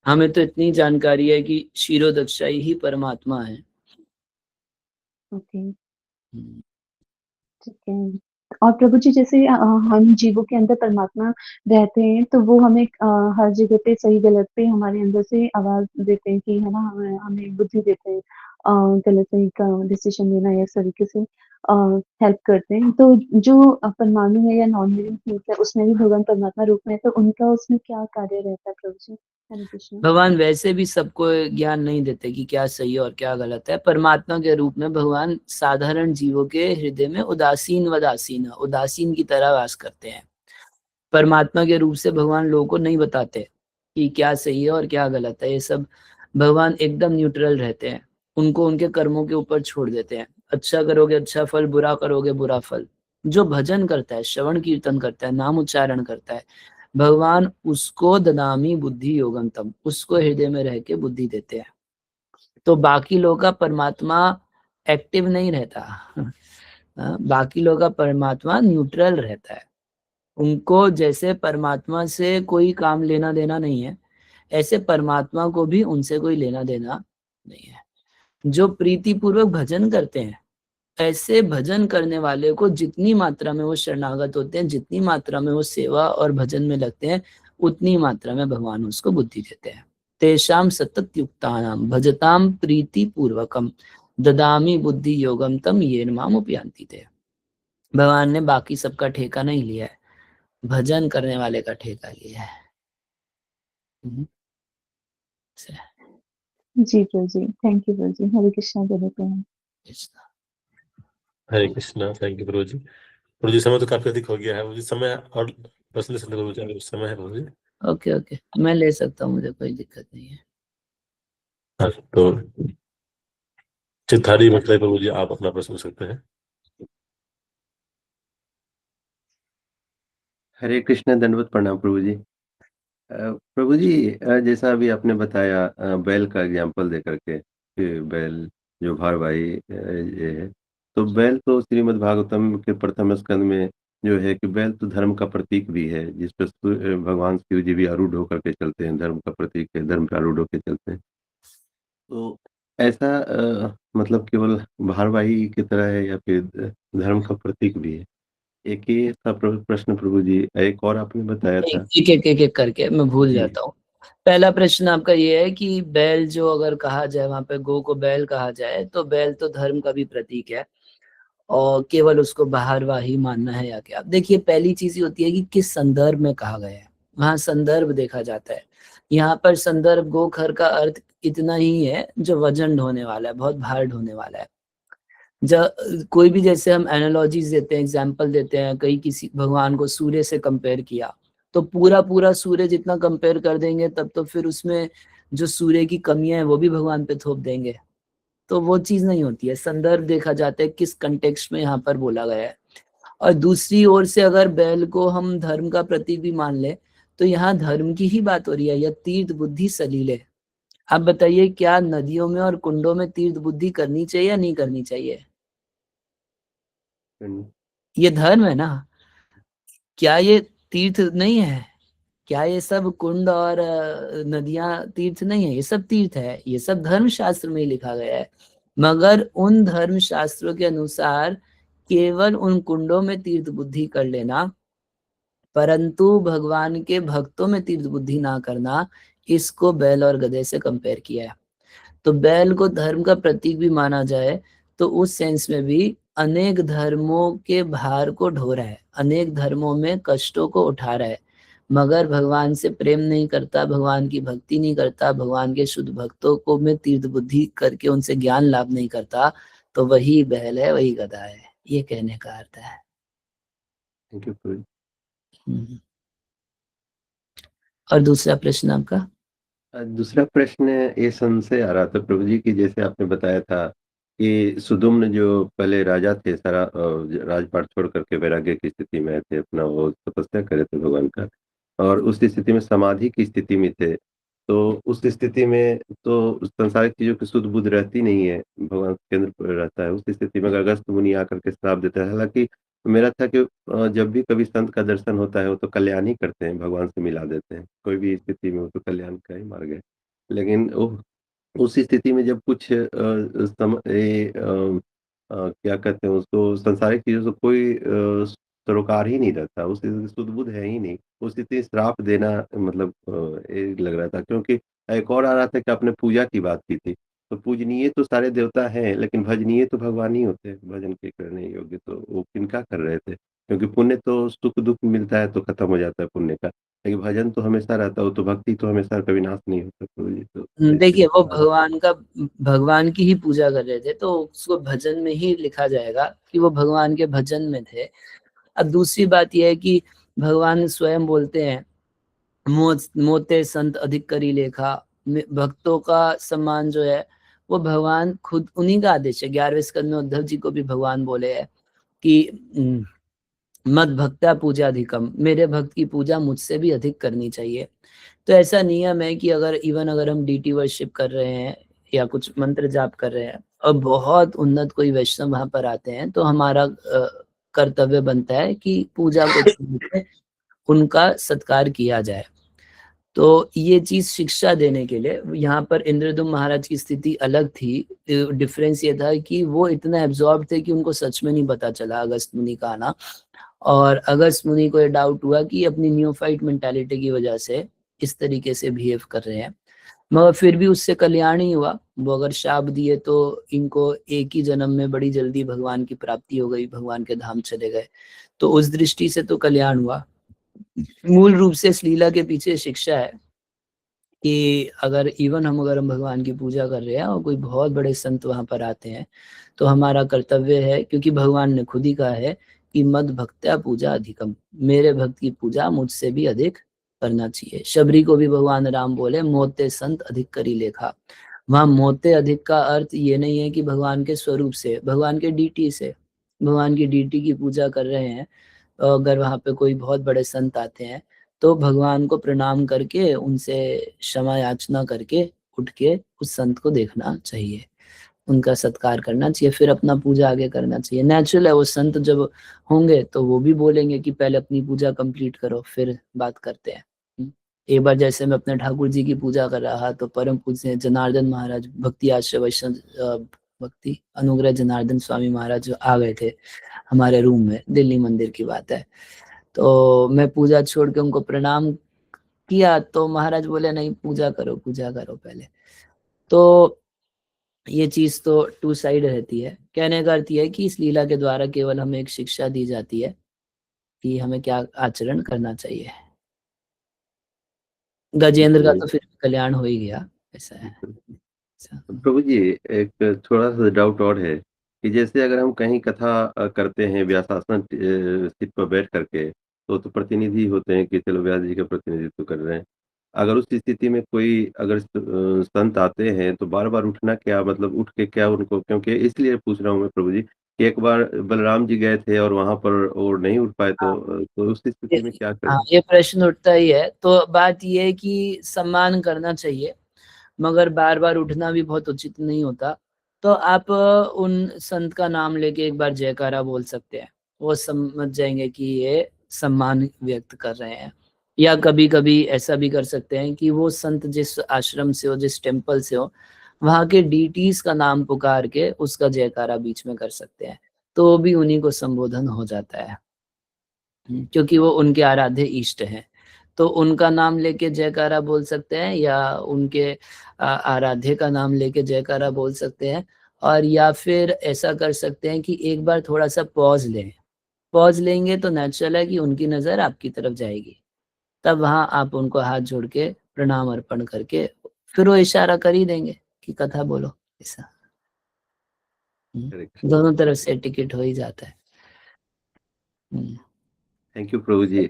हमें तो इतनी जानकारी है कि क्षीरोदक्षाई ही परमात्मा है। ओके, ठीक है। और प्रभु जी जैसे हम जीवों के अंदर परमात्मा रहते हैं, तो वो हमें हर जगह पे सही गलत पे हमारे अंदर से आवाज देते हैं कि है ना, हमें बुद्धि देते हैं गलत सही का डिसीजन लेना या इस तरीके से हेल्प करते हैं। तो जो परमाणु है या नॉन लिविंग थिंग्स है उसमें भी भगवान परमात्मा रूप में है, तो उनका उसमें क्या कार्य रहता है प्रभु जी? हरे कृष्ण। भगवान वैसे भी सबको ज्ञान नहीं देते कि क्या सही और क्या गलत है। परमात्मा के रूप में भगवान साधारण जीवों के हृदय में उदासीन की तरह वास करते हैं। परमात्मा के रूप से भगवान लोगों को नहीं बताते कि क्या सही है और क्या गलत है, ये सब भगवान एकदम न्यूट्रल रहते हैं, उनको उनके कर्मों के ऊपर छोड़ देते हैं। अच्छा करोगे अच्छा फल, बुरा करोगे बुरा फल। जो भजन करता है, श्रवण कीर्तन करता है, नाम उच्चारण करता है, भगवान उसको ददामी बुद्धि योगम तम, उसको हृदय में रह के बुद्धि देते हैं। तो बाकी लोगों का परमात्मा एक्टिव नहीं रहता, बाकी लोगों का परमात्मा न्यूट्रल रहता है। उनको जैसे परमात्मा से कोई काम लेना देना नहीं है, ऐसे परमात्मा को भी उनसे कोई लेना देना नहीं है। जो प्रीति पूर्वक भजन करते हैं, ऐसे भजन करने वाले को जितनी मात्रा में वो शरणागत होते हैं, जितनी मात्रा में वो सेवा और भजन में लगते हैं, उतनी मात्रा में भगवान उसको बुद्धि देते हैं। तेषाम सतत युक्तानाम भजताम प्रीति पूर्वकम ददामी बुद्धि योगम तम येन माम उपयांति ते। भगवान ने बाकी सबका ठेका नहीं लिया है, भजन करने वाले का ठेका लिया है। जी प्रभु जी, थैंक यू प्रभु जी। हरे कृष्णा प्रभु प्रणाम। हरे कृष्णा। थैंक यू प्रभु जी। प्रभु जी समय तो काफी अधिक हो गया है प्रभु जी, समय और बस ले सकते प्रभु जी, अगर समय है प्रभु जी। ओके ओके, मैं ले सकता हूँ, मुझे कोई दिक्कत नहीं है। हाँ, तो चित्तारी मतलब प्रभु जी आप अपना प्रश्न पूछ सकते हैं। हरे कृष्ण, दंडवत प्रणाम प्रभु जी। प्रभु जी, जैसा अभी आपने बताया बैल का एग्जाम्पल दे करके कि बैल जो भारवाही ये है, तो बैल तो श्रीमद् भागवतम के प्रथम स्कंद में जो है कि बैल तो धर्म का प्रतीक भी है, जिस पर भगवान शिव जी भी आरूढ़ होकर के चलते हैं, धर्म का प्रतीक है, धर्म पे आरूढ़ होकर चलते हैं। तो ऐसा मतलब केवल भारवाही की तरह है या फिर धर्म का प्रतीक भी है? एक ही था प्रश्न प्रभु जी, एक और आपने बताया था। एक करके मैं भूल जाता हूँ। पहला प्रश्न आपका ये है कि बैल जो अगर कहा जाए, वहां पे गो को बैल कहा जाए, तो बैल तो धर्म का भी प्रतीक है और केवल उसको बाहरवाही मानना है या क्या? देखिए, पहली चीज ये होती है कि किस संदर्भ में कहा गया है, वहां संदर्भ देखा जाता है। यहाँ पर संदर्भ गोखर का अर्थ इतना ही है जो वजन ढोने वाला है, बहुत भार ढोने वाला है। जब कोई भी, जैसे हम एनालॉजीज देते हैं, एग्जाम्पल देते हैं, कहीं किसी भगवान को सूर्य से कंपेयर किया, तो पूरा सूर्य जितना कंपेयर कर देंगे, तब तो फिर उसमें जो सूर्य की कमियां हैं वो भी भगवान पे थोप देंगे। तो वो चीज नहीं होती है, संदर्भ देखा जाता है किस कंटेक्स्ट में यहाँ पर बोला गया है। और दूसरी ओर से अगर बैल को हम धर्म का प्रतीक भी मान ले, तो यहाँ धर्म की ही बात हो रही है, या तीर्थ बुद्धि सलीले। आप बताइए, क्या नदियों में और कुंडों में तीर्थ बुद्धि करनी चाहिए या नहीं करनी चाहिए? ये धर्म है ना, क्या ये तीर्थ नहीं है? क्या ये सब कुंड और नदियां तीर्थ नहीं है? ये सब तीर्थ है, ये सब धर्म शास्त्र में ही लिखा गया है। मगर उन धर्म शास्त्रों के अनुसार केवल उन कुंडों में तीर्थ बुद्धि कर लेना, परंतु भगवान के भक्तों में तीर्थ बुद्धि ना करना, इसको बैल और गधे से कंपेयर किया है। तो बैल को धर्म का प्रतीक भी माना जाए तो उस सेंस में भी अनेक धर्मों के भार को ढो रहा है, अनेक धर्मों में कष्टों को उठा रहा है, मगर भगवान से प्रेम नहीं करता, भगवान की भक्ति नहीं करता, भगवान के शुद्ध भक्तों को में तीर्थ बुद्धि करके उनसे ज्ञान लाभ नहीं करता, तो वही बैल है, वही गधा है, ये कहने का अर्थ है। थैंक यू प्रभु। और दूसरा प्रश्न आपका? दूसरा प्रश्न, ये संशय आ रहा था प्रभु जी की, जैसे आपने बताया था कि सुदुम्न जो पहले राजा थे, सारा राजपाट छोड़ करके वैराग्य की स्थिति में थे, अपना वो तपस्या करे थे भगवान का, और उस स्थिति में समाधि की स्थिति में थे। तो उस स्थिति में तो संसारिक चीजों की सुध बुध रहती नहीं है, भगवान केंद्र पर रहता है। उस स्थिति में अगस्त मुनि आकर के श्राप देता है। हालांकि मेरा था कि जब भी कभी संत का दर्शन होता है वो तो कल्याण ही करते हैं, भगवान से मिला देते हैं, कोई भी स्थिति में वो तो कल्याण का ही मार्ग है। लेकिन उस स्थिति में जब कुछ क्या कहते हैं उसको, संसारिक चीजों से कोई सरोकार ही नहीं रहता, उस स्थिति सुध बुध है ही नहीं, उस स्थिति में श्राप देना मतलब ये लग रहा था। क्योंकि एक और आ रहा था कि आपने पूजा की बात की थी, तो पूजनीय तो सारे देवता हैं, लेकिन भजनीय तो भगवान ही होते हैं, भजन के करने योग्य तो वो किनका कर रहे थे? क्योंकि पुण्य तो सुख दुख मिलता है तो खत्म हो जाता है पुण्य का, लेकिन भजन तो हमेशा रहता है, तो भक्ति तो हमेशा कभी नाश नहीं होता प्रभु जी। तो देखिए, वो भगवान की ही पूजा कर रहे थे, तो उसको भजन में ही लिखा जाएगा कि वो भगवान के भजन में थे। अब दूसरी बात यह है कि भगवान स्वयं बोलते हैं, मोते संत अधिक करी लेखा, भक्तों का सम्मान जो है वो भगवान खुद, उन्हीं का आदेश है। 11वें स्कंद में उद्धव जी को भी भगवान बोले हैं कि मत भक्ता पूजा अधिकम, मेरे भक्त की पूजा मुझसे भी अधिक करनी चाहिए। तो ऐसा नियम है कि अगर हम डीटी वर्शिप कर रहे हैं या कुछ मंत्र जाप कर रहे हैं और बहुत उन्नत कोई वैष्णव वहां पर आते हैं, तो हमारा कर्तव्य बनता है कि पूजा को उनका सत्कार किया जाए। तो ये चीज शिक्षा देने के लिए, यहाँ पर इंद्रदुम्न महाराज की स्थिति अलग थी। डिफरेंस ये था कि वो इतना एब्जॉर्ब थे कि उनको सच में नहीं पता चला अगस्त मुनि का आना, और अगस्त मुनि को ये डाउट हुआ कि अपनी न्यूफाइट मेंटालिटी की वजह से इस तरीके से बिहेव कर रहे हैं, मगर फिर भी उससे कल्याण ही हुआ। वो अगर शाप दिए तो इनको एक ही जन्म में बड़ी जल्दी भगवान की प्राप्ति हो गई, भगवान के धाम चले गए, तो उस दृष्टि से तो कल्याण हुआ। मूल रूप से इस लीला के पीछे शिक्षा है कि अगर हम भगवान की पूजा कर रहे हैं और कोई बहुत बड़े संत वहां पर आते हैं, तो हमारा कर्तव्य है, क्योंकि भगवान ने खुद ही कहा है कि मद भक्त्या पूजा अधिकम, मेरे भक्त की पूजा मुझसे भी अधिक करना चाहिए। शबरी को भी भगवान राम बोले मोते संत अधिक करी लेखा। वहां मोते अधिक का अर्थ ये नहीं है कि भगवान के स्वरूप से, भगवान के डीटी से, भगवान की डीटी की पूजा कर रहे हैं। अगर वहां पे कोई बहुत बड़े संत आते हैं तो भगवान को प्रणाम करके उनसे क्षमा याचना करके उठ के उस संत को देखना चाहिए, उनका सत्कार करना चाहिए, फिर अपना पूजा आगे करना चाहिए। नेचुरल है, वो संत जब होंगे तो वो भी बोलेंगे कि पहले अपनी पूजा कंप्लीट करो फिर बात करते हैं। एक बार जैसे मैं अपने ठाकुर जी की पूजा कर रहा तो परम पूज्य जनार्दन महाराज, भक्ति आश्रय वैष्णव भक्ति अनुग्रह जनार्दन स्वामी महाराज जो आ गए थे हमारे रूम में, दिल्ली मंदिर की बात है। तो मैं पूजा छोड़ के उनको प्रणाम किया तो महाराज बोले नहीं पूजा करो पहले। तो ये चीज तो टू साइड रहती है। कहने का अर्थ यह है कि इस लीला के द्वारा केवल हमें एक शिक्षा दी जाती है कि हमें क्या आचरण करना चाहिए। गजेंद्र का तो फिर कल्याण हो ही गया, ऐसा है। प्रभु जी एक थोड़ा सा डाउट और है कि जैसे अगर हम कहीं कथा करते हैं व्यासासन सीट पर बैठ करके, तो प्रतिनिधि होते हैं कि चलो व्यास जी का प्रतिनिधित्व कर रहे हैं। अगर उस स्थिति में कोई अगर संत आते हैं तो बार बार उठना, क्या मतलब उठ के क्या उनको, क्योंकि इसलिए पूछ रहा हूँ मैं प्रभु जी कि एक बार बलराम जी गए थे और वहां पर और नहीं उठ पाए, तो उस स्थिति में क्या करें? हाँ, ये प्रश्न उठता ही है। तो बात ये है कि सम्मान करना चाहिए, मगर बार बार उठना भी बहुत उचित नहीं होता। तो आप उन संत का नाम लेके एक बार जयकारा बोल सकते हैं, वो समझ जाएंगे कि ये सम्मान व्यक्त कर रहे हैं। या कभी कभी ऐसा भी कर सकते हैं कि वो संत जिस आश्रम से हो, जिस टेम्पल से हो, वहां के डीटीज का नाम पुकार के उसका जयकारा बीच में कर सकते हैं, तो भी उन्हीं को संबोधन हो जाता है, क्योंकि वो उनके आराध्य इष्ट हैं। तो उनका नाम लेके जयकारा बोल सकते हैं, या उनके आराध्य का नाम लेके जयकारा बोल सकते हैं। और या फिर ऐसा कर सकते हैं कि एक बार थोड़ा सा पॉज लें। पॉज लेंगे तो नेचुरल है कि उनकी नज़र आपकी तरफ जाएगी, तब वहाँ आप उनको हाथ जोड़ के प्रणाम अर्पण करके फिर वो इशारा कर ही देंगे कि कथा बोलो, ऐसा। दोनों तरफ से टिकट हो ही जाता है। Thank you Prabhu ji.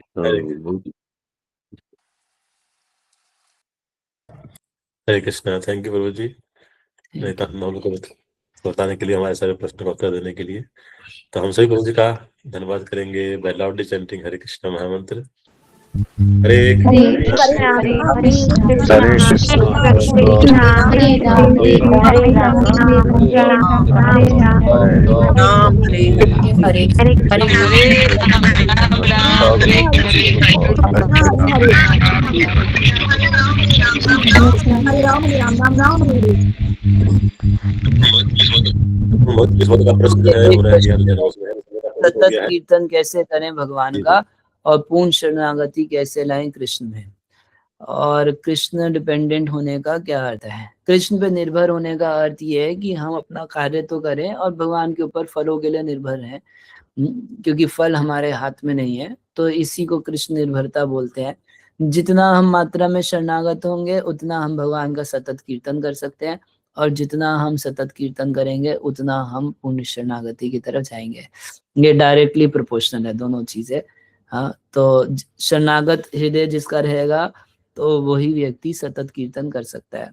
Hare Krishna. Thank you प्रभु जी, हम लोग को बताने के लिए, हमारे सारे प्रश्नों का उत्तर देने के लिए। तो हम सभी प्रभु जी का धन्यवाद करेंगे बाय लाउडली चैंटिंग हरे कृष्णा महामंत्र। हरे कृष्णा हरे कृष्णा हरे कृष्णा हरे राम हरे राम हरे सतत कीर्तन कैसे करें भगवान का और पूर्ण शरणागति कैसे लाएं कृष्ण में। और कृष्ण डिपेंडेंट होने का क्या अर्थ है? कृष्ण पे निर्भर होने का अर्थ ये है कि हम अपना कार्य तो करें और भगवान के ऊपर फलों के लिए निर्भर हैं, क्योंकि फल हमारे हाथ में नहीं है। तो इसी को कृष्ण निर्भरता बोलते हैं। जितना हम मात्रा में शरणागत होंगे उतना हम भगवान का सतत कीर्तन कर सकते हैं, और जितना हम सतत कीर्तन करेंगे उतना हम पूर्ण शरणागति की तरफ जाएंगे। ये डायरेक्टली प्रोपोर्शनल है दोनों चीजें। हाँ, तो शरणागत हृदय जिसका रहेगा तो वही व्यक्ति सतत कीर्तन कर सकता है,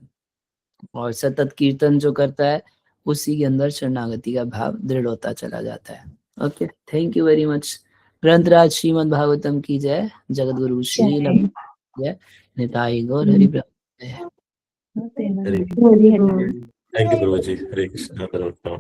और सतत कीर्तन जो करता है उसी के अंदर शरणागति का भाव दृढ़ होता चला जाता है। Okay, thank you very much. ग्रंथराज श्रीमद् भागवतम की जय, जगत गुरु श्री जय, निताई गौर हरि ब्रह्म। Thank you Prabhu ji. Hare Krishna.